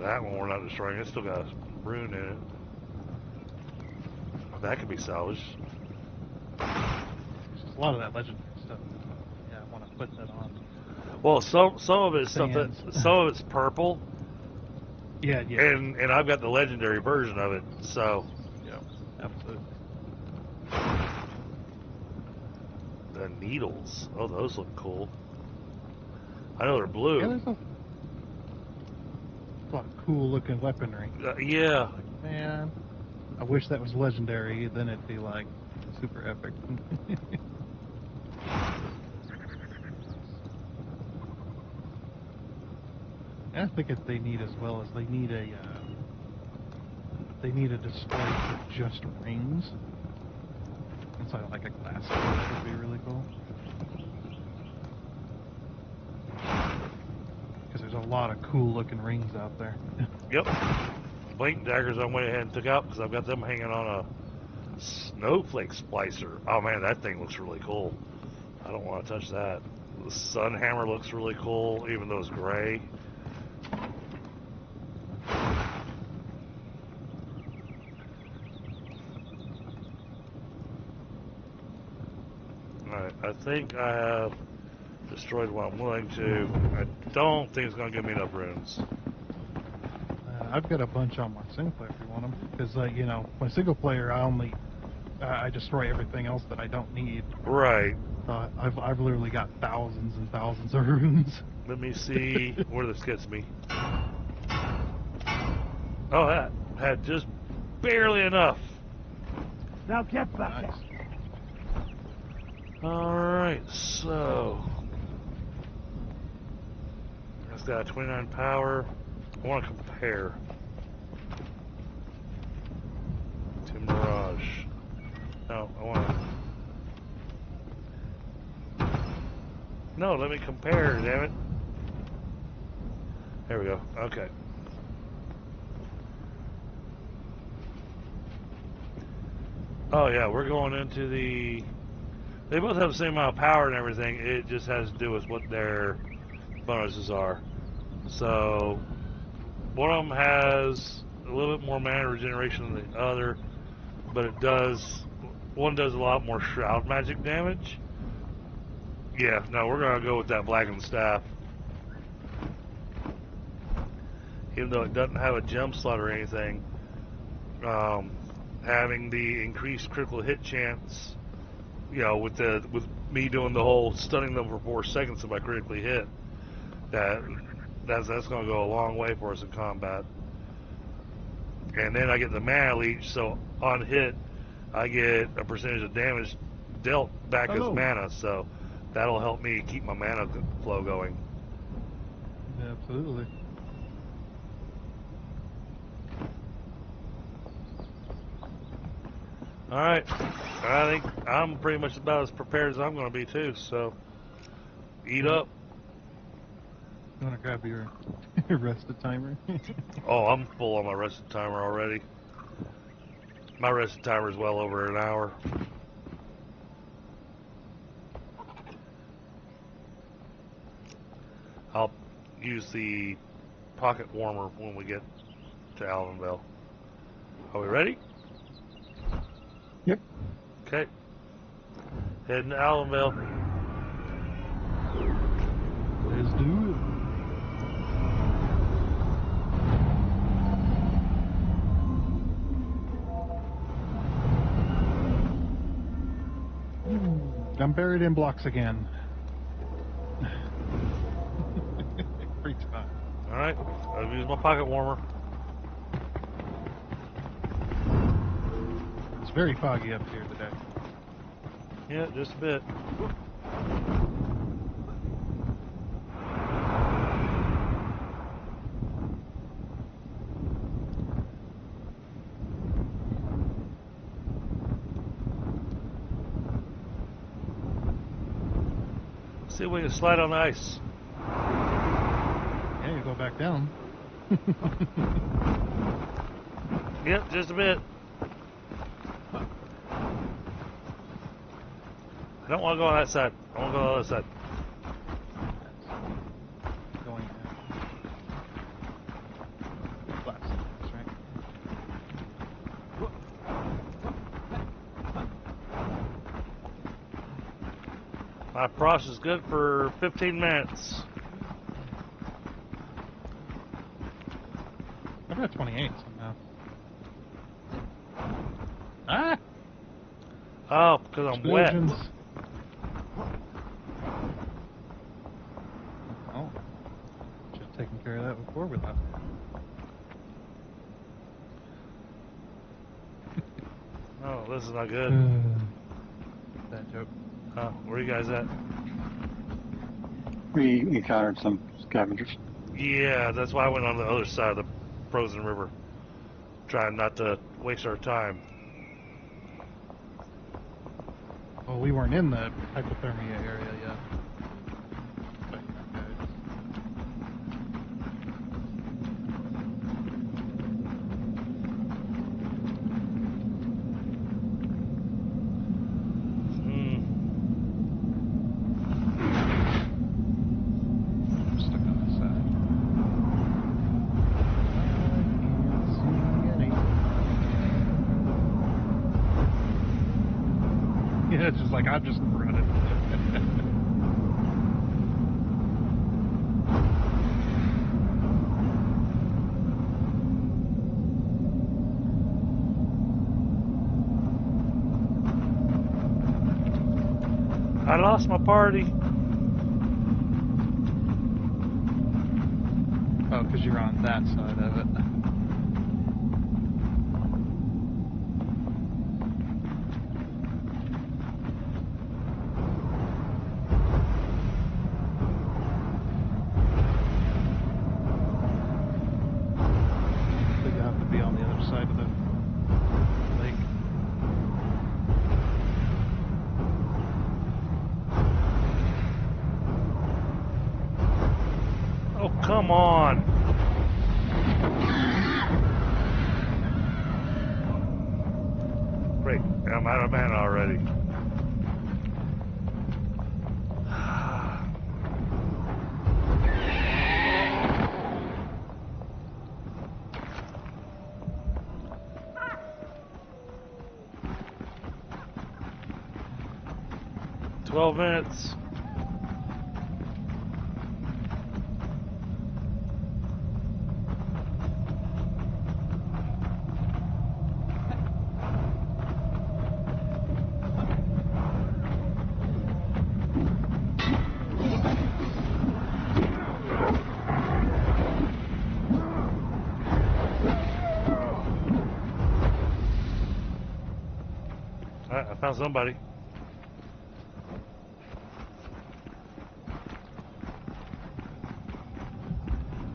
That one we're not destroying. It's still got a rune in it. That could be salvaged. There's a lot of that legendary stuff. Yeah, I want to put that on. Well, some of it's stuff that Sands. some of it's purple, Yeah, yeah. and I've got the legendary version of it. So Yeah, absolutely. the needles. Oh, those look cool. I know they're blue. Yeah, there's a lot of cool looking weaponry. Yeah. Man, I wish that was legendary. Then it'd be like super epic. I think if they need as well as they need a display for just rings. Inside like a glass case would be really cool. Because there's a lot of cool looking rings out there. Yep. Blink daggers I went ahead and took out because I've got them hanging on a snowflake splicer. Oh man, that thing looks really cool. I don't want to touch that. The sun hammer looks really cool, even though it's gray. Alright, I think I have destroyed what I'm willing to. I don't think it's going to give me enough runes. I've got a bunch on my single player if you want them. Because, you know, my single player, I destroy everything else that I don't need. Right. I've literally got thousands and thousands of runes. Let me see where this gets me. Oh, that had just barely enough. Now get back. Nice. Alright, so it's got 29 power. I want to compare to Mirage. No, I want to. No, let me compare, damn it. There we go. Okay. Oh yeah, we're going into the. They both have the same amount of power and everything. It just has to do with what their bonuses are. So one of them has a little bit more mana regeneration than the other, but it does. One does a lot more shroud magic damage. Yeah, no, we're gonna go with that blackened staff. Even though it doesn't have a gem slot or anything, having the increased critical hit chance, you know, with me doing the whole stunning them for 4 seconds if I critically hit, that's going to go a long way for us in combat. And then I get the mana leech, so on hit, I get a percentage of damage dealt back as mana, so that'll help me keep my mana flow going. Yeah, absolutely. Alright, I think I'm pretty much about as prepared as I'm going to be too, so eat up. You want to grab your rested timer? Oh, I'm full on my rested timer already. My rested timer is well over an hour. I'll use the pocket warmer when we get to Allenville. Are we ready? Yep. Okay. Heading to Allenville. Let's do it. I'm buried in blocks again. Free time. Alright, I've used my pocket warmer. It's very foggy up here today. Yeah, just a bit. See if we can slide on the ice. Yeah, go back down. Yep, just a bit. I don't want to go on that side. I want to go on the other side. Going left, that's right. My frost is good for 15 minutes. I'm at 28 somehow. Ah! Oh, because I'm wet. Explosions. Oh. Should have taken care of that before we left. Oh, this is not good. Bad joke. Oh, where are you guys at? We encountered some scavengers. Yeah, that's why I went on the other side of the frozen river. Trying not to waste our time. Well, we weren't in the hypothermia area yet. But, I'm stuck on this side. I can't see any. Yeah, it's just like I'm just running. I lost my party. Oh, because you're on that side of it. So you have to be on the other side of the lake. Oh, come on. Great, I'm out of mana already. "12 minutes. Alright, I found somebody.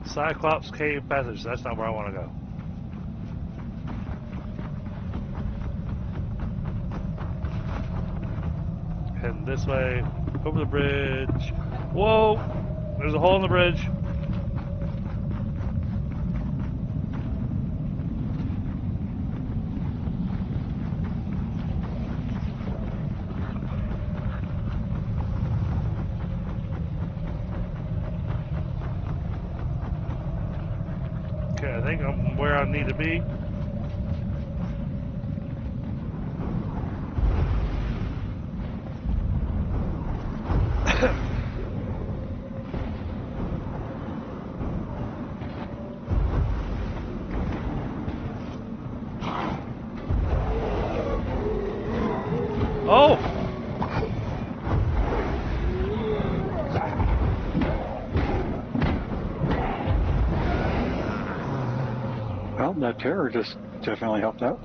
Cyclops Cave Passage. That's not where I want to go. Heading this way. Over the bridge. Whoa! There's a hole in the bridge. Okay, I think I'm where I need to be. Oh! Well, that terror just definitely helped out.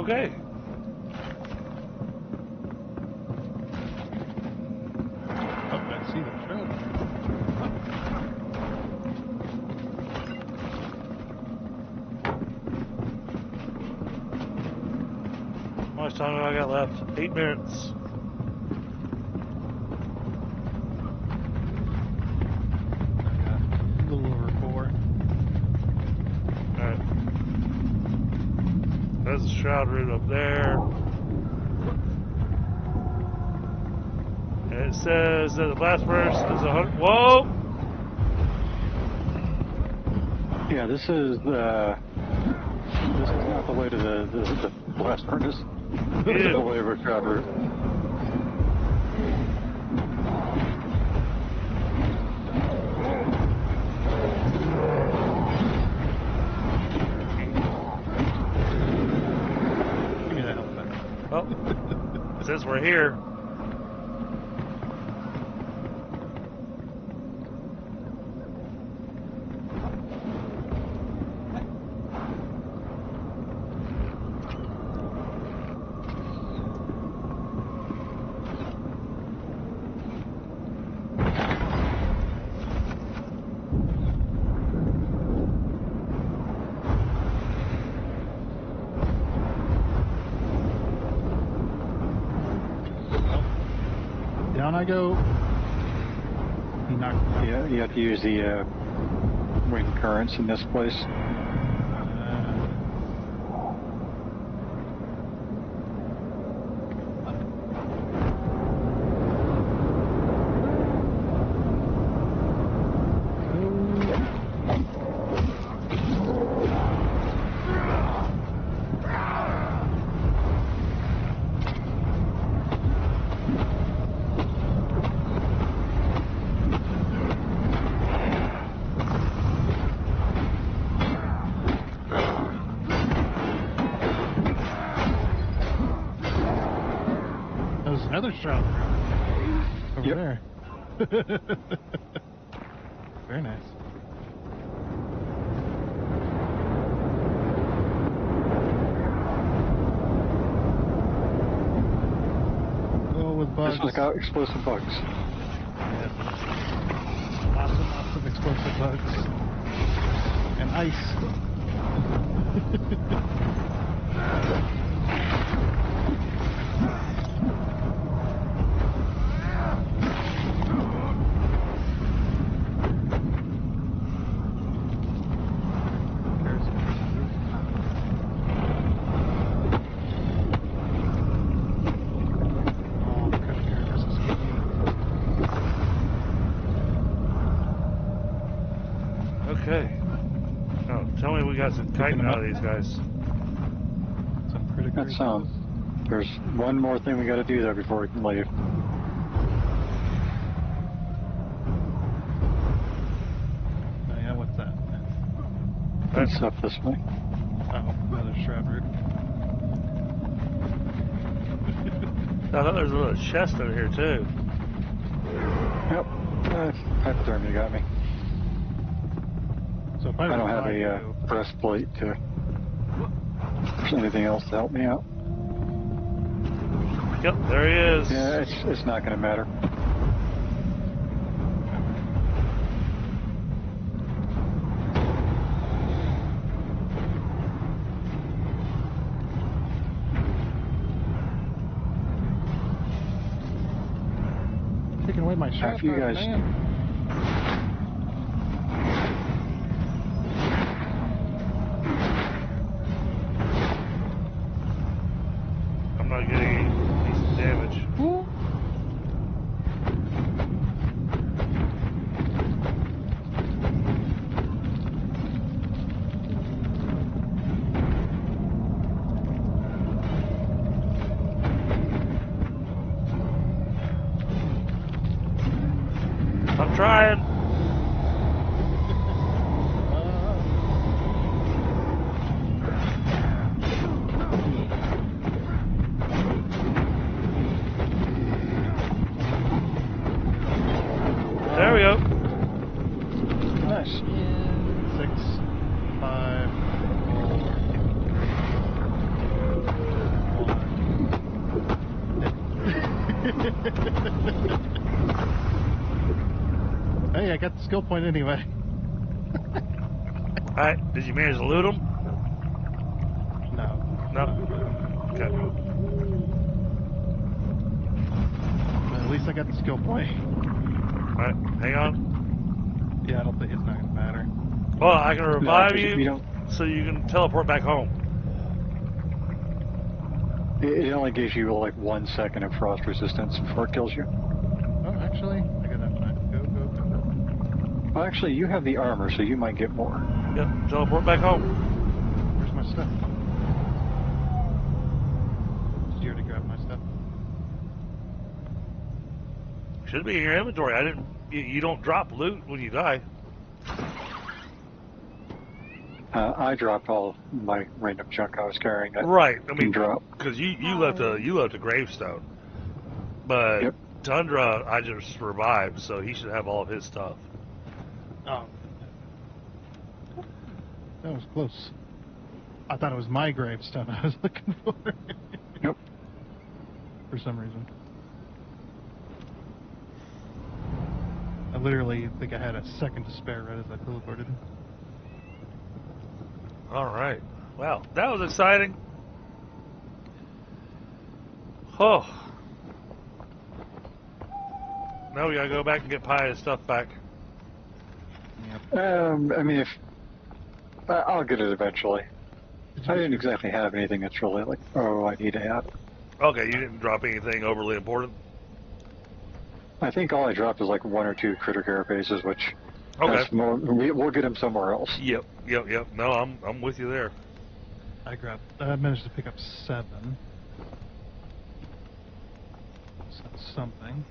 Okay. Oh, I see the shroud. How much time do I got left? 8 minutes. A little over 4. Alright. There's the shroud route up there. And it says that the blast burst is 100. Whoa! Yeah, this is not the way to the blast furnace. This is the way over shroud route. Give me that health back. Well, since we're here. Down I go. He knocked me out. Yeah, you have to use the wind currents in this place. There's another shroud over Yep. there. Very nice. Oh, with bugs. Just look out, explosive bugs. Yes. Lots of explosive bugs. And ice. Oh, the crash characters escape me. Okay. Oh, tell me we got some chitin out of these guys. Some critical. That's there's one more thing we got to do though before we can leave. Oh yeah, what's that? That's up this way. Oh, another shroud route. I thought there was a little chest over here too. Yep, hypothermia got me. So if I don't have revive a you, breastplate to. If there's anything else to help me out. Yep, there he is. Yeah, it's not going to matter. taking away my shot. After you guys. Man. I'm not getting any decent damage. Ooh. I'm trying. There we go. Nice. 6, 5, 4. Hey, I got the skill point anyway. Alright, did you manage to loot them? No. No? Okay. But at least I got the skill point. Alright, hang on. Yeah, I don't think it's not gonna matter. Well, I can revive 'cause you, you don't- so you can teleport back home. It only gives you like 1 second of frost resistance before it kills you. Oh, actually, I got enough time. Go, go, go. Well, actually, you have the armor, so you might get more. Yep, teleport back home. Where's my stuff? Did you already grab my stuff? Should be in your inventory. I didn't. You don't drop loot when you die. I dropped all my random junk I was carrying. That Right. I can mean, drop. because you left a gravestone, but Yep. Tundra I just revived, so he should have all of his stuff. Oh. That was close. I thought it was my gravestone I was looking for. Nope. For some reason. I literally think I had a second to spare right as I teleported. All right. Wow, that was exciting. Oh. Now we gotta go back and get Pia's stuff back. Yep. I mean, if I'll get it eventually. I didn't exactly have anything that's really like, oh, I need to have it. Okay, you didn't drop anything overly important. I think all I dropped is like 1 or 2 critter carapaces, which Okay. that's more, we'll get them somewhere else. Yep. No, I'm with you there. I managed to pick up 7. So that's something.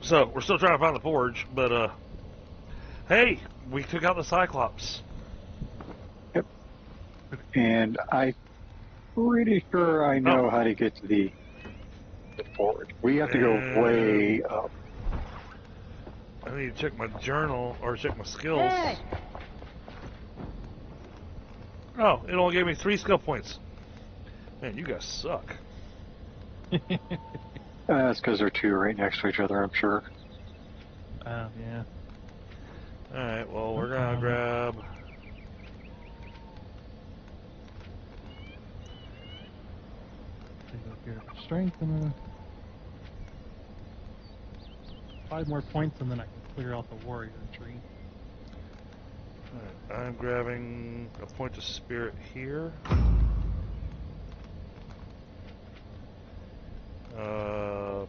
So we're still trying to find the forge, but hey, we took out the Cyclops. Yep. And I'm pretty sure I know how to get to the forge. We have to go way up. I need to check my journal or check my skills. Hey! Oh, it only gave me 3 skill points. Man, you guys suck. That's because they're 2 right next to each other, I'm sure. Yeah. Alright, well, we're gonna grab... Take up here for strength and 5 more points, and then I can clear out the warrior tree. Alright, I'm grabbing a point of spirit here.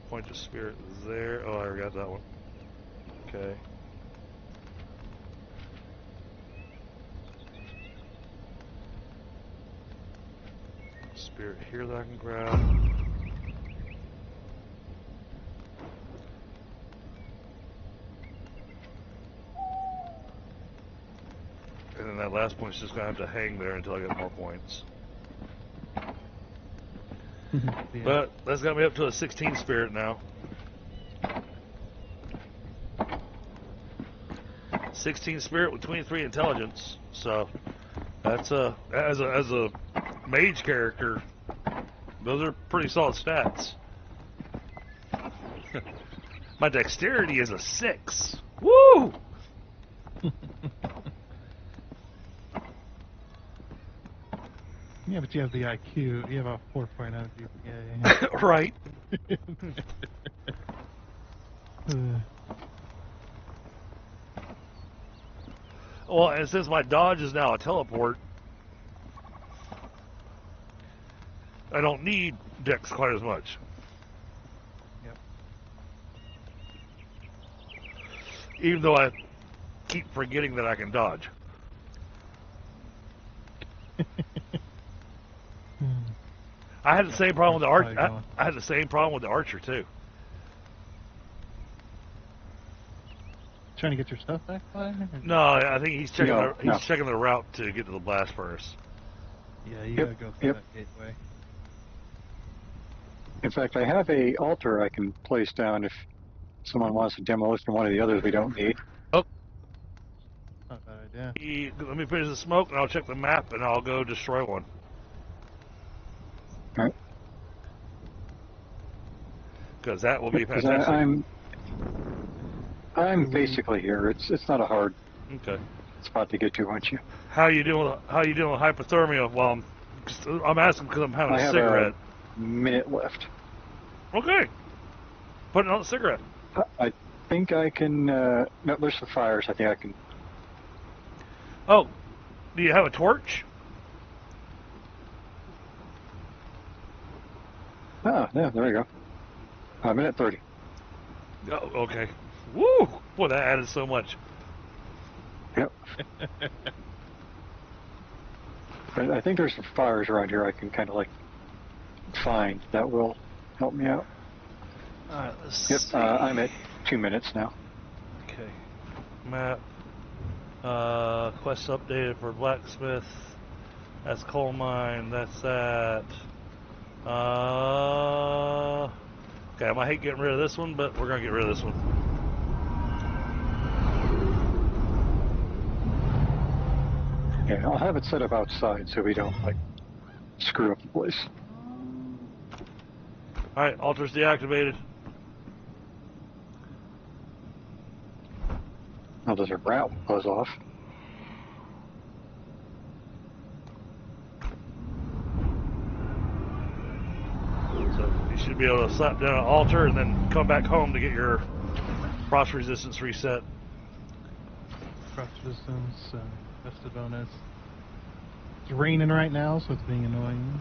Point of spirit there. Oh, I already got that one. Okay. Spirit here that I can grab. And then that last point's just gonna have to hang there until I get more points. Yeah. But that's got me up to a 16 spirit now. 16 spirit with 23 intelligence. So that's as a mage character, those are pretty solid stats. My dexterity is a 6. Woo! Yeah, but you have the IQ. You have a 4.0 GPA. Right. Well, and since my dodge is now a teleport, I don't need dex quite as much. Yep. Even though I keep forgetting that I can dodge. I had the same problem with the archer. I had the same problem with the archer too. Trying to get your stuff back, Clay? No, I think he's checking. No, he's checking the route to get to the blast furnace. Yeah, you Yep, gotta go through yep. that gateway. In fact, I have a altar I can place down if someone wants to demolish one of the others we don't need. Oh, Not a bad idea. let me finish the smoke, and I'll check the map, and I'll go destroy one. All right. Because that will be 'Cause fantastic. I'm basically here. It's not a hard Okay. spot to get to once you. How you doing with hypothermia? Well, I'm asking because I'm having I a have cigarette. a minute left. Okay. Putting on a cigarette. I think I can. No, there's some fires. I think I can. Oh, do you have a torch? Oh, yeah, there you go. A minute 30. Oh, okay. Woo! Boy, that added so much. Yep. I think there's some fires around here I can kind of like find that will help me out. Alright, let's Yep, see. I'm at 2 minutes now. Okay. Map. Quest updated for blacksmith. That's coal mine. That's that. Okay, I might hate getting rid of this one, but we're gonna get rid of this one. Yeah, I'll have it set up outside so we don't like screw up the place. Alright, altar's deactivated. Now does our route buzz off? So you should be able to slap down an altar and then come back home to get your frost resistance reset. Frost resistance, vested bonus. It's raining right now, so it's being annoying.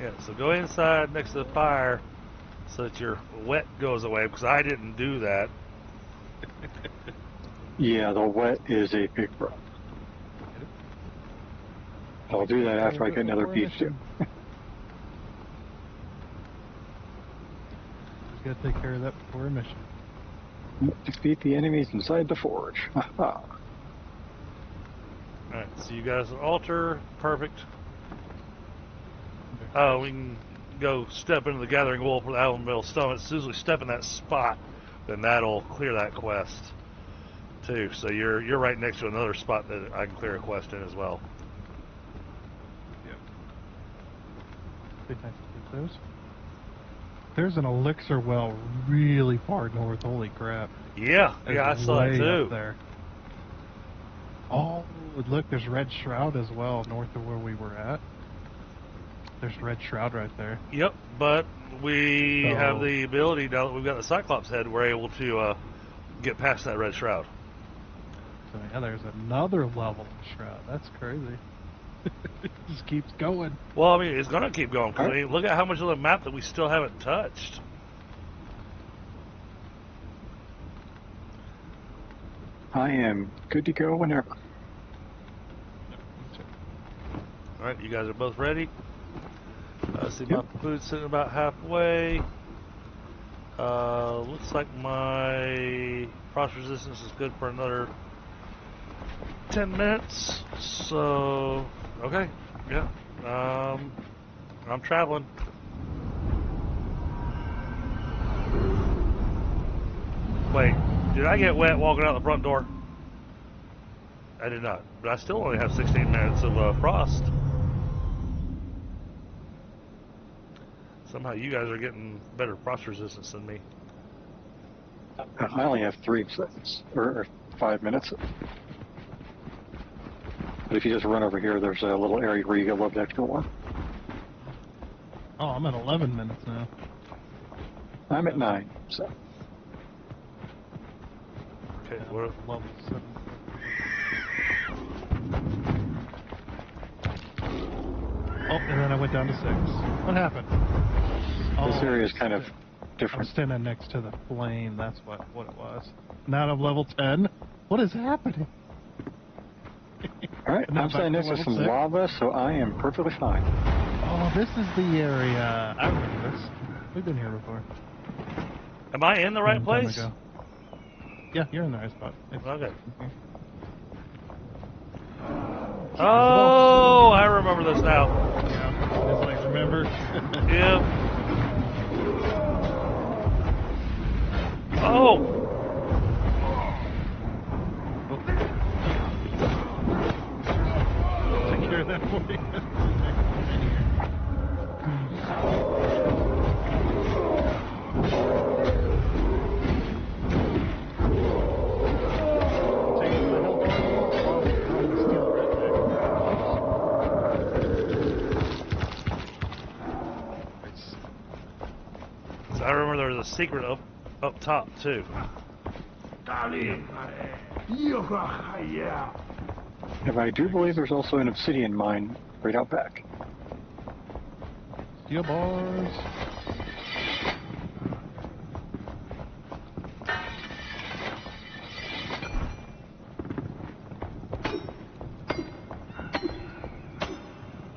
Yeah, so go inside next to the fire so that your wet goes away, because I didn't do that. Yeah, the wet is a big problem. I'll do that after I get another beef stew. Just gotta take care of that before a mission. Defeat the enemies inside the forge. Haha. Alright, so you guys altar, perfect. We can go step into the gathering wolf for the Allenville Stone. As soon as we step in that spot, then that'll clear that quest too. So you're right next to another spot that I can clear a quest in as well. Be nice to get those. There's an elixir well really far north. Holy crap! Yeah, I It's saw it way too. up there. Oh, look, there's Red Shroud as well, north of where we were at. There's Red Shroud right there. Yep, but we have the ability, now that we've got the Cyclops head, we're able to get past that red shroud. So yeah, there's another level of Shroud. That's crazy. It just keeps going. Well, I mean, it's going to keep going, because I mean, look at how much of the map that we still haven't touched. I am good to go whenever. Alright, you guys are both ready? See, my food's sitting about halfway. Looks like my frost resistance is good for another 10 minutes. So, okay, yeah. I'm traveling. Wait, did I get wet walking out the front door? I did not, but I still only have 16 minutes of frost. Somehow you guys are getting better frost resistance than me. I only have 3 seconds, or 5 minutes. But if you just run over here, there's a little area where you get a little bit extra one. Oh, I'm at 11 minutes now. I'm at 9, so. Okay, what? Level 7. Oh, and then I went down to 6. What happened? This area is kind of I'm different. standing next to the flame. That's what it was. Now I'm level 10. What is happening? Alright, I'm standing next to some lava, so I am perfectly fine. Oh, this is the area. I remember this. We've been here before. Am I in the right place? Yeah, you're in the right spot. Okay. Oh, I remember this now. Yeah, it's like, remember? Yep. Oh! Take care of that for you. there's a secret up top too. And I do believe there's also an obsidian mine right out back. Steel bars.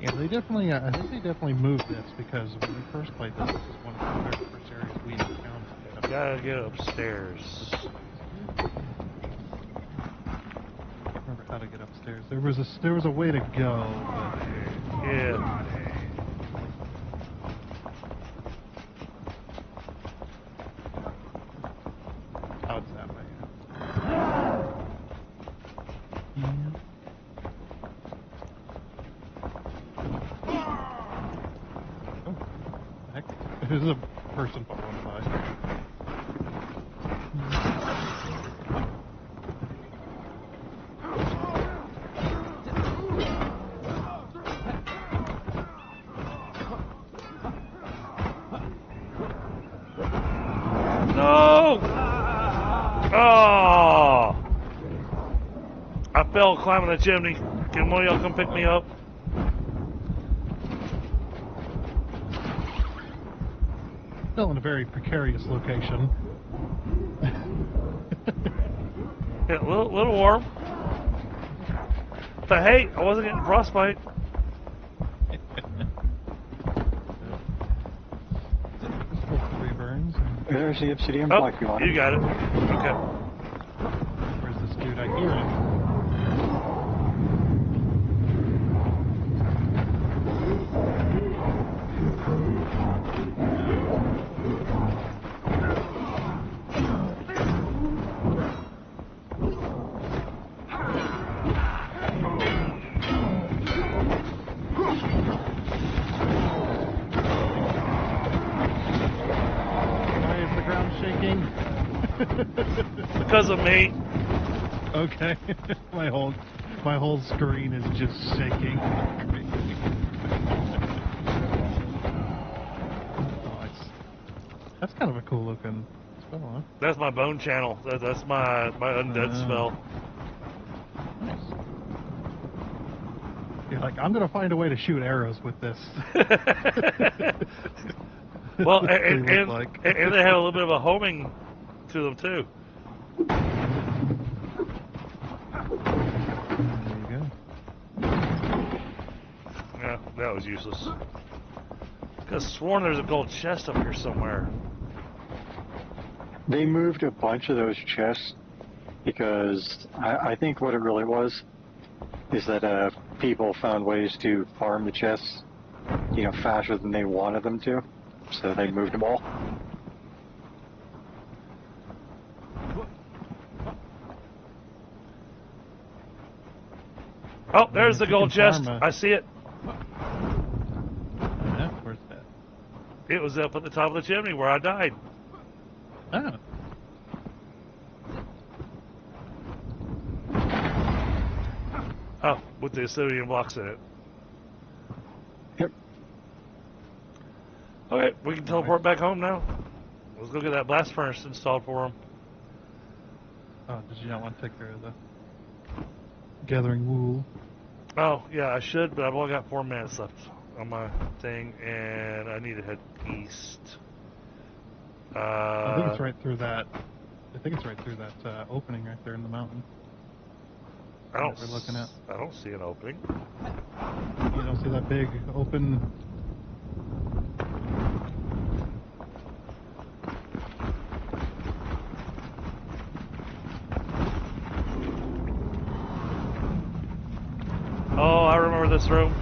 Yeah, they definitely. I think they definitely moved this because when we first played this, this is one of the very first areas we encountered. Gotta get upstairs. Remember how to get upstairs? There was a way to go. But Yeah. oh, it's that way. Oh, heck! There's a person falling by. No! Oh! I fell climbing the chimney. Can one of y'all come pick me up? Still in a very precarious location. Yeah, a little warm. But hey, I wasn't getting frostbite. Three burns. There's the obsidian Oh, block you want. you got it. Okay. Where's this dude? I hear him. Why is the ground shaking? Because of me. Okay. my whole screen is just shaking. Oh, that's kind of a cool looking spell, huh? That's my bone channel. That's my undead spell. Nice. You're like, I'm gonna find a way to shoot arrows with this. Well, That's what and they look like. and they have a little bit of a homing to them too. There you go. Yeah, that was useless. Cause sworn there's a gold chest up here somewhere. They moved a bunch of those chests because I think what it really was is that people found ways to farm the chests, faster than they wanted them to, so they moved them all. Oh, there's the gold Chicken chest. farm, I see it. Yeah, where's that? It was up at the top of the chimney where I died. Ah. Oh, with the obsidian blocks in it. Yep. Okay, we can teleport back home now. Let's go get that blast furnace installed for him. Oh, did you not want to take care of the gathering wool? Oh, yeah, I should, but I've only got 4 minutes left on my thing, and I need to head east. I think it's right through that. I think it's right through that opening right there in the mountain. I don't. That we're looking at. I don't see an opening. You don't see that big open. Oh, I remember this room.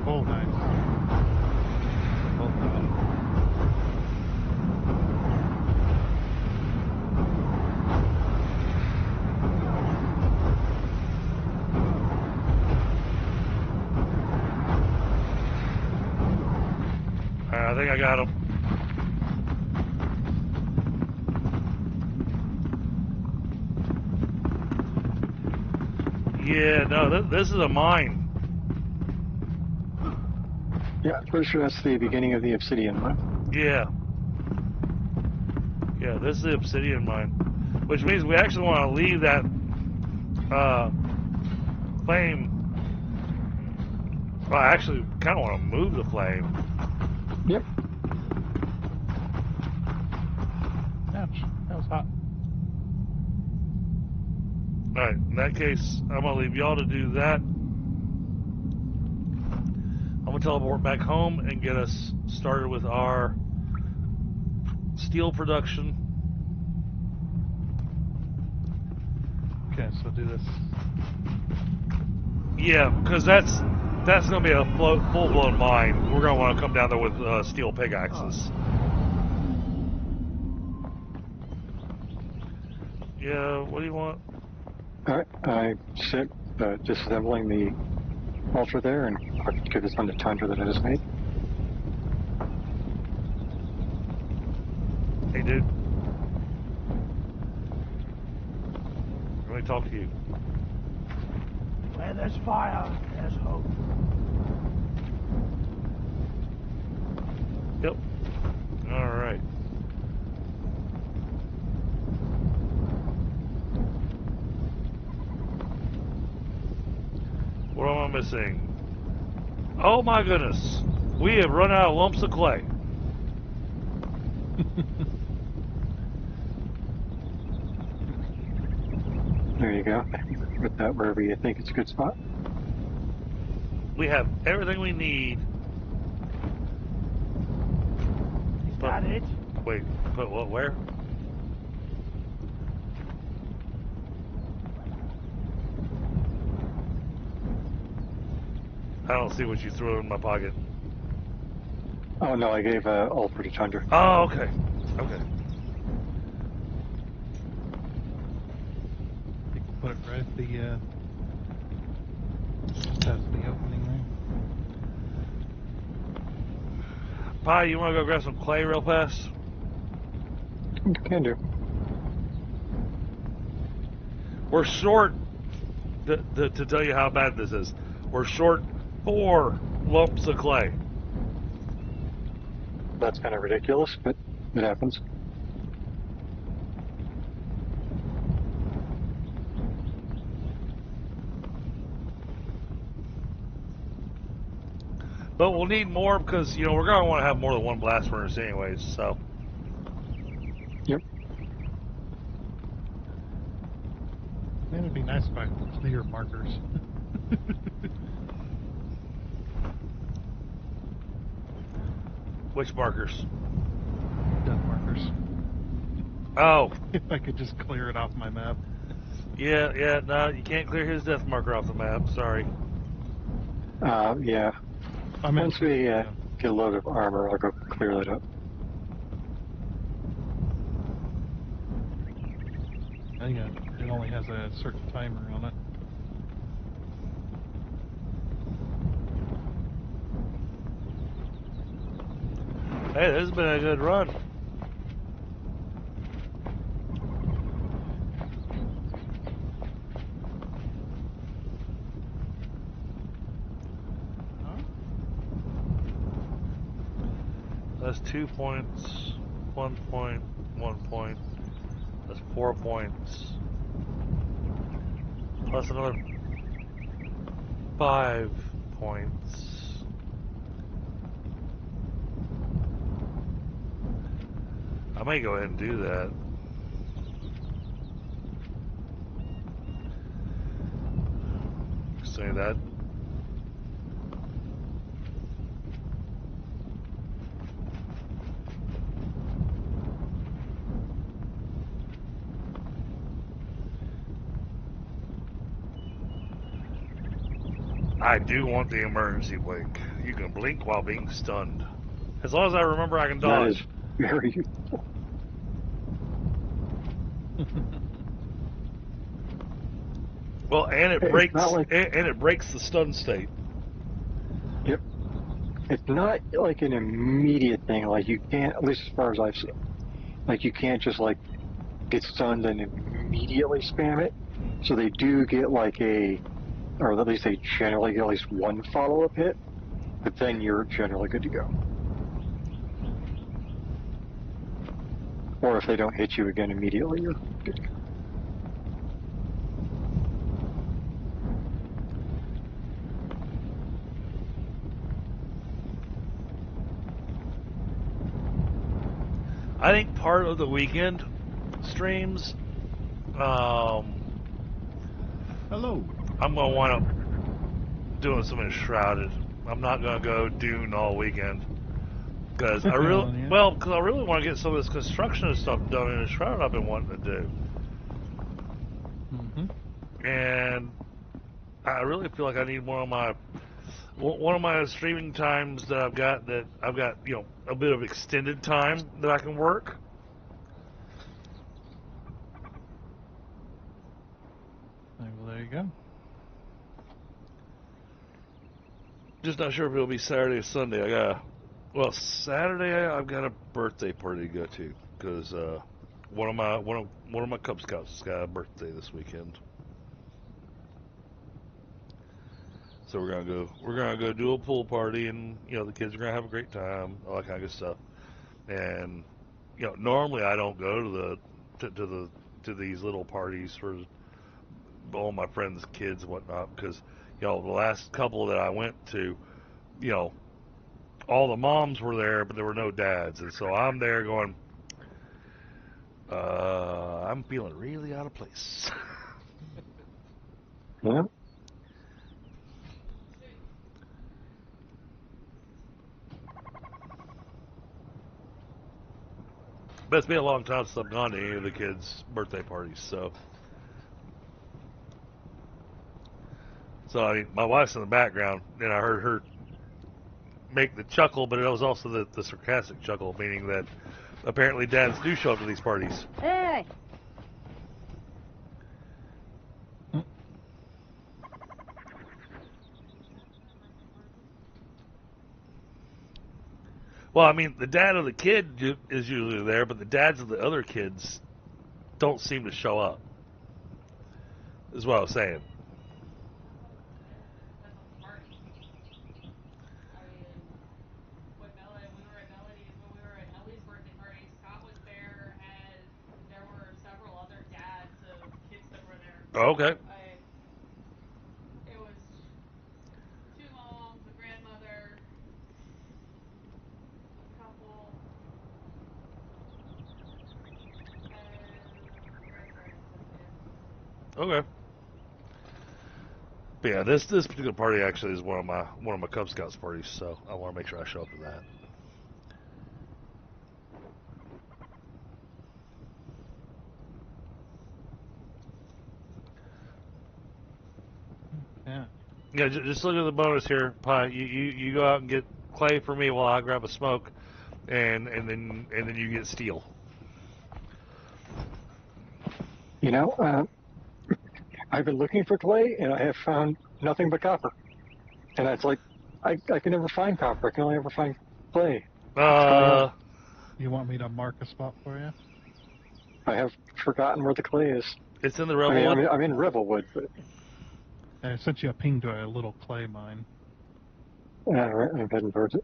Oh, nice. Well done. I think I got him. Yeah, no, this is a mine. Yeah, I'm pretty sure that's the beginning of the obsidian one. Yeah. Yeah, this is the obsidian mine. Which means we actually want to leave that flame. Well, I actually kind of want to move the flame. Yep. Ouch, that was hot. Alright, in that case, I'm going to leave y'all to do that. I'm going to teleport back home and get us started with our steel production. Okay, so do this. Yeah, because that's going to be a full-blown mine. We're going to want to come down there with steel pickaxes. Yeah, what do you want? Alright, I sit disassembling the altar there, and I'll give this one to Tundra that I just made. Hey, dude. Let me talk to you. Where there's fire, there's hope. Yep. All right. What am I missing? Oh my goodness. We have run out of lumps of clay. There you go. Put that wherever you think it's a good spot. We have everything we need. Is that it? Wait, put what where? I don't see what you threw in my pocket. Oh no, I gave Alfred to Tundra. Oh, okay. Okay. You can put it right at the, that's the opening there. Pi, you want to go grab some clay real fast? Can do. We're short, to tell you how bad this is, we're short 4 lumps of clay. That's kind of ridiculous, but it happens. But we'll need more because, you know, we're going to want to have more than one blast furnace anyways, so. Yep. Man, it'd be nice if I had clear markers. Which markers? Death markers. Oh. If I could just clear it off my map. Yeah, no, you can't clear his death marker off the map, sorry. Yeah. Once we get a load of armor, I'll go clear that up. Yeah, it only has a certain timer on it. Hey, this has been a good run. That's 2 points, 1 point, 1 point. That's 4 points. Plus another 5 points. I may go ahead and do that. Say that. I do want the emergency blink. You can blink while being stunned. As long as I remember I can dodge. That is very useful. Well, and it breaks like, and it breaks the stun state. Yep. It's not like an immediate thing. Like you can't, at least as far as I've seen, like you can't just like get stunned and immediately spam it. So they do get like a or at least they generally get at least one follow-up hit, but then you're generally good to go. Or if they don't hit you again immediately, you're good to go. I think part of the weekend streams, Hello. I'm going to wind up doing some Enshrouded. I'm not going to go Dune all weekend. Because I really, Yeah. well, because I really want to get some of this construction and stuff done in Enshrouded I've been wanting to do. And I really feel like I need one of my streaming times that I've got, you know, a bit of extended time that I can work. Well, there you go. Just not sure if it'll be Saturday or Sunday. Saturday I've got a birthday party to go to because one of my Cub Scouts has got a birthday this weekend. So we're gonna go do a pool party, and you know the kids are gonna have a great time, all that kind of good stuff. And you know normally I don't go to these little parties for all my friends' kids and whatnot because you know the last couple that I went to, you know, all the moms were there, but there were no dads, and so I'm there going, I'm feeling really out of place. Yeah. But it's been a long time since I've gone to any of the kids' birthday parties, so I mean, my wife's in the background, and I heard her make the chuckle, but it was also the sarcastic chuckle, meaning that apparently dads do show up to these parties. Hey! Well, I mean, the dad of the kid is usually there, but the dads of the other kids don't seem to show up, is what I was saying. Oh, okay. It was two moms, a grandmother, a couple, and grandparents and kids. Okay. But yeah, this particular party actually is one of my Cub Scouts parties, so I want to make sure I show up to that. Yeah. Yeah, just look at the bonus here, Pie. You go out and get clay for me while I grab a smoke, and then you get steel. You know, I've been looking for clay, and I have found nothing but copper. And it's like, I can never find copper. I can only ever find clay. What's going on? You want me to mark a spot for you? I have forgotten where the clay is. It's in the Revelwood. I'm in Revelwood, but I sent you a ping to a little clay mine. right, I'm heading towards it.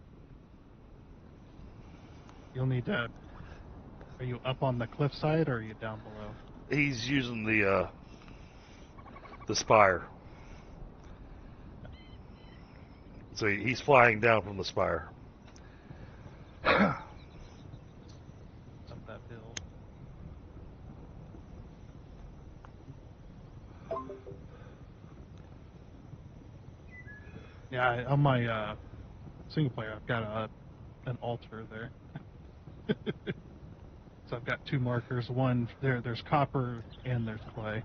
You'll need to... Are you up on the cliffside, or are you down below? He's using the spire. So he's flying down from the spire. Up that hill. Yeah, on my single player, I've got an altar there. So I've got two markers. One there's copper and there's clay.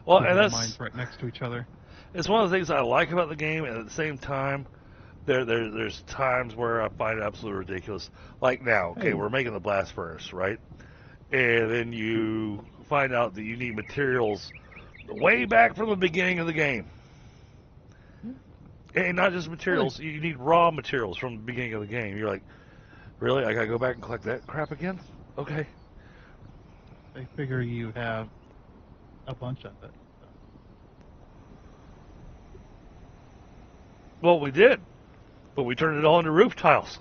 Well, Two and little that's mines right next to each other. It's one of the things I like about the game, and at the same time, there's times where I find it absolutely ridiculous. Like now, okay, we're making the blast furnace, right? And then you find out that you need materials way back from the beginning of the game. And not just materials, you need raw materials from the beginning of the game. You're like, really? I gotta go back and collect that crap again? Okay. They figure you have a bunch of it. Well, we did, but we turned it all into roof tiles.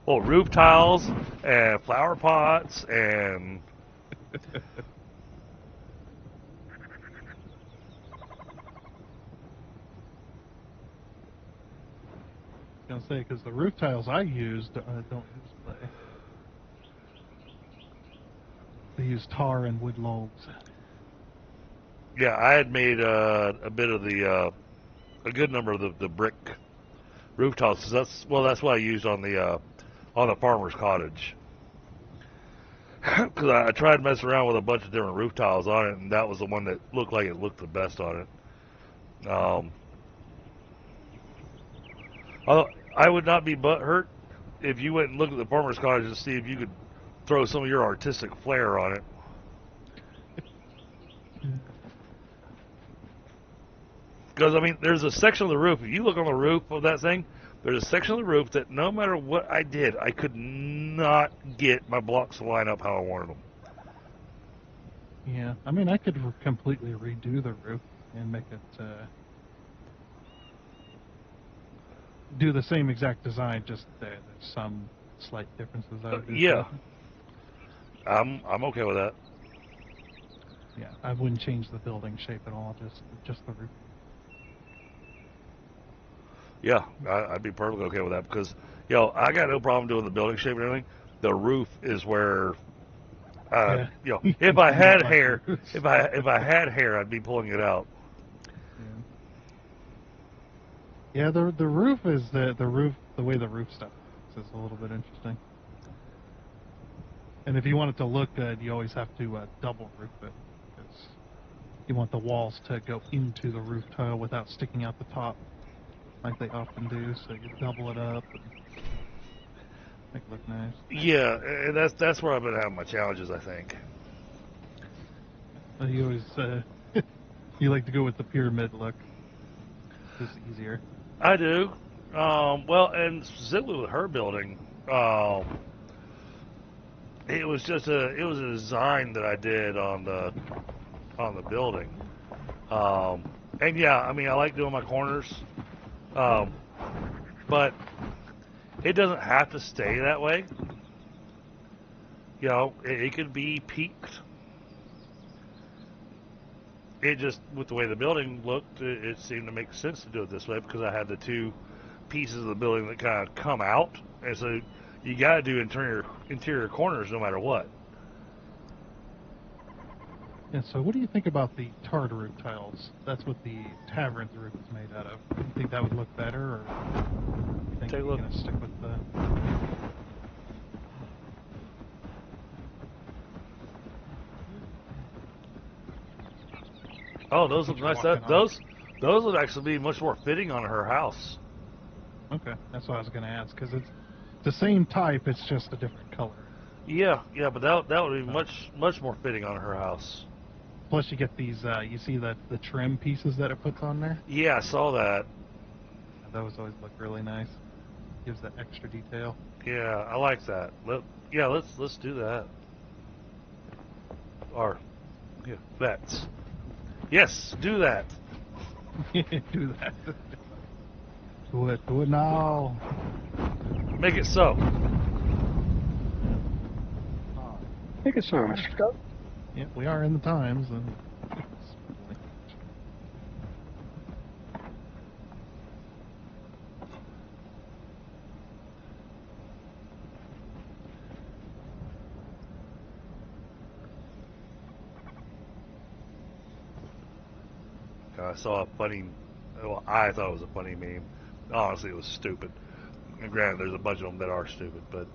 Well, roof tiles and flower pots and I was gonna say, because the roof tiles I used don't use clay. They use tar and wood logs. yeah, I had made a bit of a good number of the brick roof tiles. 'Cause that's what I used on the farmer's cottage. Because I tried messing around with a bunch of different roof tiles on it, and that was the one that looked like it looked the best on it. Although I would not be butthurt if you went and looked at the farmer's cottage and see if you could throw some of your artistic flair on it. Because, I mean, there's a section of the roof. If you look on the roof of that thing, there's a section of the roof that no matter what I did, I could not get my blocks to line up how I wanted them. Yeah, I mean, I could completely redo the roof and make it do the same exact design, just there's some slight differences. I would do Yeah. so. I'm okay with that. Yeah, I wouldn't change the building shape at all, just the roof. Yeah, I'd be perfectly okay with that because, I got no problem doing the building shape and everything. The roof is where, if I had hair, if I had hair, I'd be pulling it out. Yeah, the roof is the way the roof stuff is a little bit interesting. And if you want it to look good, you always have to double roof it, because you want the walls to go into the roof tile without sticking out the top, like they often do. So you double it up and make it look nice. Yeah, and that's where I've been having my challenges, I think. You always you like to go with the pyramid look. It's easier. I do. Well, and specifically with her building, it was a design that I did on the building. And yeah, I mean, I like doing my corners, but it doesn't have to stay that way. It could be peaked. It just, with the way the building looked, it seemed to make sense to do it this way because I had the two pieces of the building that kind of come out, and so you got to do interior corners no matter what. Yeah, so what do you think about the tarred roof tiles? That's what the tavern's roof is made out of. Do you think that would look better, or do you think Take a you're look. going to stick with the... Oh, those look nice. Those would actually be much more fitting on her house. Okay, that's what I was going to ask, because it's the same type, it's just a different color. Yeah, but that would be much more fitting on her house. Plus you get these, you see the trim pieces that it puts on there? Yeah, I saw that. Those always look really nice. Gives that extra detail. Yeah, I like that. Let's do that. Or, yeah, that's. Yes, do that. Do that. Do it now. Make it so. Make it so, Mr. Scott. Yeah, we are in the times, and I saw a funny. Well, I thought it was a funny meme. Honestly, it was stupid. And granted, there's a bunch of them that are stupid, but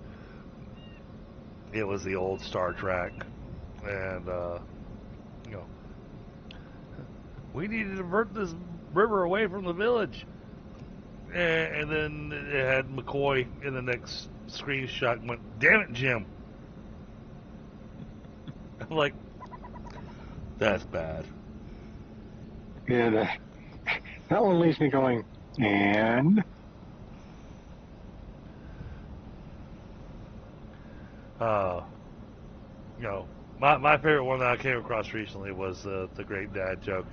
it was the old Star Trek, and we need to divert this river away from the village. And then it had McCoy in the next screenshot and went, "Damn it, Jim!" I'm like, that's bad. Yeah, that one leaves me going, and... My favorite one that I came across recently was the great dad joke,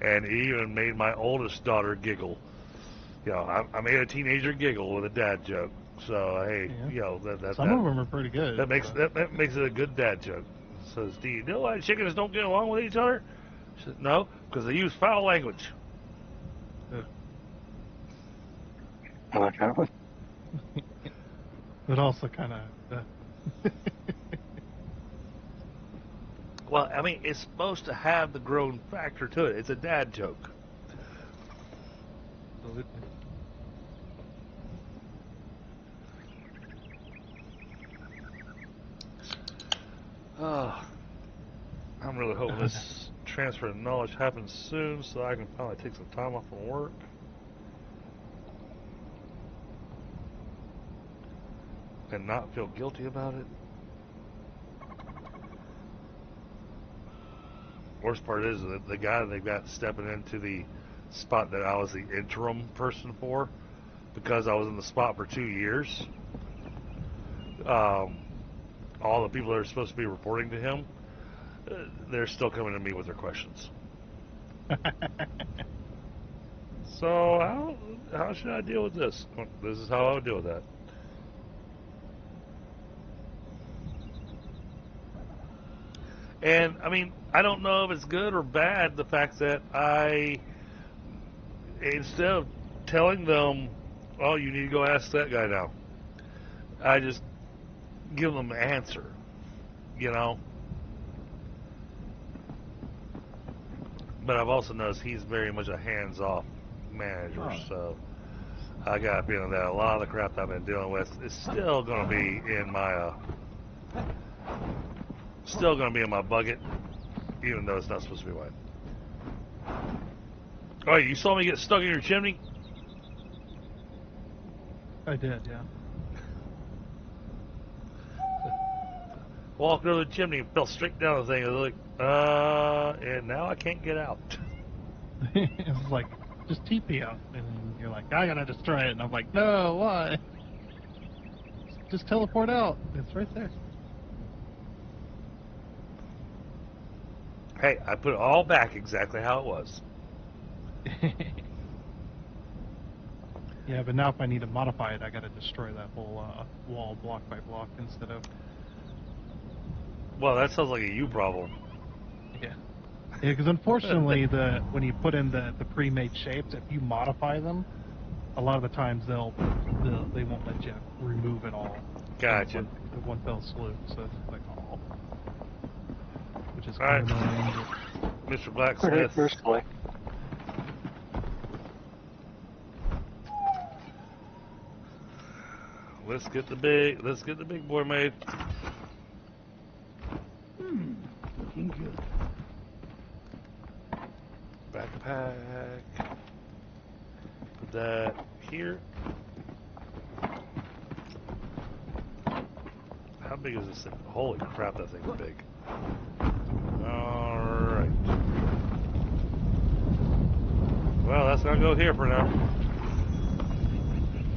and it even made my oldest daughter giggle. You know, I made a teenager giggle with a dad joke. So hey, Yeah. you know Some of them are pretty good. that makes so. that makes it a good dad joke. It says, do you know why chickens don't get along with each other? She said, no, because they use foul language. I like that one. But also kind of. Well, I mean, it's supposed to have the grown factor to it. It's a dad joke. Oh, I'm really hoping this transfer of knowledge happens soon so I can finally take some time off from work. And not feel guilty about it. Worst part is that the guy they've got stepping into the spot that I was the interim person for, because I was in the spot for 2 years. All the people that are supposed to be reporting to him, they're still coming to me with their questions. So how should I deal with this? This is how I would deal with that. And, I mean, I don't know if it's good or bad, the fact that instead of telling them, oh, you need to go ask that guy now, I just give them an answer, you know? But I've also noticed he's very much a hands-off manager, so I got a feeling that a lot of the crap I've been dealing with is still going to be in my... still going to be in my bucket, even though it's not supposed to be mine. Oh, you saw me get stuck in your chimney? I did, yeah. Walked over the chimney and fell straight down the thing. I was like, and now I can't get out. It's like, just TP out. And you're like, I gotta destroy it. And I'm like, no, why? Just teleport out. It's right there. Hey, I put it all back exactly how it was. Yeah, but now if I need to modify it, I gotta destroy that whole wall block by block instead of... Well, that sounds like a you problem. Yeah. Yeah, because unfortunately, when you put in the pre-made shapes, if you modify them, a lot of the times they won't let you remove it all. Gotcha. In one fell swoop, so it's like, oh. Which is All right. kind of annoying. Mr. Blacksmith. There's Clay. Let's get the big boy made. Looking good. Backpack. Put that here. How big is this thing? Holy crap, that thing's big. Alright. Well, that's gonna go here for now.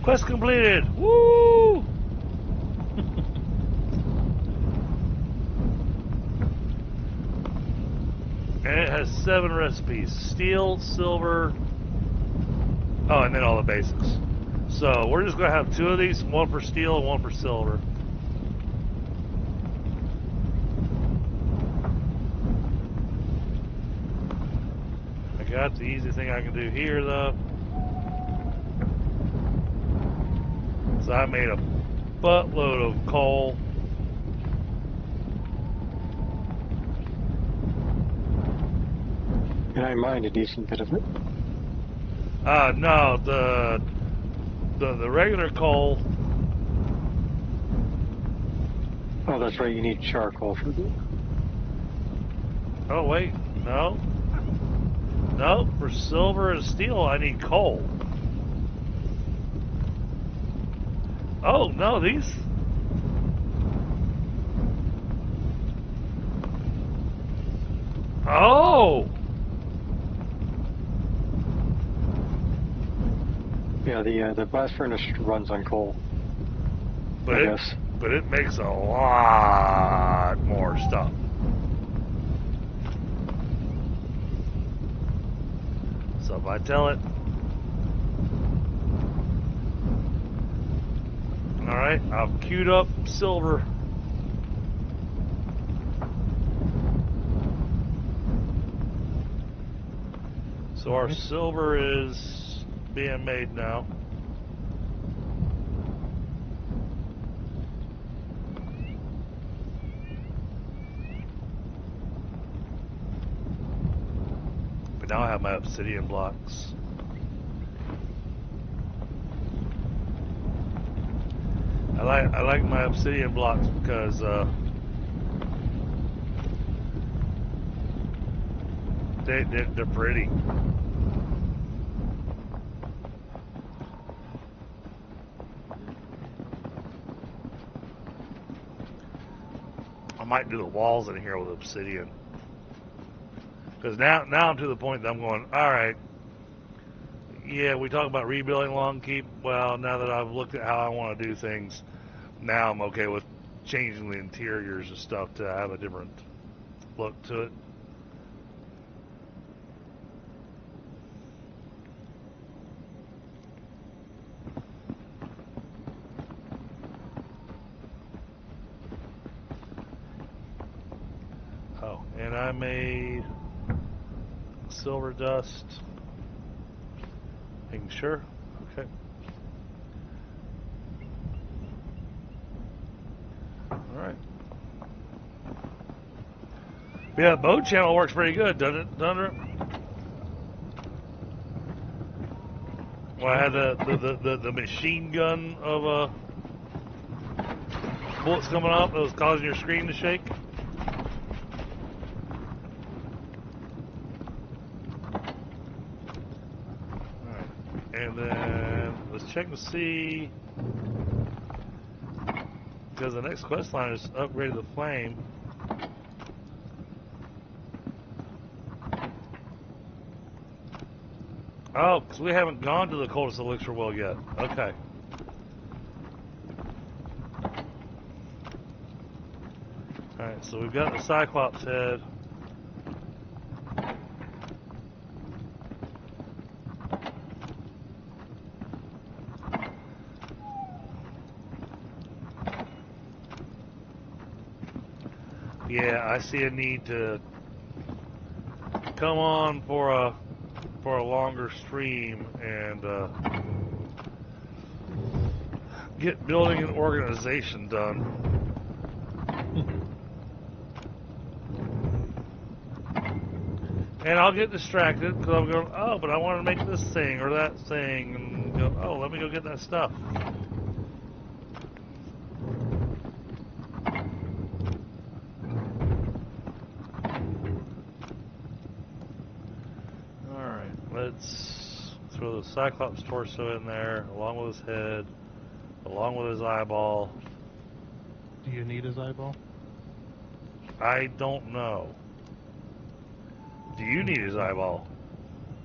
Quest completed! Woo! And it has 7 recipes. Steel, silver... Oh, and then all the basics. So, we're just going to have 2 of these. 1 for steel and 1 for silver. I got the easy thing I can do here, though. So I made a buttload of coal. And I mind a decent bit of it. No, the regular coal. Oh, that's right, you need charcoal for the... Oh, wait, no. No, for silver and steel I need coal. Oh, no, these... Oh! Yeah, the blast furnace runs on coal. But I guess. But it makes a lot more stuff. stuff I tell it. Alright, I've queued up silver. So our silver is being made now. But now I have my obsidian blocks. I like my obsidian blocks because they're pretty. I might do the walls in here with obsidian. Because now I'm to the point that I'm going, alright, yeah, we talk about rebuilding Long Keep. Well, now that I've looked at how I want to do things, now I'm okay with changing the interiors and stuff to have a different look to it. Oh, and I made silver dust. Making sure. Okay. Alright. Yeah, bow channel works pretty good, doesn't it? Well, I had the machine gun of bullets coming up that was causing your screen to shake. Alright. And then let's check to see, because the next quest line is upgrade the flame. Oh, because we haven't gone to the coldest elixir well yet. Okay. Alright, so we've got the Cyclops head. Yeah, I see a need to come on for a longer stream and get building an organization done. And I'll get distracted because I'm going, oh, but I want to make this thing or that thing, and go, oh, let me go get that stuff. Let's throw the Cyclops torso in there, along with his head, along with his eyeball. Do you need his eyeball? I don't know. Do you need his eyeball?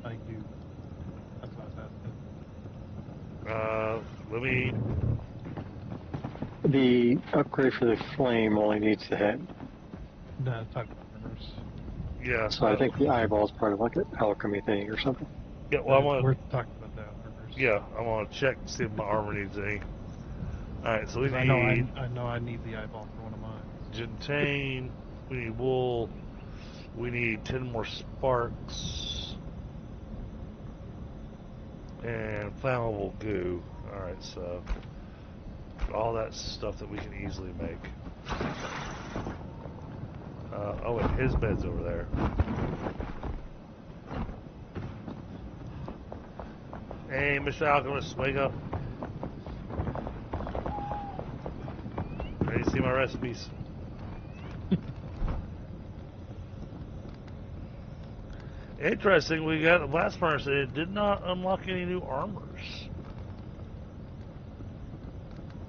I do. That's what I was asking. Let me... The upgrade for the flame only needs the head. No, talk about rumors. Yeah. So I think the eyeball is part of like an alchemy thing or something. Yeah, well, I want We're talking about that rumors. Yeah, I want to check to see if my armor needs any. Alright, so we need... I know I need the eyeball for one of mine. Gentane, we need wool, we need 10 more sparks, and flammable goo. Alright, so all that stuff that we can easily make. Oh, and his bed's over there. Hey, Mr. Alchemist, wake up. Ready to see my recipes? Interesting, we got the blast furnace. It did not unlock any new armors.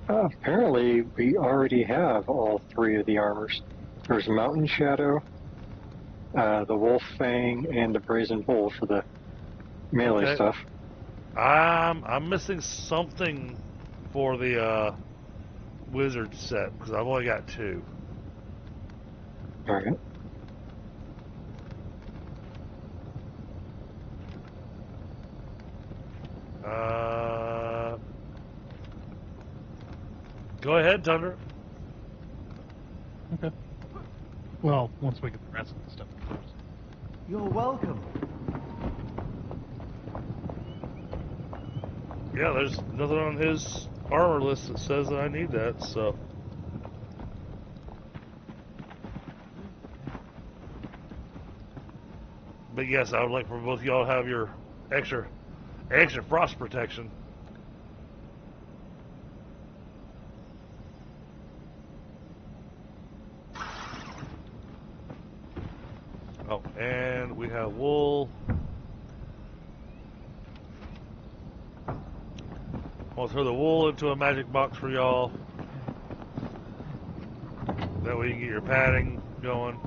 Apparently, we already have all three of the armors. There's Mountain Shadow, the Wolf Fang, and the Brazen Bull for the melee stuff. I'm missing something for the wizard set because I've only got 2. Alright. Go ahead, Tundra. Okay. Well, once we get the rest of the stuff first. You're welcome. Yeah, there's nothing on his armor list that says that I need that, so. But yes, I would like for both of y'all to have your extra frost protection. Oh, and we have wool. I'll throw the wool into a magic box for y'all. That way you can get your padding going.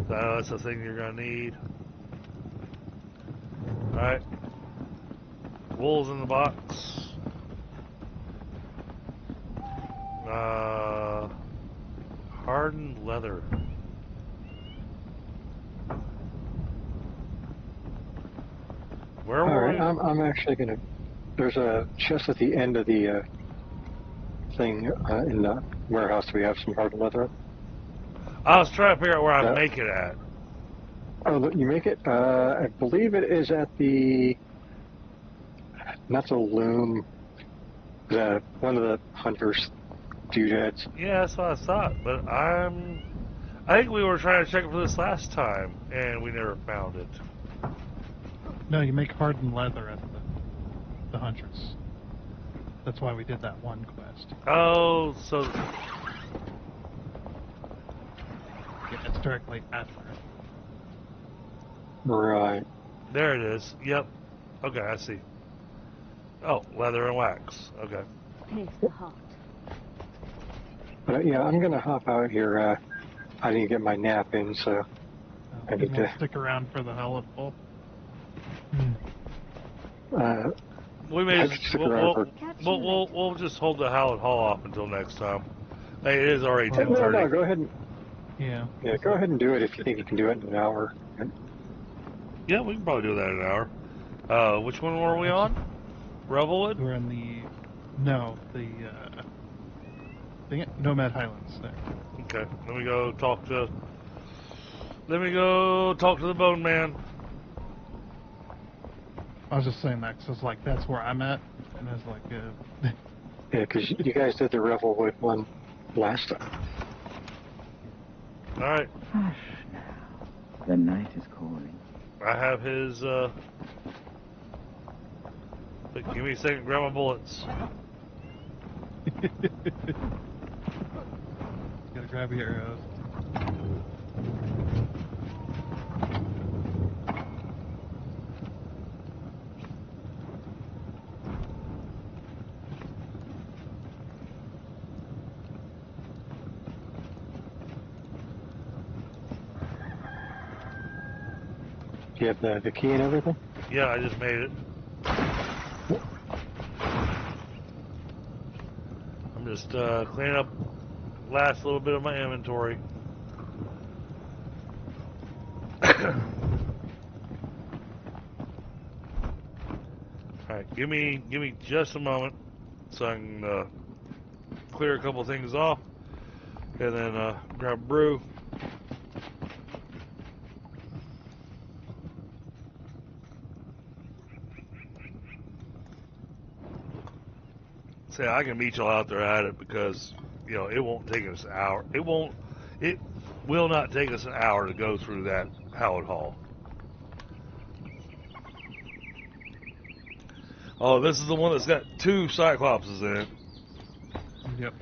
So that's the thing you're going to need. Alright. Wool's in the box. Hardened leather. Where were we? Alright, I'm actually gonna... There's a chest at the end of the thing in the warehouse. We have some hard leather. I was trying to figure out where I make it at. Oh, look, you make it? I believe it is at the... Not the loom. One of the hunters' doodads. Yeah, that's what I thought. But I think we were trying to check for this last time, and we never found it. No, you make hardened leather at the hunters. That's why we did that one quest. Oh, so... Yeah, it's directly after it. Right. There it is. Yep. Okay, I see. Oh, leather and wax. Okay. Place the heart. But yeah, I'm gonna hop out here. I didn't get my nap in, so I You need want to to... stick around for the hell of all. We may Let's stick around for... we'll just hold the Hallowed Hall off until next time. Hey, it is already Oh, 10:30. No, go ahead and... Yeah. Yeah, go ahead and do it if you think you can do it in an hour. Yeah, we can probably do that in an hour. Which one were we on? Revelwood? We're in the... No, the... Dang it, Nomad Highlands there. Okay, let me go talk to... Let me go talk to the Bone Man. I was just saying that because it's like, that's where I'm at. And it's like, Yeah, because you guys did the Revelwood one last time. Alright, Hush now. The night is calling. I have his, but give me a second, grab my bullets. Gotta grab your arrows. Do you have the key and everything? Yeah, I just made it. I'm just cleaning up the last little bit of my inventory. Alright, give me just a moment so I can clear a couple things off and then grab a brew. Say, I can meet y'all out there at it because, you know, it won't take us an hour. It will not take us an hour to go through that Hallowed Hall. Oh, this is the one that's got 2 Cyclopses in it. Yep.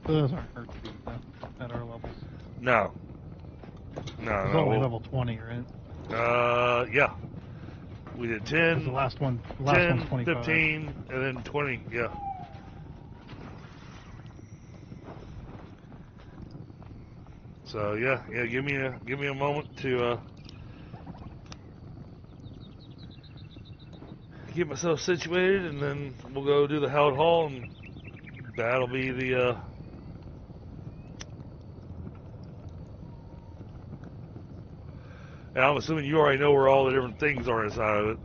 Those aren't hurt to beat, though, at our levels. No. It's No, only level 20, right? Yeah. We did 10, The last one's 10, 25. 15, and then 20, yeah. So yeah, give me a moment to get myself situated, and then we'll go do the Hallowed Hall, and that'll be the and I'm assuming you already know where all the different things are inside of it.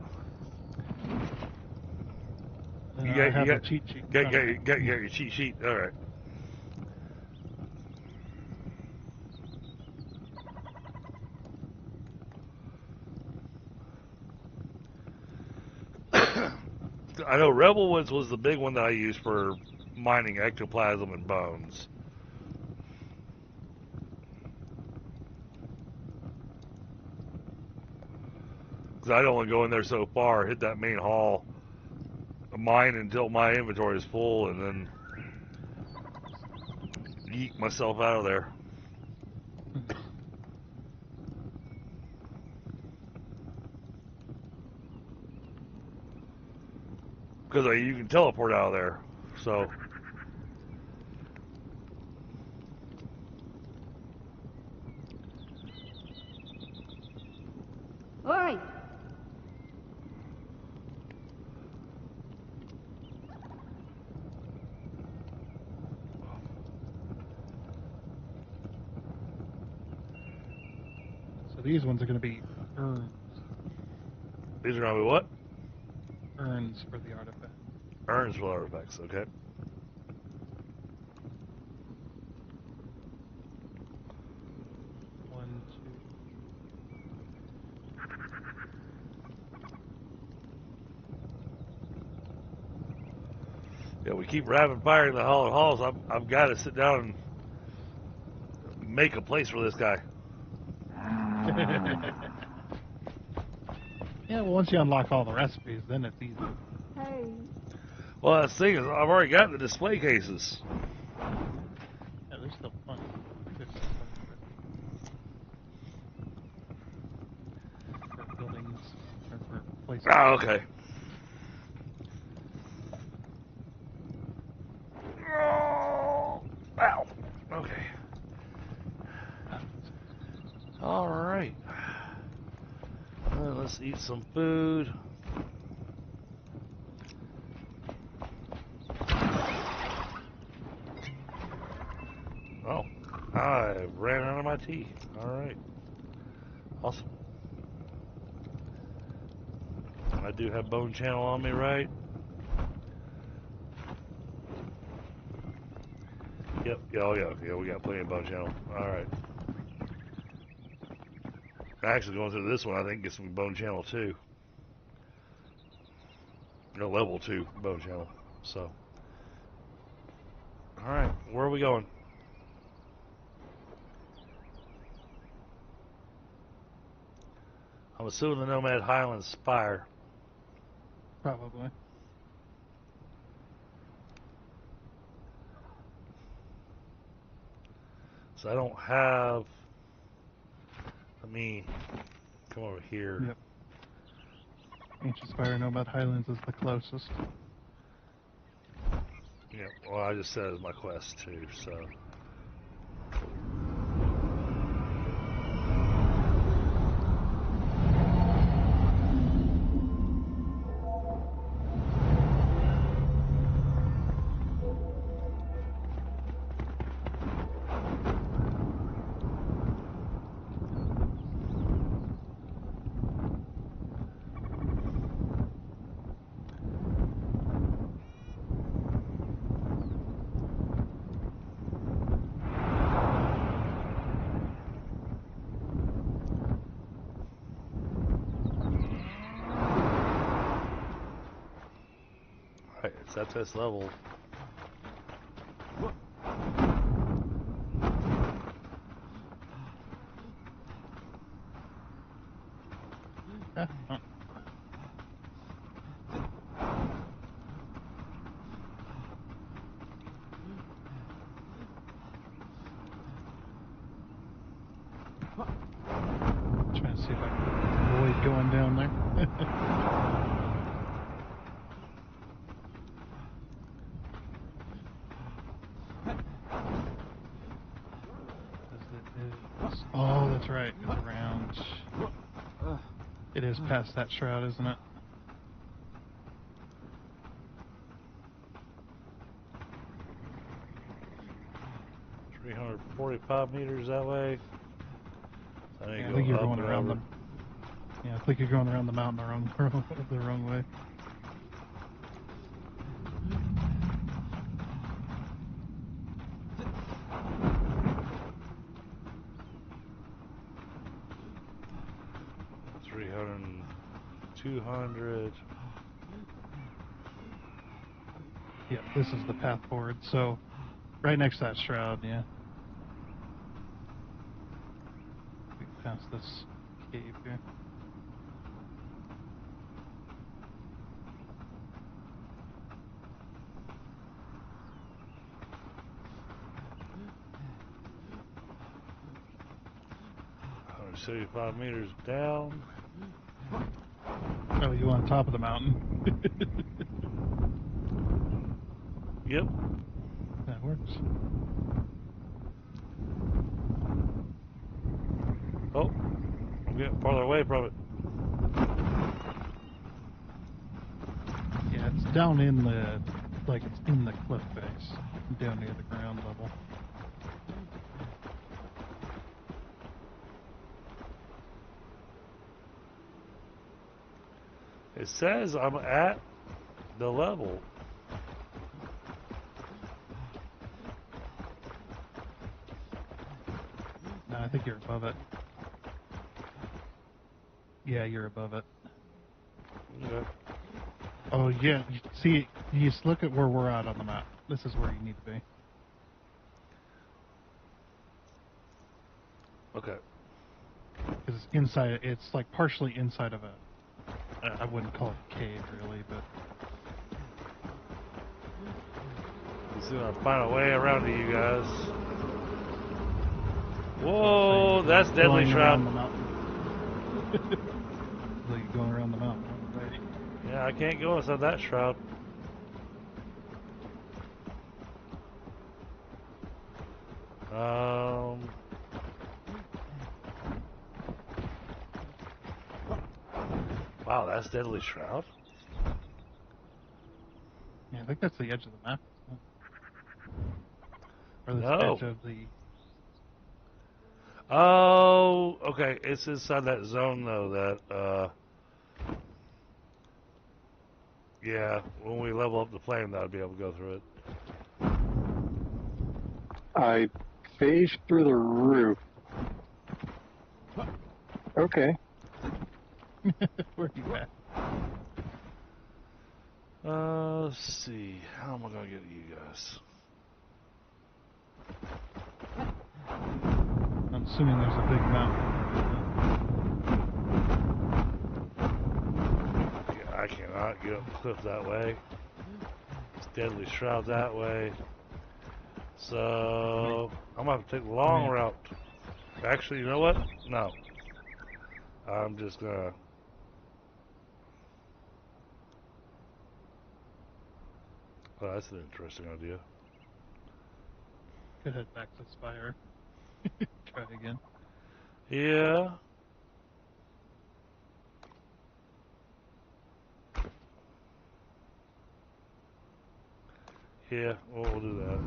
And You I got, have you the got, cheat sheet. in got, front of me. got your cheat sheet. All right. I know Rebel Woods was the big one that I used for mining ectoplasm and bones. Because I'd only go in there so far, hit that main hall, mine until my inventory is full, and then yeet myself out of there. Because you can teleport out of there, so. Hurry! So these ones are going to be urns. These are going to be what? Urns for the artifact. Urns for artifacts, okay. One, two. Yeah, we keep rapid firing the Hall of Halls. I've got to sit down and make a place for this guy. Yeah, well, once you unlock all the recipes, then it's easy. Hey. Well, the thing is, I've already got the display cases. Yeah, they're still fun. They're still fun for buildings or for places. Oh, okay. Ow. Okay. All right. Let's eat some food. Oh, I ran out of my tea. All right. Awesome. I do have bone channel on me, right? Yep. Oh, yeah. We got plenty of bone channel. All right. Actually, going through this one, I think gets some bone channel too. No, level 2 bone channel. So. All right. Where are we going? I'm assuming the Nomad Highlands Spire. Probably. So I don't have. Let me come over here. Yep. Ancient Spire Nomad Highlands is the closest. Yeah. Well, I just said it was my quest too. So. Alright, it's at this level. Trying to see if I can avoid going down there. Oh, that's right. It's around. It is past that shroud, isn't it? $345 that way. I think you're going around the. Yeah, I think you're going around the mountain the wrong way. 200. Yeah, this is the path forward. So, right next to that shroud, yeah. We pass this cave here. Oh, 75 meters down. Oh, you on top of the mountain? Yep. That works. Oh, I'm getting farther away from it. Yeah, it's down in the, like it's in the cliff face, down near the ground level. It says I'm at the level. No, I think you're above it. Yeah, you're above it. Okay. Oh, yeah. See, you just look at where we're at on the map. This is where you need to be. Okay. Because it's inside, it's like partially inside of a, I wouldn't call it a cave really, but. Let's see if I can find a way around to you guys. Whoa, that's deadly Going shroud. around the mountain. Like you're going around the mountain. Right? Yeah, I can't go inside that shroud. Wow, that's deadly shroud. Yeah, I think that's the edge of the map. Or the No. edge of the. Oh, okay. It's inside that zone though. That yeah. When we level up the plane, I'll be able to go through it. I phased through the roof. Okay. Where are you at? Let's see. How am I gonna get to you guys? I'm assuming there's a big mountain. Yeah, I cannot get up the cliff that way. It's deadly shroud that way. So I'm gonna have to take the long route. Actually, you know what? No. I'm just gonna. Oh, that's an interesting idea. Could head back to Spire. Try again. Yeah. Yeah, we'll do that.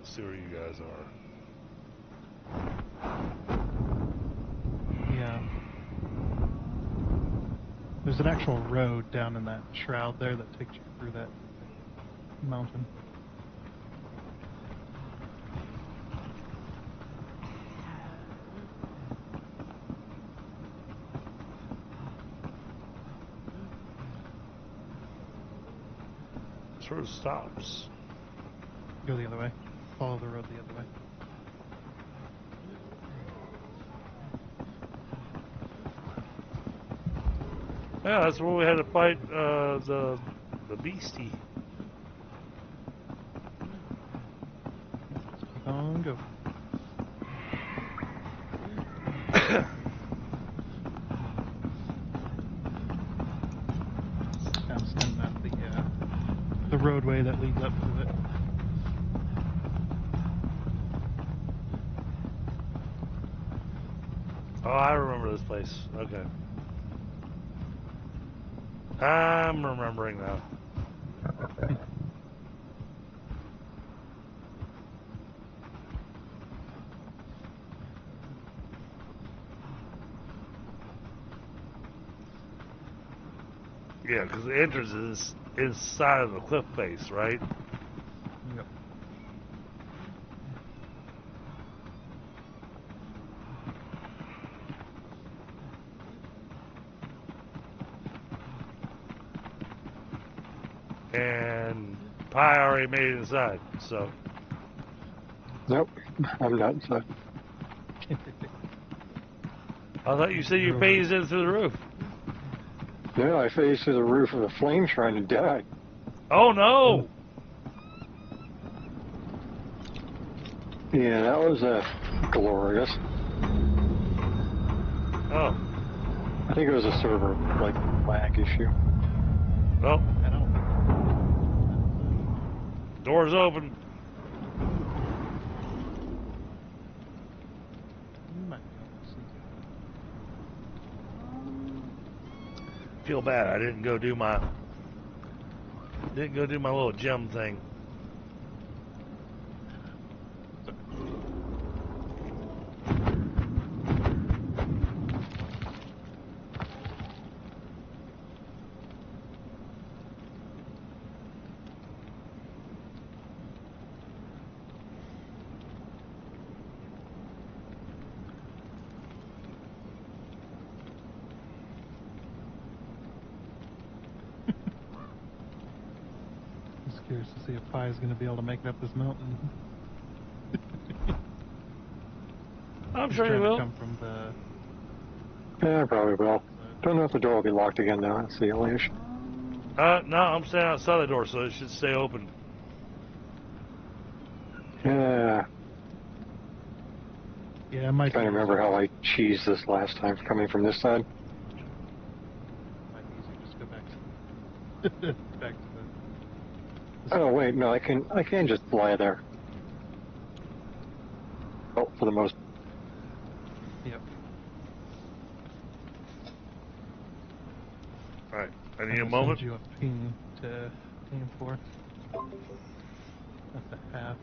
See where you guys are. Yeah. There's an actual road down in that shroud there that takes you through that mountain. This road stops. Go the other way. Follow the road the other way. Yeah, that's where we had to fight the beastie. Keep on go. roadway that leads up to it. Oh, I remember this place. Okay. I'm remembering now. Yeah, because the entrance is inside of the cliff face, right? Yep. And Pi already made it inside, so. Nope, I'm not inside. I thought you said you phased in through the roof. No, I phased through the roof of a flame trying to die. Oh no! Yeah, that was glorious. Oh. I think it was a server lag issue. Well, I don't. door's open. You might be able to see. Feel bad. I didn't go do my little gem thing. Just curious to see if Pi is going to be able to make it up this mountain. I'm He's sure he trying to will. come from the. Yeah, I probably will. Don't know if the door will be locked again though. That's the only issue. No, I'm standing outside the door, so it should stay open. Yeah, Yeah, I might. trying to remember how I cheesed this last time coming from this side. Might be easier just go back to back to the. Oh wait, no, I can just fly there. Oh, for the most. Yep. All right. I need a I'll moment. send you a ping to aim for. That's a half.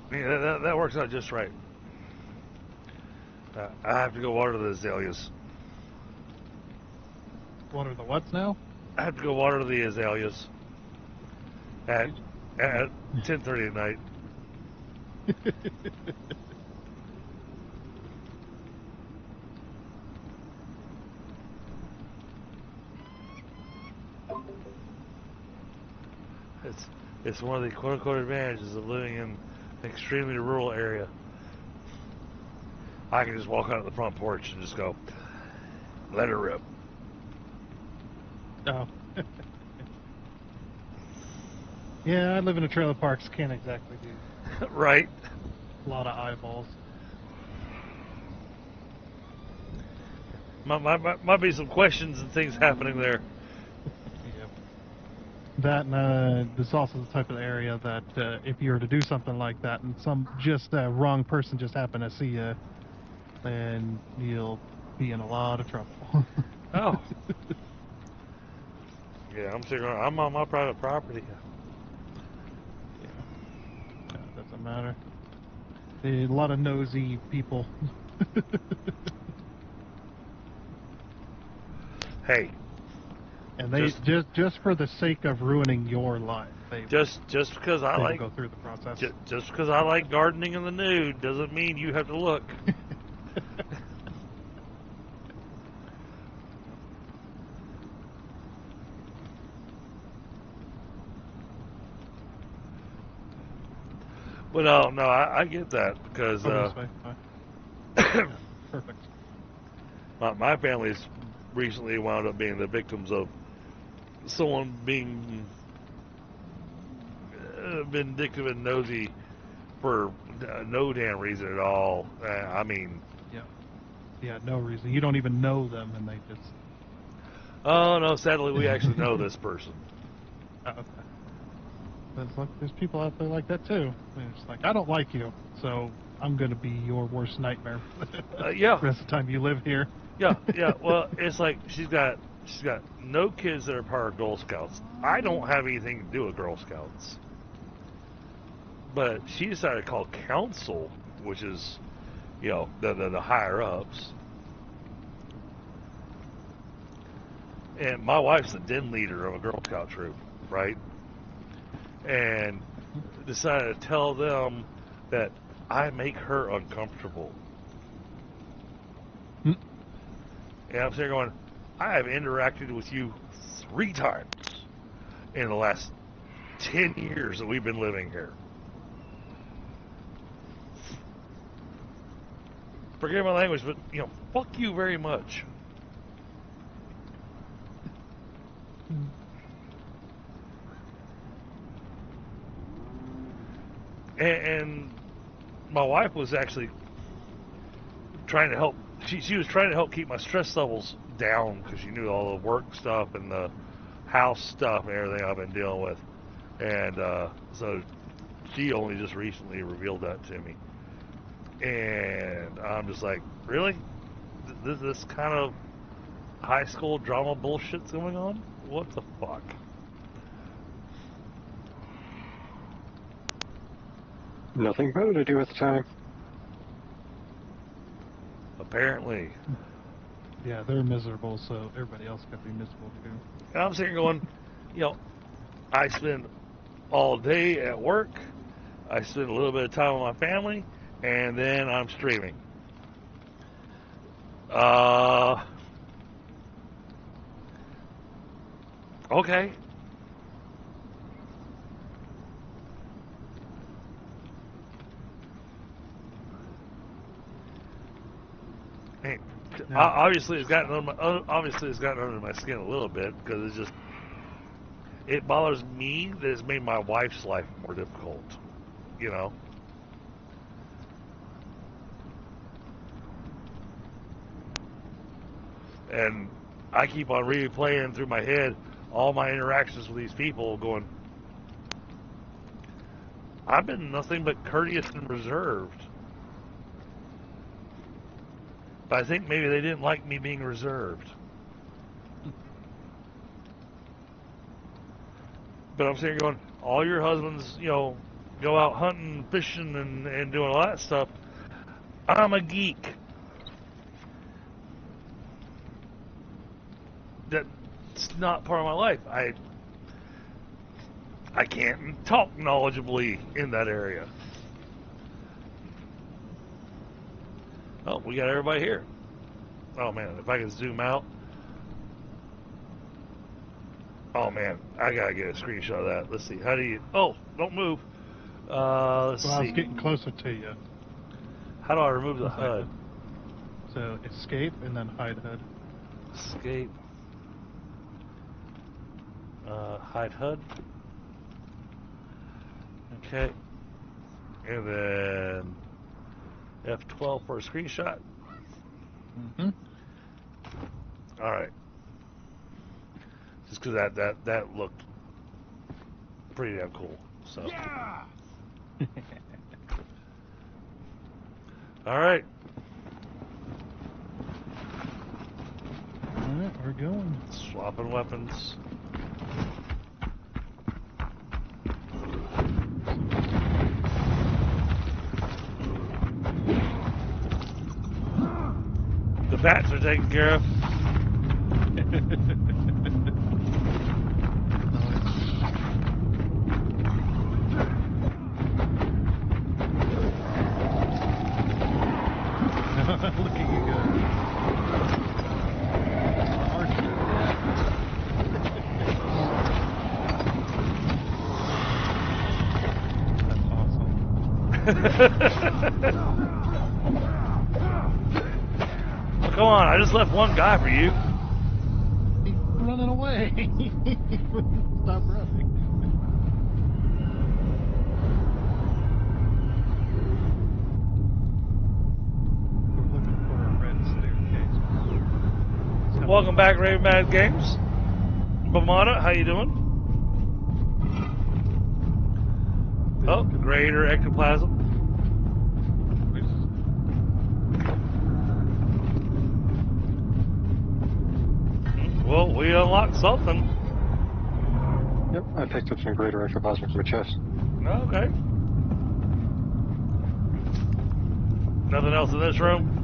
Yeah, that works out just right. I have to go water the azaleas. What are the what's now? I have to go water the azaleas at 10:30 at night. It's one of the quote-unquote advantages of living in an extremely rural area. I can just walk out the front porch and just go, let her rip. Oh. Yeah, I live in a trailer park, so can't exactly do Right. a lot of eyeballs. Might be some questions and things happening there. Yep. That and this is also the type of area that if you were to do something like that and some just wrong person just happened to see you, then you'll be in a lot of trouble. Oh. Yeah, I'm on my private property. Yeah, it doesn't matter. A lot of nosy people. Hey. And they just for the sake of ruining your life, they Just because I will like go through the process. just because I like gardening in the nude doesn't mean you have to look. Well, no, I get that because This way. Yeah, perfect. my family's recently wound up being the victims of someone being vindictive and nosy for no damn reason at all. I mean, Yeah, no reason. You don't even know them, and they just. Oh no, sadly we actually know this person. Oh, okay. There's people out there like that too. It's like, I don't like you, so I'm going to be your worst nightmare. Yeah. The rest of the time you live here. Yeah. Well, it's like she's got no kids that are part of Girl Scouts. I don't have anything to do with Girl Scouts. But she decided to call council, which is, the higher ups. And my wife's the den leader of a Girl Scout troop, right? And decided to tell them that I make her uncomfortable. And I'm sitting there going, I have interacted with you 3 times in the last 10 years that we've been living here. Forgive my language, but, fuck you very much. And my wife was actually trying to help. She was trying to help keep my stress levels down because she knew all the work stuff and the house stuff and everything I've been dealing with. And so she only just recently revealed that to me. And I'm just like, really? This kind of high school drama bullshit's going on? What the fuck? Nothing better to do at the time. Apparently. Yeah, they're miserable, so everybody else could be miserable too. And I'm sitting here going, I spend all day at work. I spend a little bit of time with my family, and then I'm streaming. Okay. Hey, No. obviously it's gotten under my skin a little bit because it bothers me that it's made my wife's life more difficult. And I keep on replaying through my head all my interactions with these people going, I've been nothing but courteous and reserved. But I think maybe they didn't like me being reserved. But I'm sitting here going, all your husbands, go out hunting, fishing, and doing all that stuff. I'm a geek. That's not part of my life. I can't talk knowledgeably in that area. Oh, we got everybody here. Oh man, if I can zoom out. Oh man, I gotta get a screenshot of that. Let's see. How do you? Oh, don't move. Let's see. I was getting closer to you. How do I remove the HUD? So escape and then hide HUD. Escape. Hide HUD. Okay. And then F12 for a screenshot. Mm-hmm. All right. Just because that looked pretty damn cool. So. Yeah! All right. All right, we're going. Swapping weapons. The bats are taken care of. Look at you go. That's awesome. Come on, I just left one guy for you. He's running away. Stop running. We're looking for a red staircase. It's Welcome back, Raven Mad Games. Bamada, how you doing? Oh, greater ectoplasm. Well, we unlocked something. Yep, I picked up some greater ectoplasm from a chest. Okay. Nothing else in this room?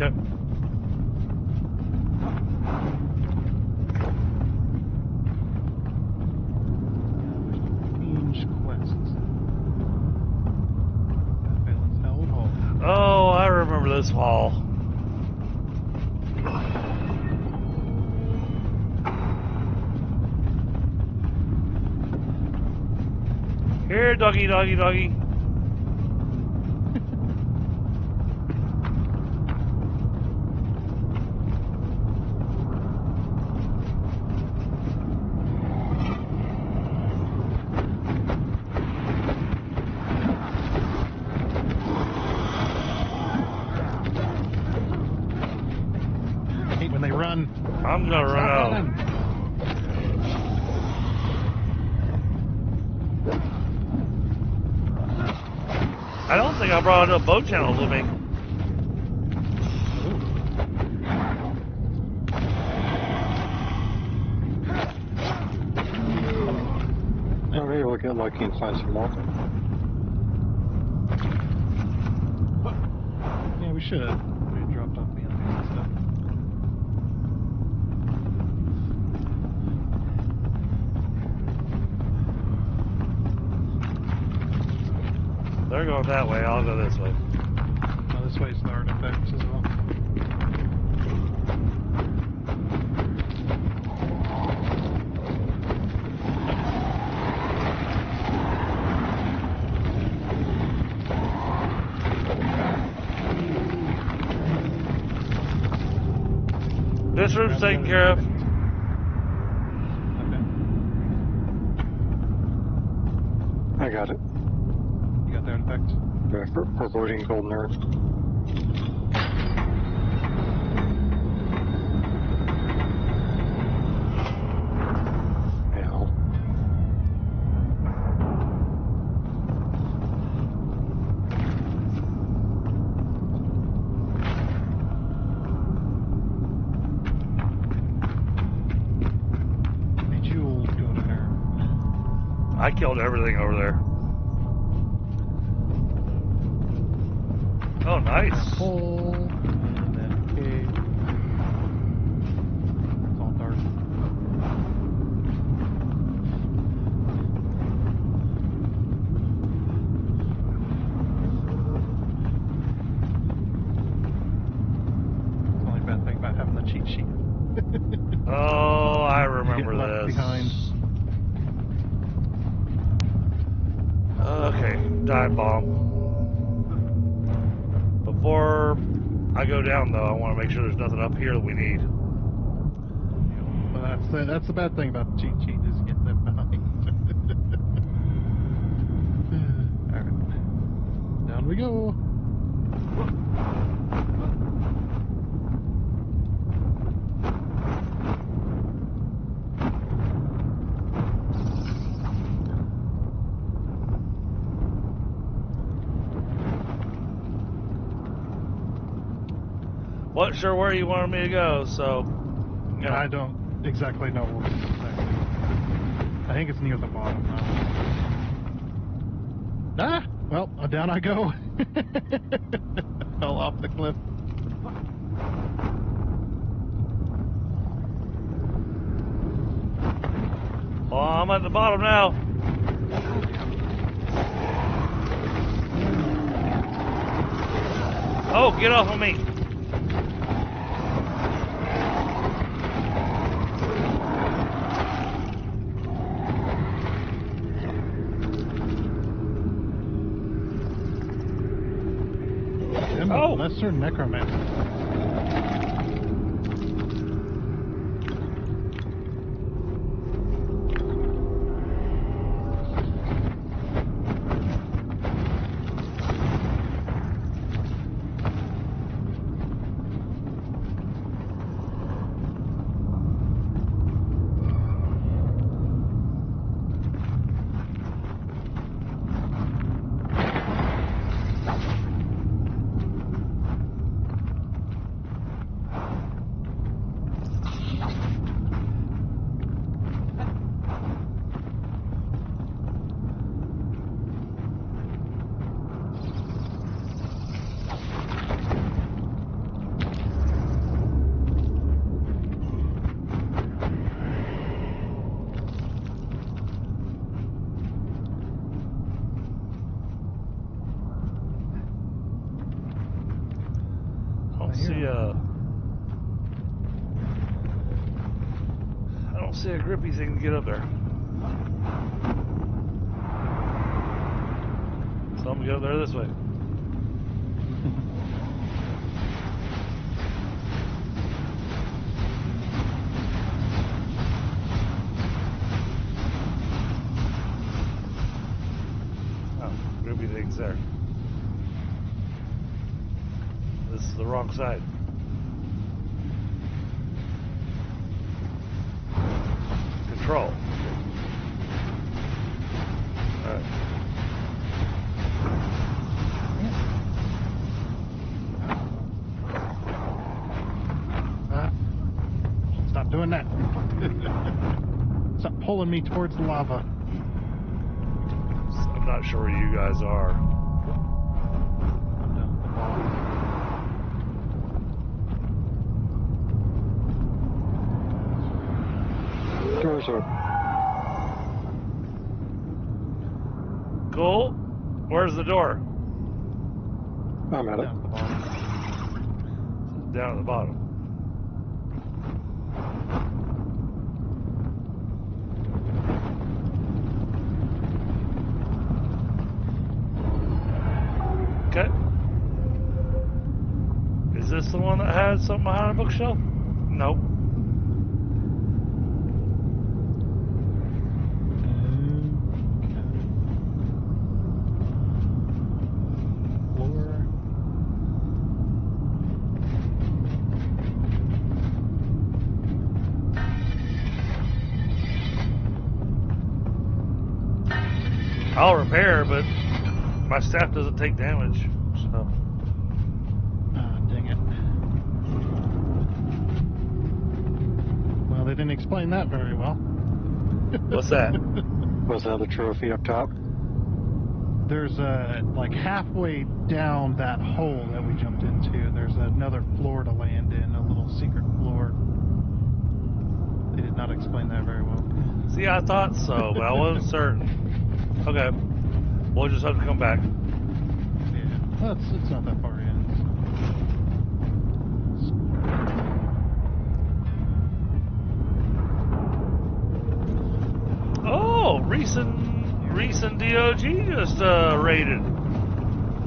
Okay. Oh, I remember this hall. Here, doggy, doggy, doggy. When they run. I'm gonna run out. I don't think I brought up bow channels with me. Oh, maybe we'll get lucky and find some more. Yeah, we should. We dropped off the enemies and stuff. They're going that way. I'll go this way. Oh, this way's the artifacts as well. This room's taken care of. Okay. I got it. You got the artifact? Yeah, foreboding golden earth. Ow. Hey, Jewel, go to there. I killed everything over there. Oh, nice. Hole, and then cave. It's all dark. It's the only bad thing about having the cheat sheet. Oh, I You remember get left this. behind. Okay, dive bomb. Before I go down, though, I want to make sure there's nothing up here that we need. Well, that's the bad thing about the cheat sheet is you get left behind. Alright. Down we go. Wasn't sure where you wanted me to go, so... You know. I don't exactly know what's there. I think it's near the bottom now. Ah! Well, down I go. Fell off the cliff. Well, I'm at the bottom now. Oh, get off of me. Oh! Lesser necromancer. see a grippy thing to get up there. So I'm gonna get up there this way. Oh, grippy thing's there. This is the wrong side. Control. Alright. Stop doing that. Stop pulling me towards the lava. I'm not sure where you guys are. I'm down at the bottom. Doors open. Cool. Where's the door? I'm at it. Down at the bottom. Down at the bottom. Okay. Is this the one that had something behind a bookshelf? Nope. I'll repair, but my staff doesn't take damage, so. Dang it. Well, they didn't explain that very well. What's that? Was that the trophy up top? There's like halfway down that hole that we jumped into, there's another floor to land in, a little secret floor. They did not explain that very well. See, I thought so, but I wasn't certain. Okay. We'll just have to come back. Yeah, well, it's not that far in. So. Oh, recent DOG just raided.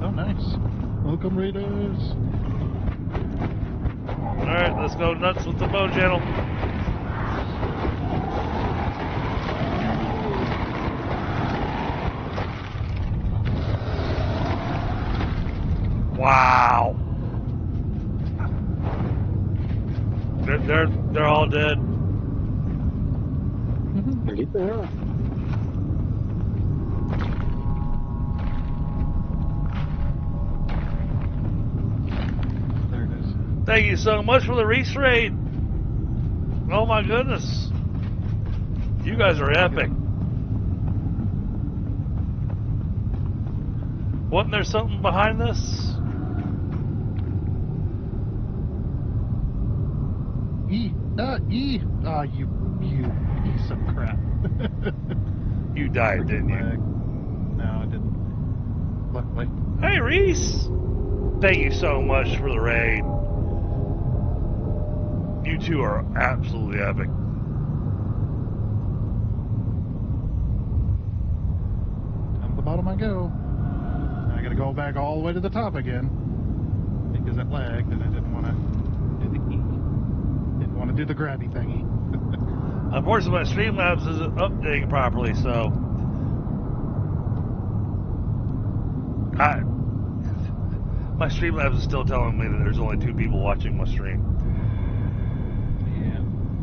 Oh, nice. Welcome, Raiders. Alright, let's go nuts with the bow channel. Wow. They're all dead. Indeed they are. There it is. Thank you so much for the Reese raid. Oh my goodness. You guys are epic. Wasn't there something behind this? You piece of crap. You died, didn't you? No, I didn't. Luckily. Hey, Reese! Thank you so much for the raid. You two are absolutely epic. Down to the bottom I go. And I gotta go back all the way to the top again. Because it lagged and I didn't want to do the grabby thingy. Unfortunately, my Streamlabs isn't updating properly, so my Streamlabs is still telling me that there's only 2 people watching my stream. Yeah,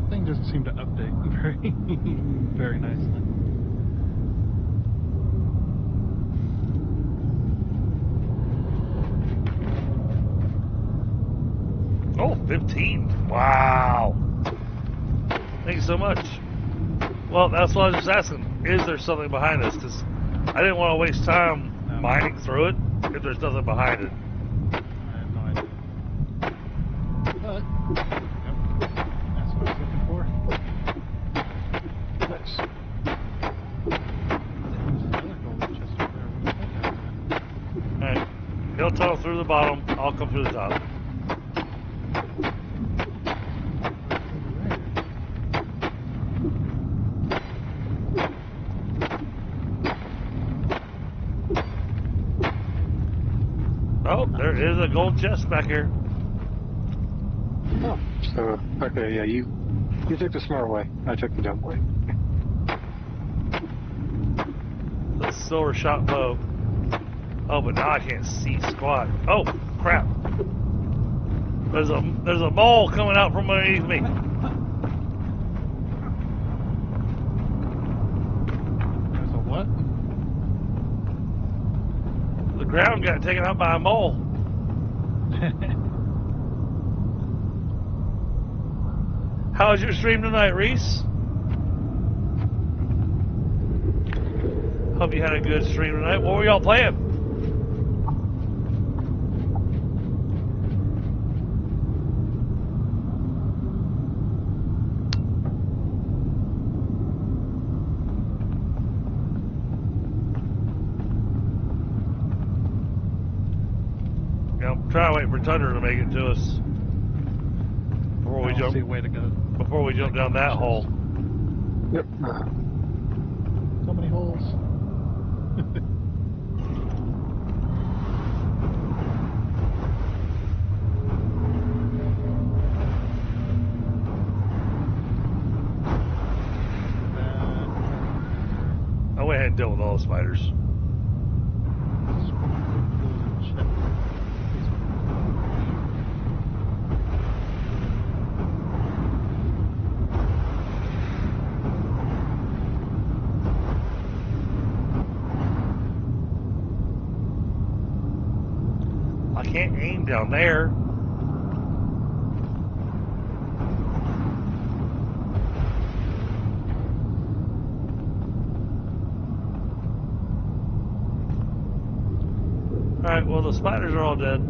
thing doesn't seem to update very nicely. Oh, 15. Wow. Thank you so much. Well, that's what I was just asking. Is there something behind this? Because I didn't want to waste time mining through it if there's nothing behind it. I have no idea. But, yep, that's what I was looking for. Nice. There's another golden chest over there. What is that? Alright. He'll tunnel through the bottom. I'll come through the top. Oh, there is a gold chest back here. Oh, so okay, yeah, you took the smart way. I took the dumb way. The silver shot bow. Oh, but now I can't see squat. Oh, crap. There's a mole coming out from underneath me. There's a what? The ground got taken out by a mole. How was your stream tonight, Reese? Hope you had a good stream tonight. What were y'all playing? Yeah, I'm trying to wait for Thunder to make it to us before we jump. See a way to go. Before we jump down that hole. Yep. So many holes. I went ahead and dealt with all the spiders. I can't aim down there. Alright, well the spiders are all dead.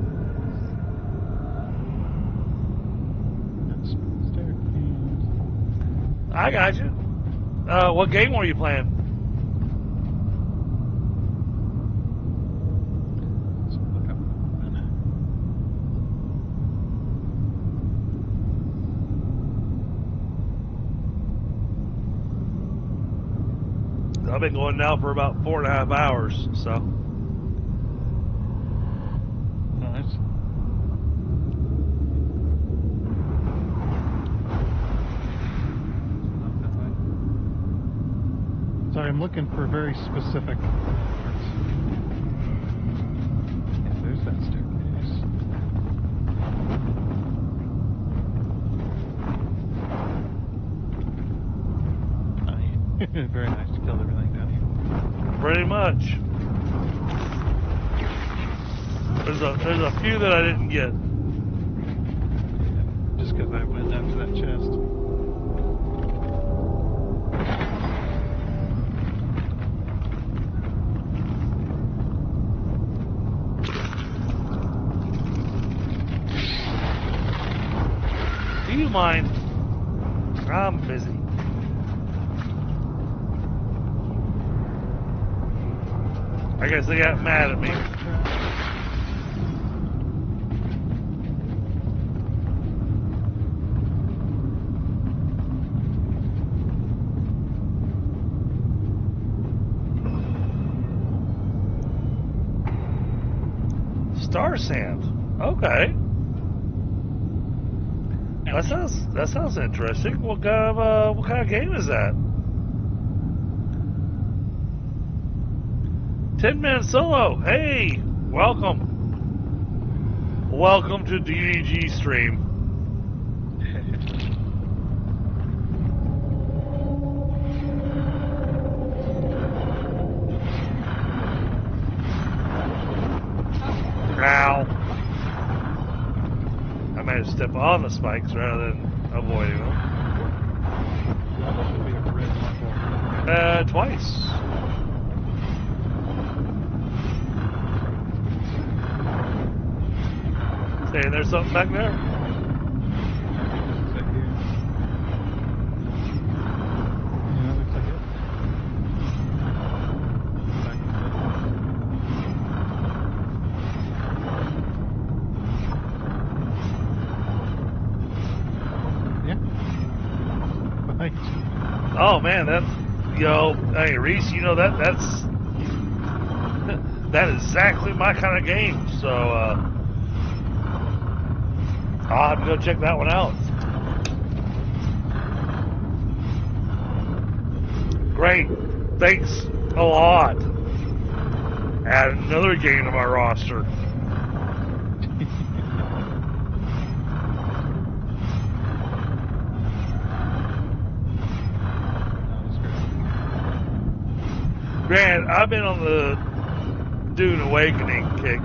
I got you. What game were you playing? I've been going now for about 4.5 hours, so. Nice. Sorry, I'm looking for very specific parts. Yeah, there's that staircase. Very nice to kill everything down here. Pretty much. There's a few that I didn't get. Yeah, just because I went after that chest. Do you mind? I'm busy. I guess they got mad at me. Star sand. Okay. That sounds interesting. What kind of game is that? 10-minute solo. Hey, welcome. Welcome to DDG stream. Ow. I might have stepped on the spikes rather than avoiding them. Twice. Hey, there's something back there? Yeah, looks like it. Yeah. Thanks. Oh man, that, hey Reese, you know that's that is exactly my kind of game. So I'll have to go check that one out. Great. Thanks a lot. Add another game to my roster. Grant, I've been on the Dune Awakening kick.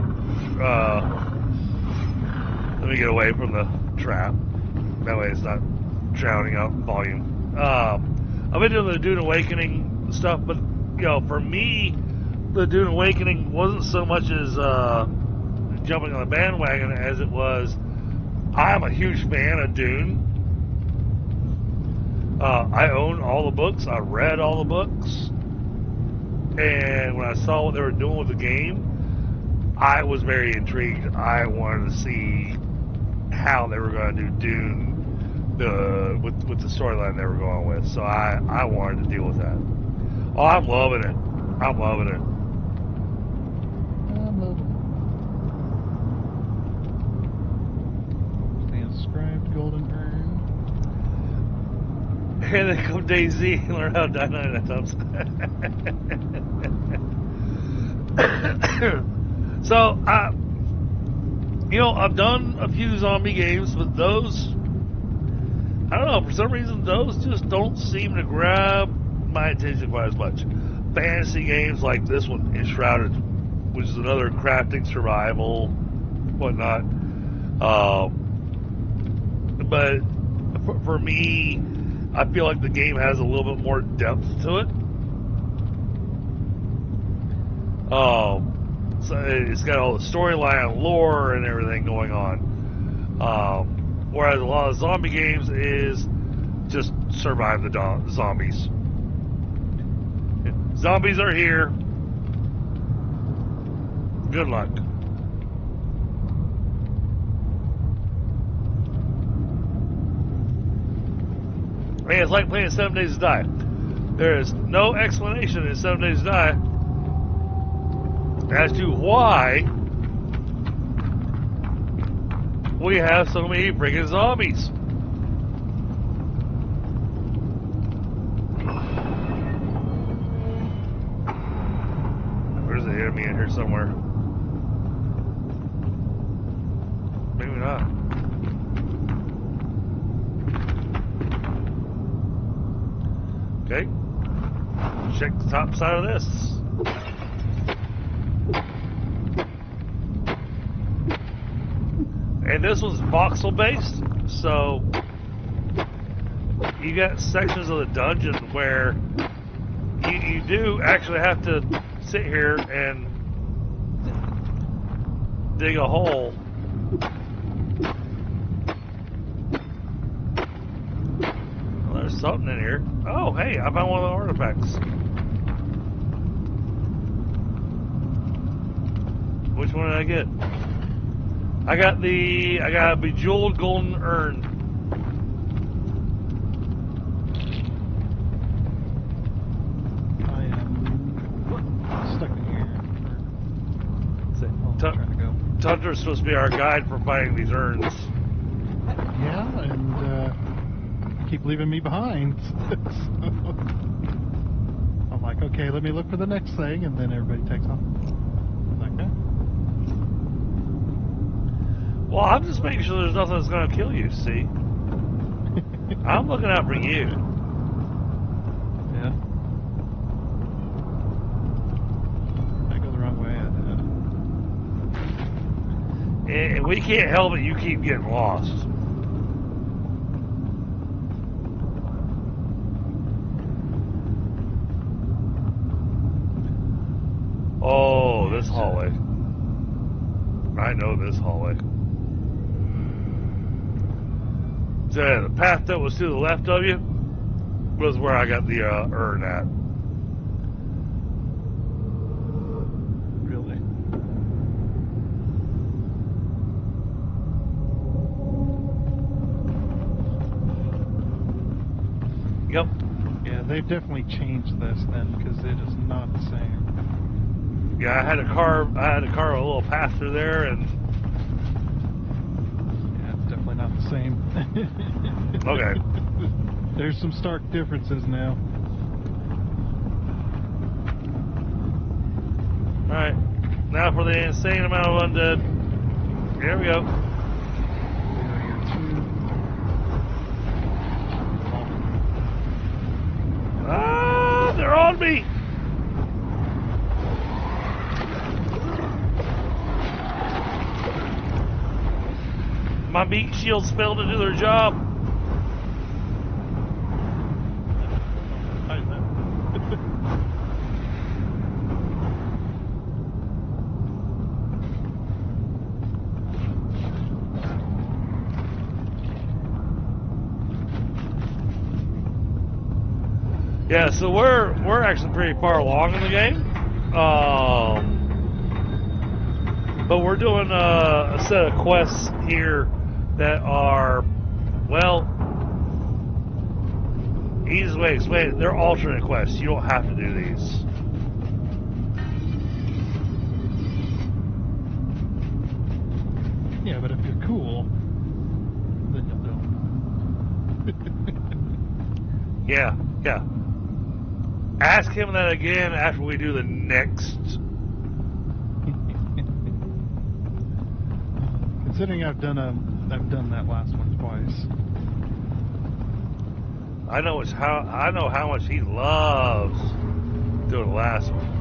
Let me get away from the trap. That way it's not drowning out volume. I've been doing the Dune Awakening stuff, but you know, for me, the Dune Awakening wasn't so much as jumping on the bandwagon as it was. I'm a huge fan of Dune. I own all the books. I read all the books. And when I saw what they were doing with the game, I was very intrigued. I wanted to see how they were going to do Dune with the storyline they were going with. So I wanted to deal with that. Oh, I'm loving it. I'm loving it. The inscribed golden urn. And then come Daisy and learn how to die 99 times. So, you know, I've done a few zombie games, but those, I don't know, for some reason, those just don't seem to grab my attention quite as much. Fantasy games like this one, Enshrouded, which is another crafting survival, whatnot. But for me, I feel like the game has a little bit more depth to it. So it's got all the storyline, lore, and everything going on. Whereas a lot of zombie games is just survive the zombies. Zombies are here. Good luck. Hey, it's like playing 7 Days to Die. There is no explanation in 7 Days to Die as to why we have so many freaking zombies. There's an enemy in here somewhere. Maybe not. Okay. Check the top side of this. And this one's voxel based, so you got sections of the dungeon where you do actually have to sit here and dig a hole. Well, there's something in here. Oh, hey, I found one of the artifacts. Which one did I get? I got a bejeweled golden urn. I am stuck in here. Tundra's supposed to be our guide for finding these urns. Yeah, and keep leaving me behind. So, I'm like, okay, let me look for the next thing, and then everybody takes off. I'm like, yeah. Well, I'm just making sure there's nothing that's going to kill you, see? I'm looking out for you. Yeah. I go the wrong way. And we can't help it, you keep getting lost. Oh, this hallway. I know this hallway. The path that was to the left of you was where I got the urn at. Really? Yep. Yeah, they've definitely changed this then, because it is not the same. Yeah, I had to carve a little path through there, and Yeah, it's definitely not the same. okay. There's some stark differences now. All right, now for the insane amount of undead. Here we go. Ah, they're on me. My meat shields failed to do their job. Yeah, so we're actually pretty far along in the game, but we're doing a set of quests here that are, well, easiest way to explain it, they're alternate quests. You don't have to do these. Yeah, but if you're cool, then you'll do them. Yeah, yeah. Ask him that again after we do the next. Considering I've done that last one twice. I know how much he loves doing the last one.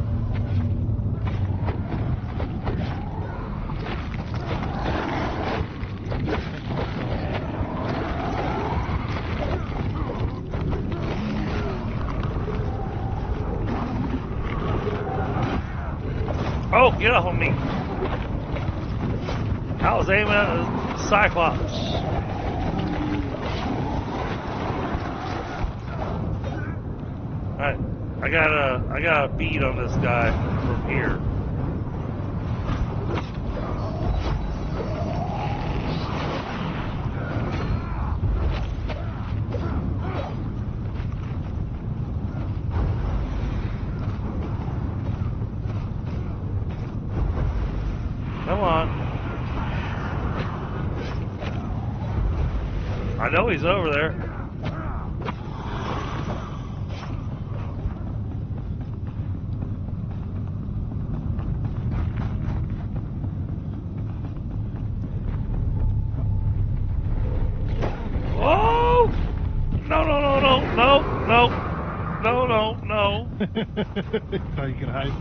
Oh, get off of me! I was aiming at the Cyclops. Alright, I got a bead on this guy from here. Come on. I know he's over there. Oh! No, no, no, no, no, no, no, no, no. Thought you could hide.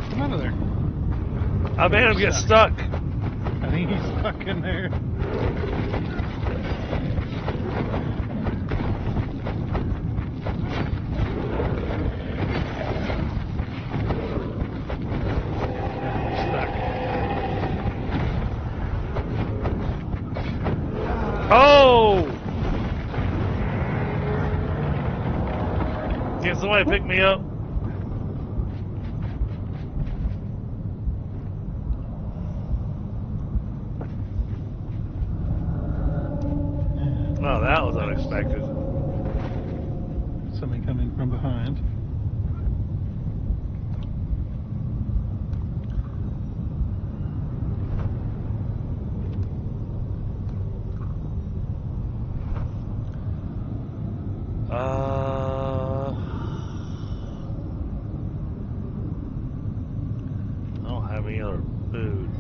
Come out of there. I made him get stuck. I think he's stuck in there. Oh! Can somebody pick me up? Oh, that was unexpected. Somebody coming from behind. I don't have any other food.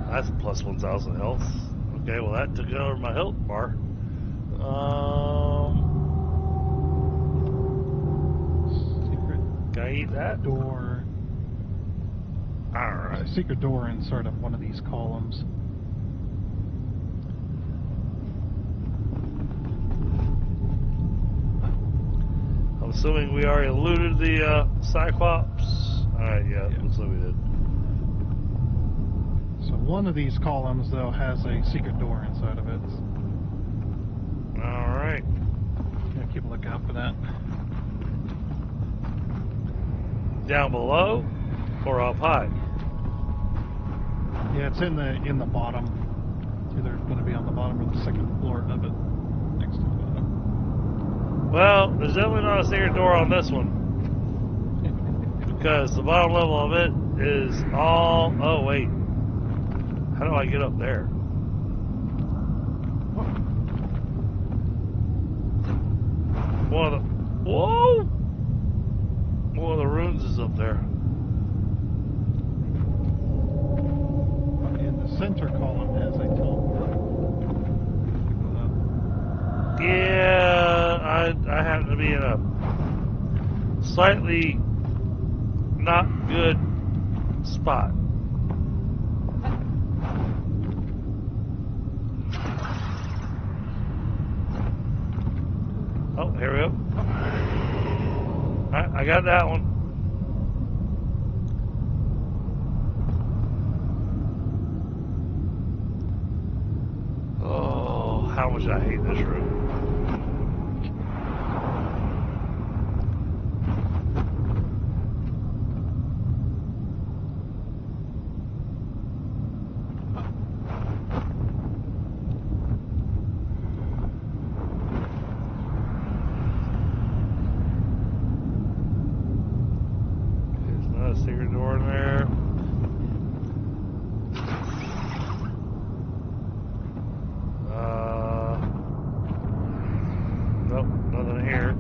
That's plus 1,000 health. Okay, well that took over my health bar. Secret Can I eat that? door. Alright. There's a secret door inside of one of these columns. I'm assuming we already looted the Cyclops. Alright, yeah, looks like we did. So one of these columns, though, has a secret door inside of it. Alright. Yeah, keep a lookout for that. Down below or up high? Yeah, it's in the bottom. It's either going to be on the remember the second floor of it next to the bottom. Well, there's definitely not a secret door on this one. Because the bottom level of it is all... Oh, wait. How do I get up there? One of the... Whoa! One of the runes is up there. In the center column has a teleport. Yeah, I happen to be in a slightly not good spot. Oh, here we go. Alright, I got that one. Oh, how much I hate this room. Secret door in there. Nope, nothing here.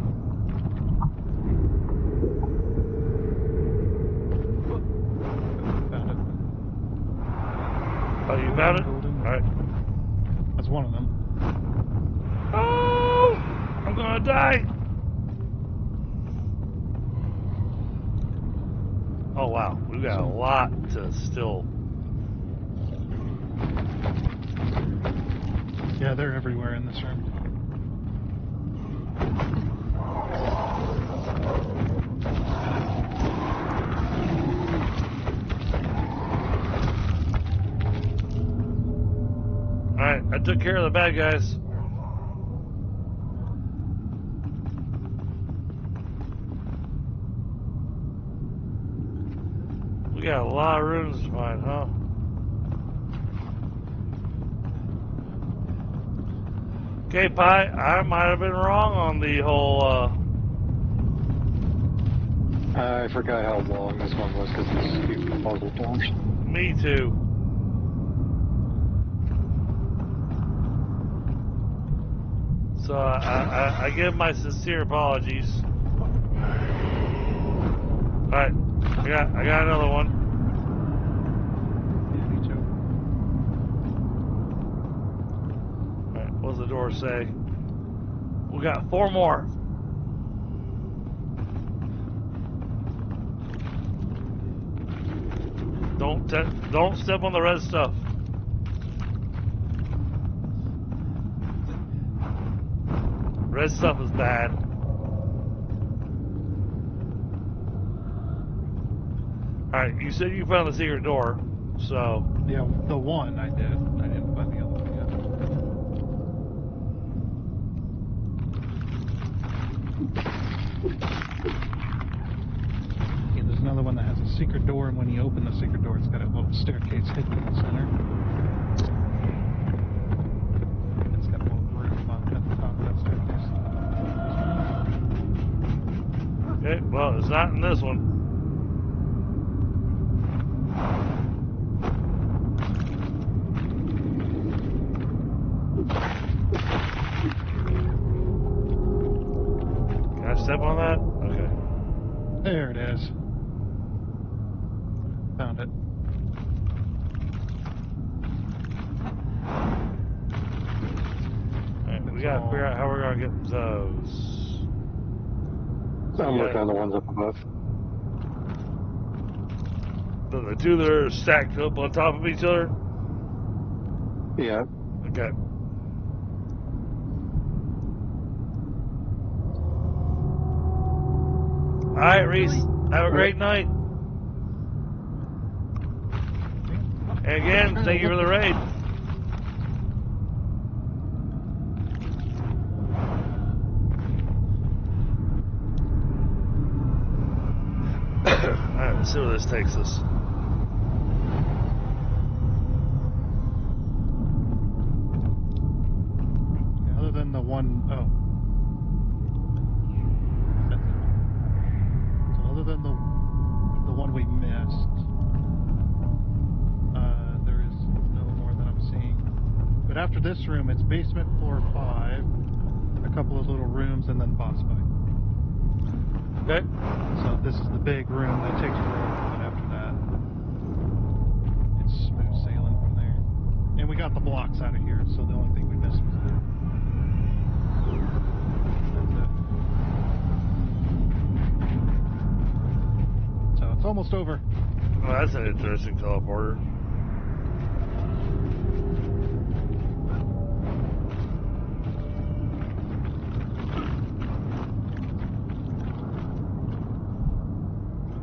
Found it. Oh, you found it? Alright. That's one of them. Oh! I'm gonna die! Oh wow, we've got a lot to still. Yeah, they're everywhere in this room. Alright, I took care of the bad guys. We got a lot of rooms to find, huh? Okay, Pi, I might have been wrong on the whole, I forgot how long this one was because these stupid puzzle doors. Me too. So I give my sincere apologies. Alright, I got another one. Yeah, me too. Alright, what does the door say? We got 4 more. Don't step on the red stuff. Red stuff is bad. Alright, you said you found the secret door, so... Yeah, the one I did. I didn't find the other one yet. Yeah, there's another one that has a secret door, and when you open the secret door, it's got a little staircase hidden in the center. It's got a little room at the top of that staircase. Okay, well, it's not in this one. Can I step on that? Okay. There it is. Found it. Alright, we gotta figure out how we're gonna get those. I'm looking at the ones up above. The 2 that are stacked up on top of each other? Yeah. Okay. Alright, Reese. Have a great night. And again, thank you for the raid. Alright, let's see where this takes us. than the one, oh. That's it. So other than the one we missed, there is no more that I'm seeing. But after this room, it's basement floor 5, a couple of little rooms, and then boss fight. Okay. So this is the big room that takes forever, but after that, it's smooth sailing from there. And we got the blocks out of here, so the only thing we missed was that. That's it. So it's almost over. Well, that's an interesting teleporter.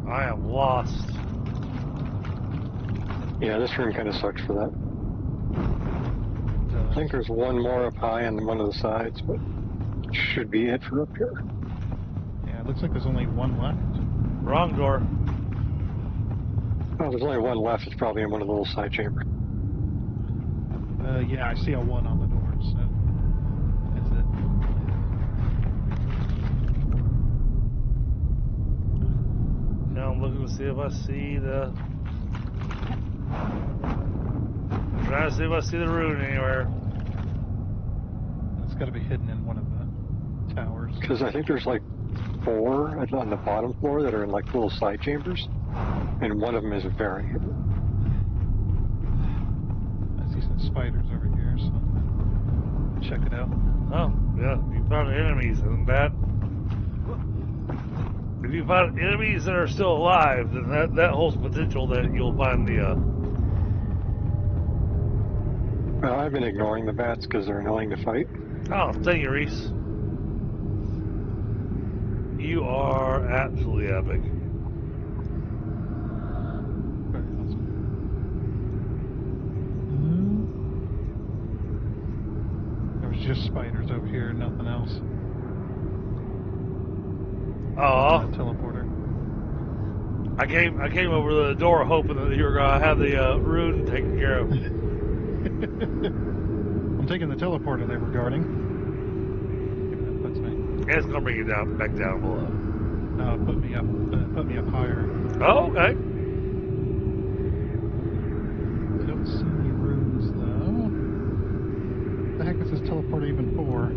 I am lost. Yeah, this room kind of sucks for that. I think there's one more up high on one of the sides, but should be it for up here. Yeah, it looks like there's only one left. Wrong door. Oh, there's only one left. It's probably in one of the little side chambers. Yeah, I see a 1 on the door, so that's it. Now I'm looking to see if I see the... I'm trying to see if I see the rune anywhere. It's got to be hidden in one of the towers. Because I think there's like 4 on the bottom floor that are in like little side chambers, and one of them is very hidden. I see some spiders over here, so check it out. Oh, yeah, you found enemies, isn't that? If you find enemies that are still alive, then that holds potential that you'll find the, Well, I've been ignoring the bats because they're annoying to fight. Oh, thank you, Reese. You are absolutely epic. Very awesome. There was just spiders over here, nothing else. Aw. Teleporter. I came over to the door hoping that you were gonna have the rune taken care of. I'm taking the teleporter they were guarding. That puts me. It's gonna bring you down, back down below. Put me up higher. Oh, okay. I don't see any rooms though. What the heck is this teleporter even for?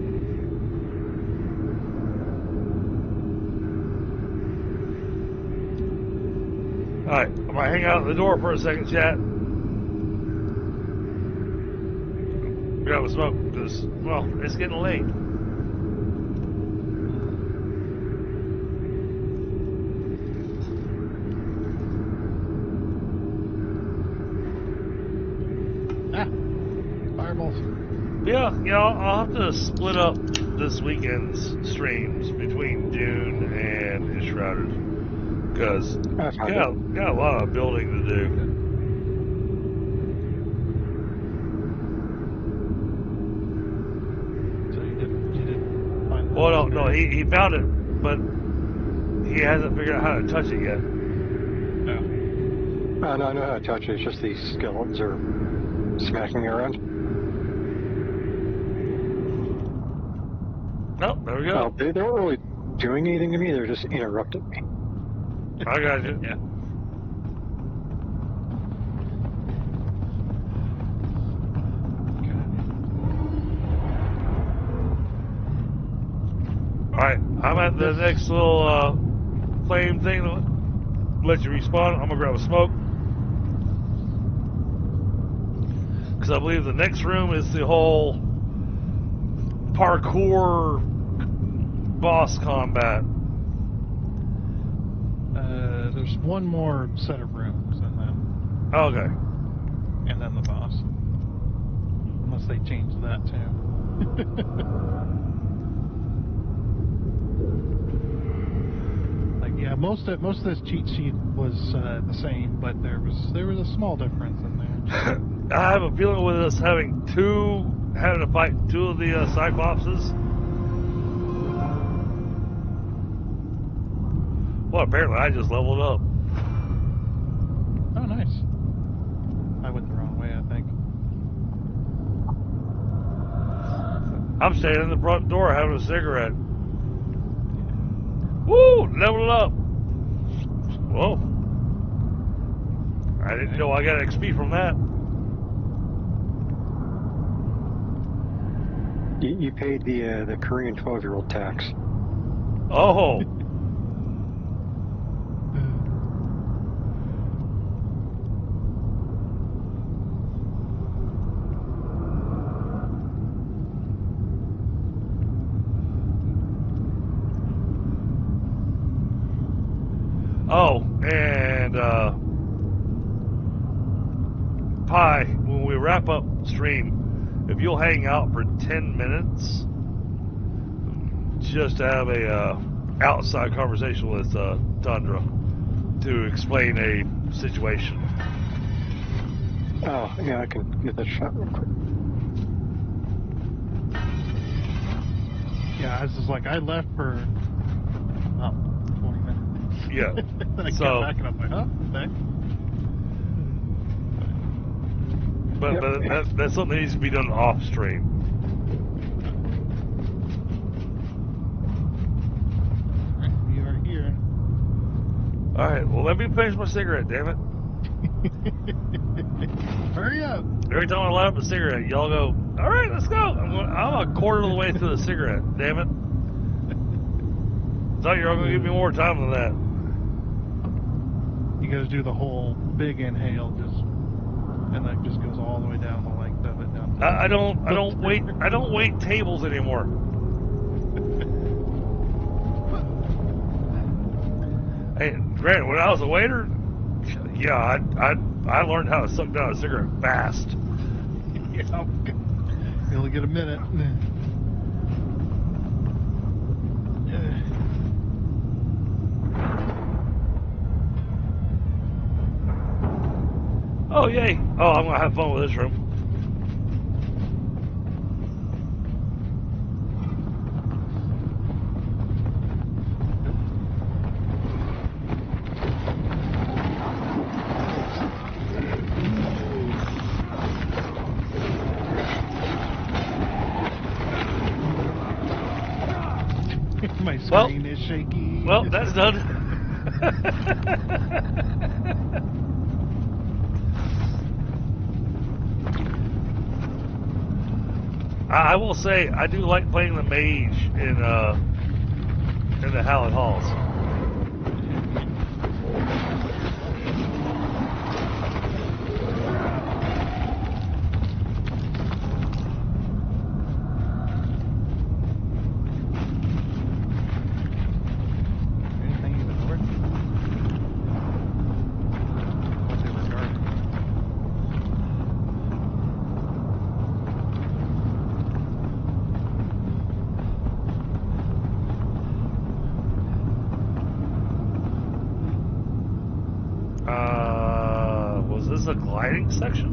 Alright, I'm gonna hang out at the door for a second, chat. Grab a smoke, because, well, it's getting late. Fireballs. Yeah, I'll have to split up this weekend's streams between Dune and Enshrouded. Because got a lot of building to do. So you did find. Well, no, he found it, but he hasn't figured out how to touch it yet. No. I know how to touch it. It's just these skeletons are smacking me around. Oh, there we go. Well, they weren't really doing anything to me. They're just interrupting me. I got you. Yeah. Alright, I'm at the next little flame thing to let you respawn. I'm gonna grab a smoke. Because I believe the next room is the whole parkour boss combat. There's one more set of rooms, and Okay. then the boss. Unless they change that too. Like, yeah, most of this cheat sheet was the same, but there was a small difference in there. I have a feeling with us having to fight 2 of the Cyclopses. Well, apparently I just leveled up. Oh, nice. I went the wrong way, I think. I'm standing in the front door having a cigarette. Woo! Level up. Whoa. I didn't know I got XP from that. You paid the Korean 12-year-old tax. Oh. Oh, and Pi, when we wrap up stream, if you'll hang out for 10 minutes, just to have a outside conversation with Tundra to explain a situation. Oh, yeah, I can get that shot real quick. Yeah, I was just like, I left for about 20 minutes. Yeah. Then I So- came back and I'm like, huh? Okay. But, Yep. but that's something that needs to be done off stream. Alright, we are here. Alright, well, let me finish my cigarette, damn it. Hurry up! Every time I light up a cigarette, y'all go, alright, let's go. I'm a quarter of the way through the cigarette, damn it. Thought you were going to give me more time than that. You guys do the whole big inhale, and that just goes all the way down the length of it. Down. I don't wait tables anymore. Hey, Grant, when I was a waiter, yeah, I learned how to suck down a cigarette fast. Yeah, you only get a minute. Oh, yay. Oh, I'm going to have fun with this room. My screen is shaky. Well, that's done. I will say I do like playing the mage in the Hallowed Halls. Anything even work? What's it regarding? Was this a gliding section?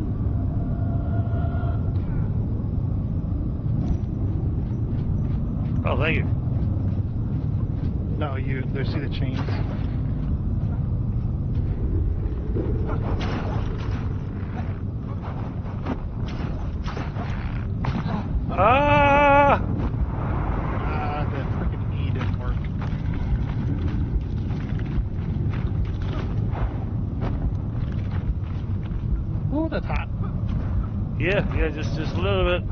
Oh, thank you. No, you. There. See the chains. Ah! That freaking E didn't work. Ooh, that's hot. Yeah, just a little bit.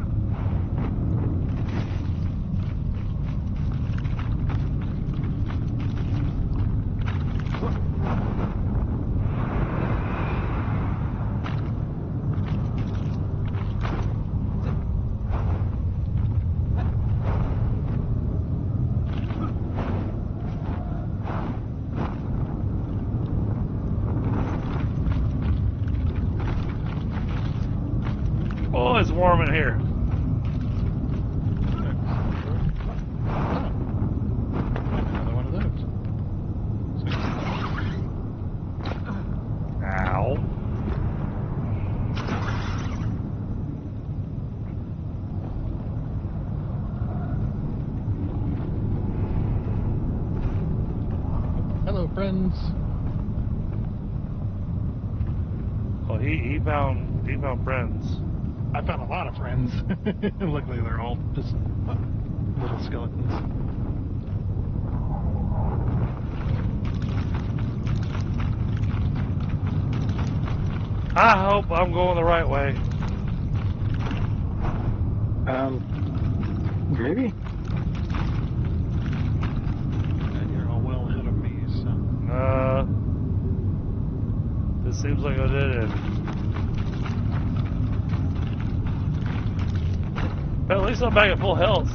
Oh, it's warm in here. Another one of those. Ow. Hello, friends. Oh, he found friends. I found a lot of friends. Luckily, they're all just little skeletons. I hope I'm going the right way. Maybe? And you're all well ahead of me, so... This seems like a dead end. But at least I'm back at full health.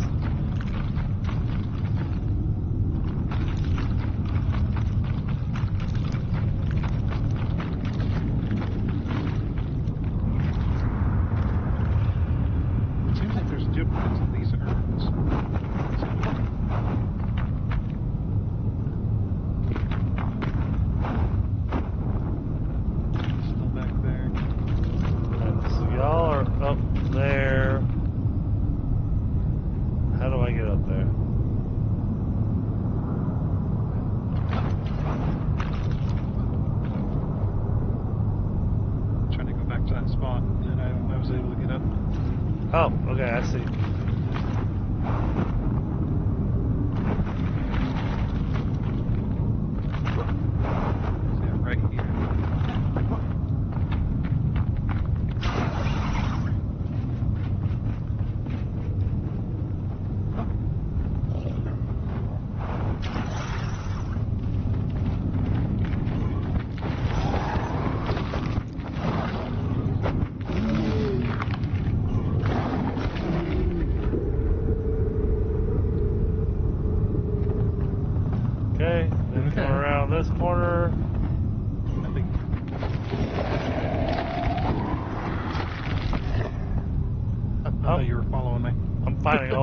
Seems like there's duplicates of these urns. Still back there. So y'all are up there. How do I get up there? Trying to go back to that spot, and I was able to get up. Oh, okay, I see. See, I'm right here. Okay, then Okay. come around this corner. I think. I thought you were following me. I'm finding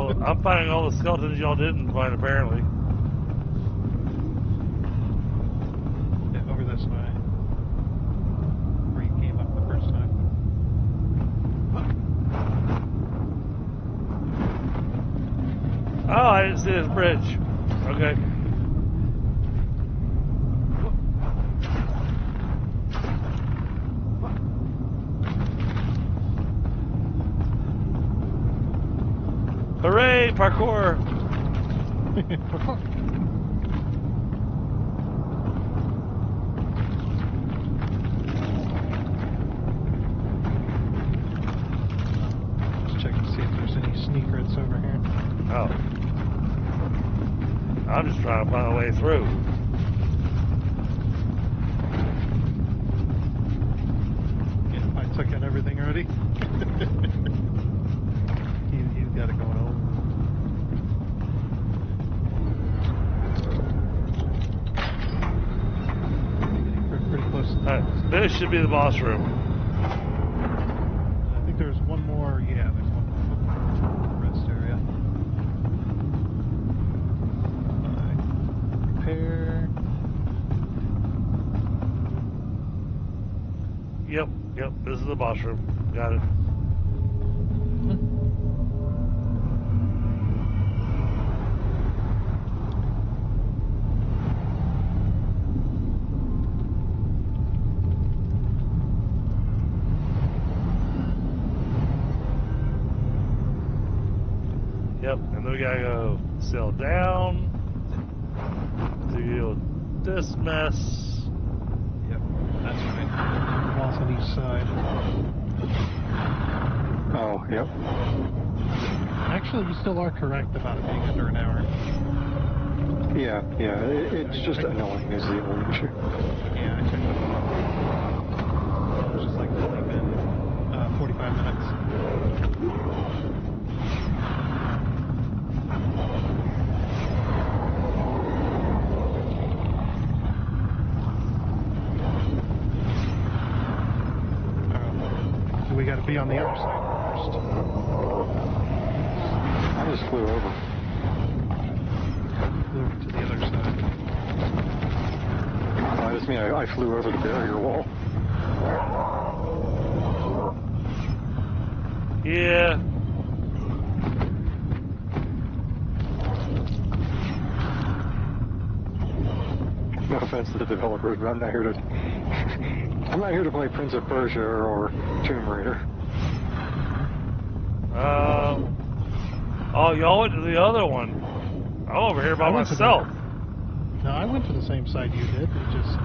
all the skeletons y'all didn't find apparently. Yeah, over this way. Where you came up the first time. Oh, I didn't see this bridge. Okay. Hooray, parkour! Just check to see if there's any sneakers over here. Oh. I'm just trying to find a way through. Yeah, I took out everything already. You got it going over. Pretty close. Alright, this should be the boss room. I think there's one more. Yeah, there's one more rest area. Repair. Yep, this is the boss room. Got it. Yep, and then we gotta go sail down to deal with this mess. Yep, that's right. Boss on each side. Oh, yep. Actually, you still are correct about it being under an hour. Yeah, it's just annoying is the only issue. Yeah, I checked it. It was just like 45 minutes. So we got to be on the other side first. I just flew over. Flew over to the other side. I just mean I flew over the barrier wall. Yeah. No offense to the developers, but I'm not here to play Prince of Persia or Tomb Raider. Oh, y'all went to the other one. I'm over here by myself. No, I went to the same side you did. It just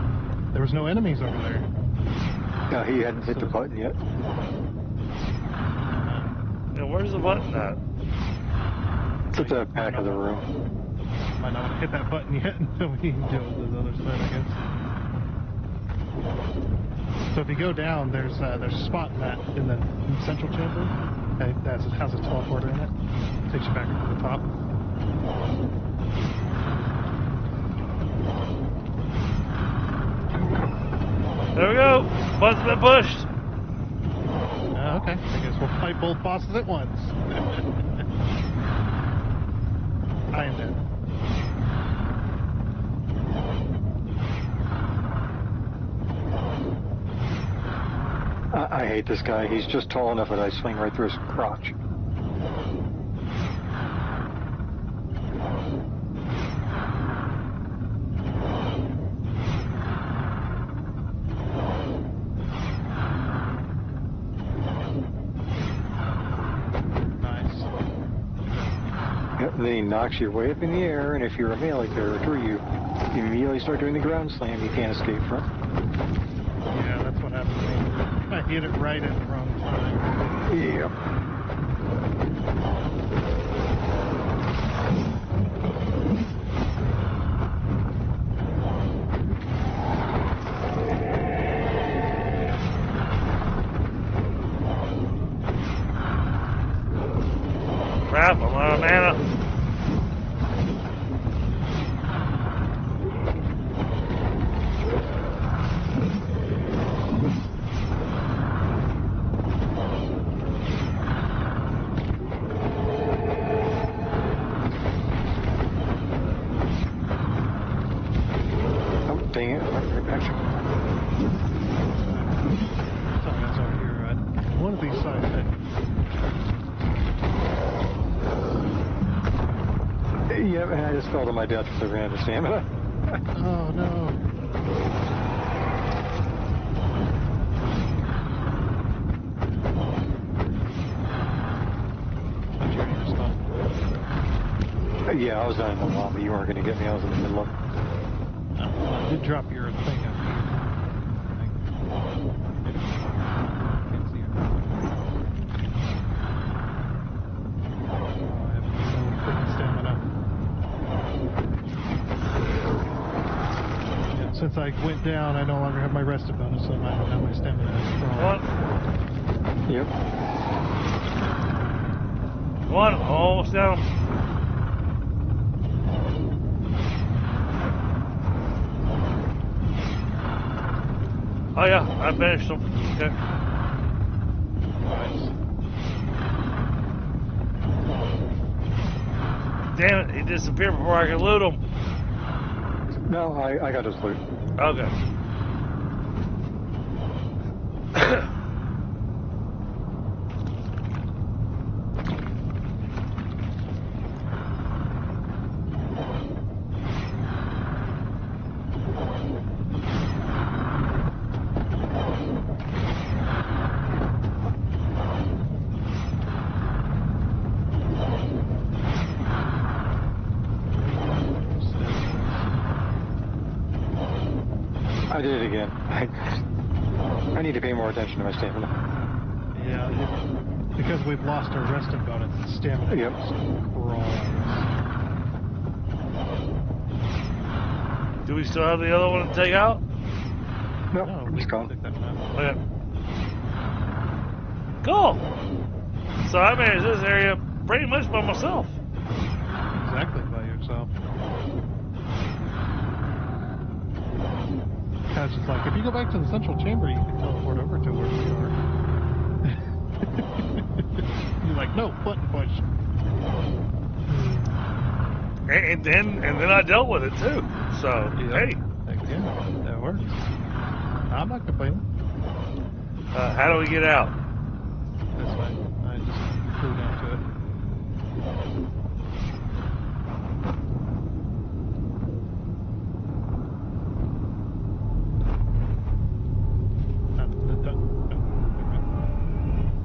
there was no enemies over there. No, he hadn't hit the button yet. Yeah, where's the button at? It's at the back of the room. Might not want to hit that button yet until we can deal with the other side, I guess. So if you go down, there's a spot in the central chamber. Okay, that has a teleporter in it. Takes you back up to the top. There we go. Button's been pushed. Okay, I guess we'll fight both bosses at once. I am dead. I hate this guy. He's just tall enough that I swing right through his crotch. Then he knocks you way up in the air, and if you're a melee character, you immediately start doing the ground slam you can't escape from. Yeah, that's what happened to me. I hit it right at the wrong time. Yeah. Crap, I'm out of mana. Oh, dang it. Right back. Sorry, that's over here. One of these sides. Yeah, and I just fell to my death because I ran out of stamina. Oh no. How'd you already respond? Yeah, I was down in the lobby. You weren't going to get me. I was in the middle of it. No, I did drop your thing up here. Can't see it. Oh, I have no freaking stamina. Yeah, since I went down, I no longer have my rested bonus, so now my stamina is What? Yep. One, almost down. Oh yeah, I finished them. Okay. Nice. Damn it, he disappeared before I could loot him. No, I got his loot. Okay. I did it again. I need to pay more attention to my stamina. Yeah, because we've lost our rested bonus, stamina Yep. crawls. Do we still have the other one to take out? Nope, No, it's gone. took that one out. Okay. Cool. So I managed this area pretty much by myself. Exactly by yourself. It's just like, if you go back to the central chamber, you can teleport over to where we are. You're like, no, button push. And then I dealt with it too. So hey, Again, that works. I'm not complaining. how do we get out? This way. I just flew down to it.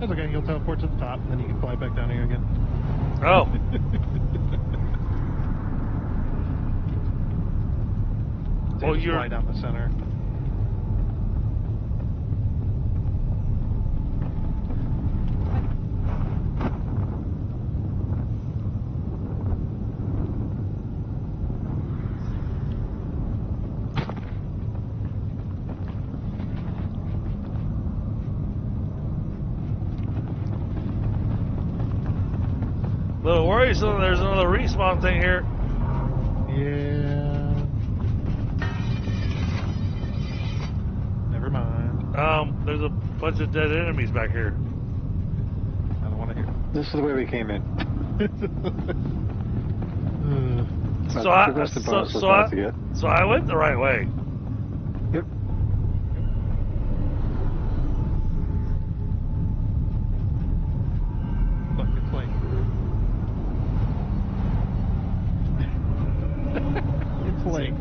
That's okay, you'll teleport to the top, and then you can fly back back down here again. Oh. They Oh, just you're fly down the center. little worrisome. There's another respawn thing here. Yeah. Never mind. There's a bunch of dead enemies back here. I don't want to hear. This is the way we came in. So The I rested bonus was not to get. so I went the right way. Yep. Look, it's like it's like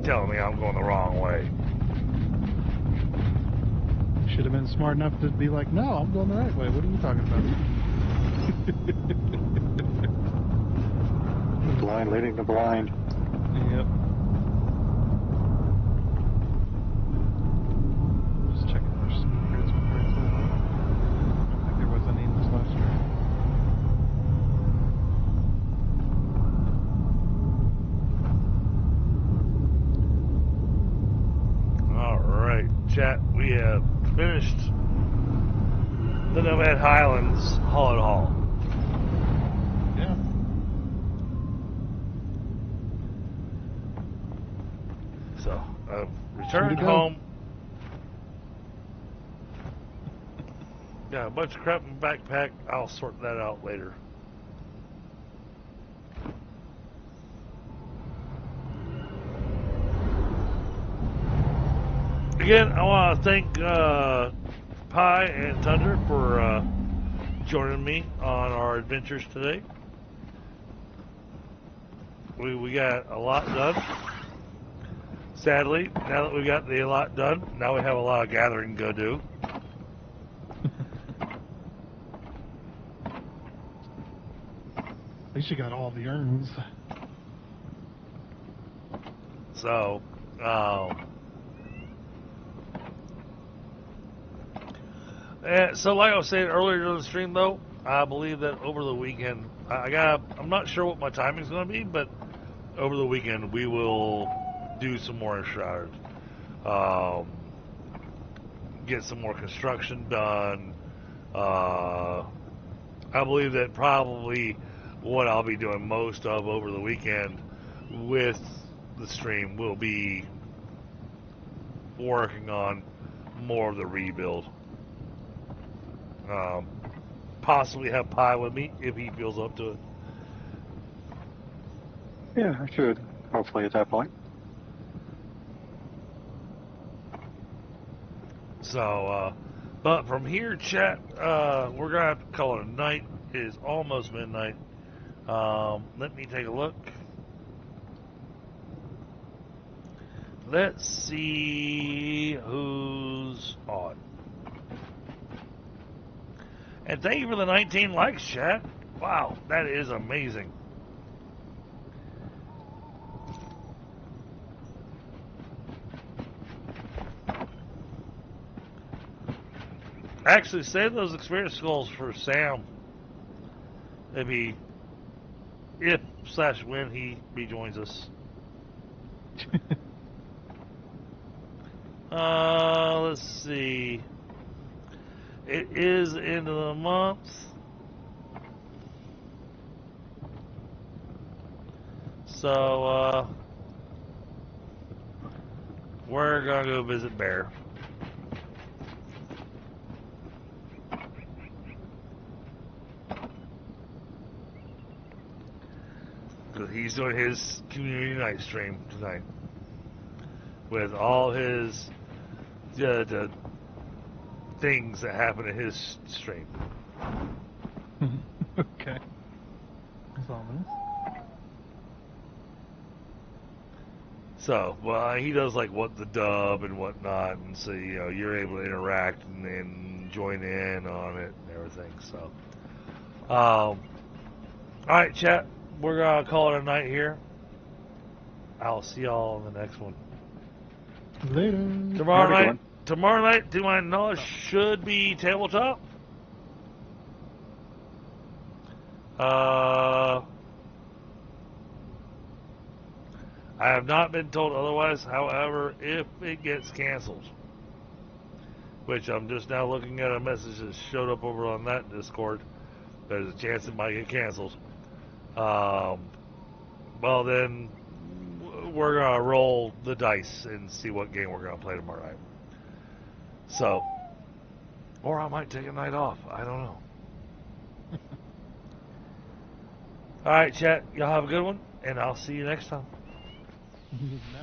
Telling me I'm going the wrong way. should have been smart enough to be like, no, I'm going the right way. What are you talking about? Blind leading the blind. Yep. Just checking if there's some secrets with her. I don't think there was any in this last stream. Alright, chat, we have finished the Nomad Highlands Haul and Haul. Yeah. So, I've returned Way to go. home. Got a bunch of crap in my backpack. I'll sort that out later. Again, I want to thank Pi and Thunder for joining me on our adventures today. We got a lot done. Sadly, now that we got a lot done, now we have a lot of gathering to go do. At least you got all the urns. So, so like I was saying earlier in the stream, though, I believe that over the weekend, I'm not sure what my timing's going to be, but over the weekend we will do some more Enshrouded. Get some more construction done. I believe that probably what I'll be doing most of over the weekend with the stream will be working on more of the rebuild. Possibly have Pi with me if he feels up to it. Yeah, I should. Hopefully at that point. So, but from here, chat, we're gonna have to call it a night. It is almost midnight. Let me take a look. Let's see who's on. And thank you for the 19 likes, chat. Wow, that is amazing. Actually, save those experience skulls for Sam. If / when he rejoins us. Let's see. It is the end of the month. So, we're gonna go visit Bear. Because he's doing his community night stream tonight. With all his the things that happen in his stream. Okay. That's ominous. So, well, he does like what the dub and whatnot, and so you're able to interact and join in on it and everything. So, all right, chat. We're gonna call it a night here. I'll see y'all in the next one. Later. Tomorrow night, to my knowledge, should be tabletop. I have not been told otherwise. However, if it gets canceled, which I'm just now looking at a message that showed up over on that Discord, there's a chance it might get canceled. Well, then we're gonna roll the dice and see what game we're gonna play tomorrow night. So, or I might take a night off. I don't know. All right, chat. Y'all have a good one, and I'll see you next time. No.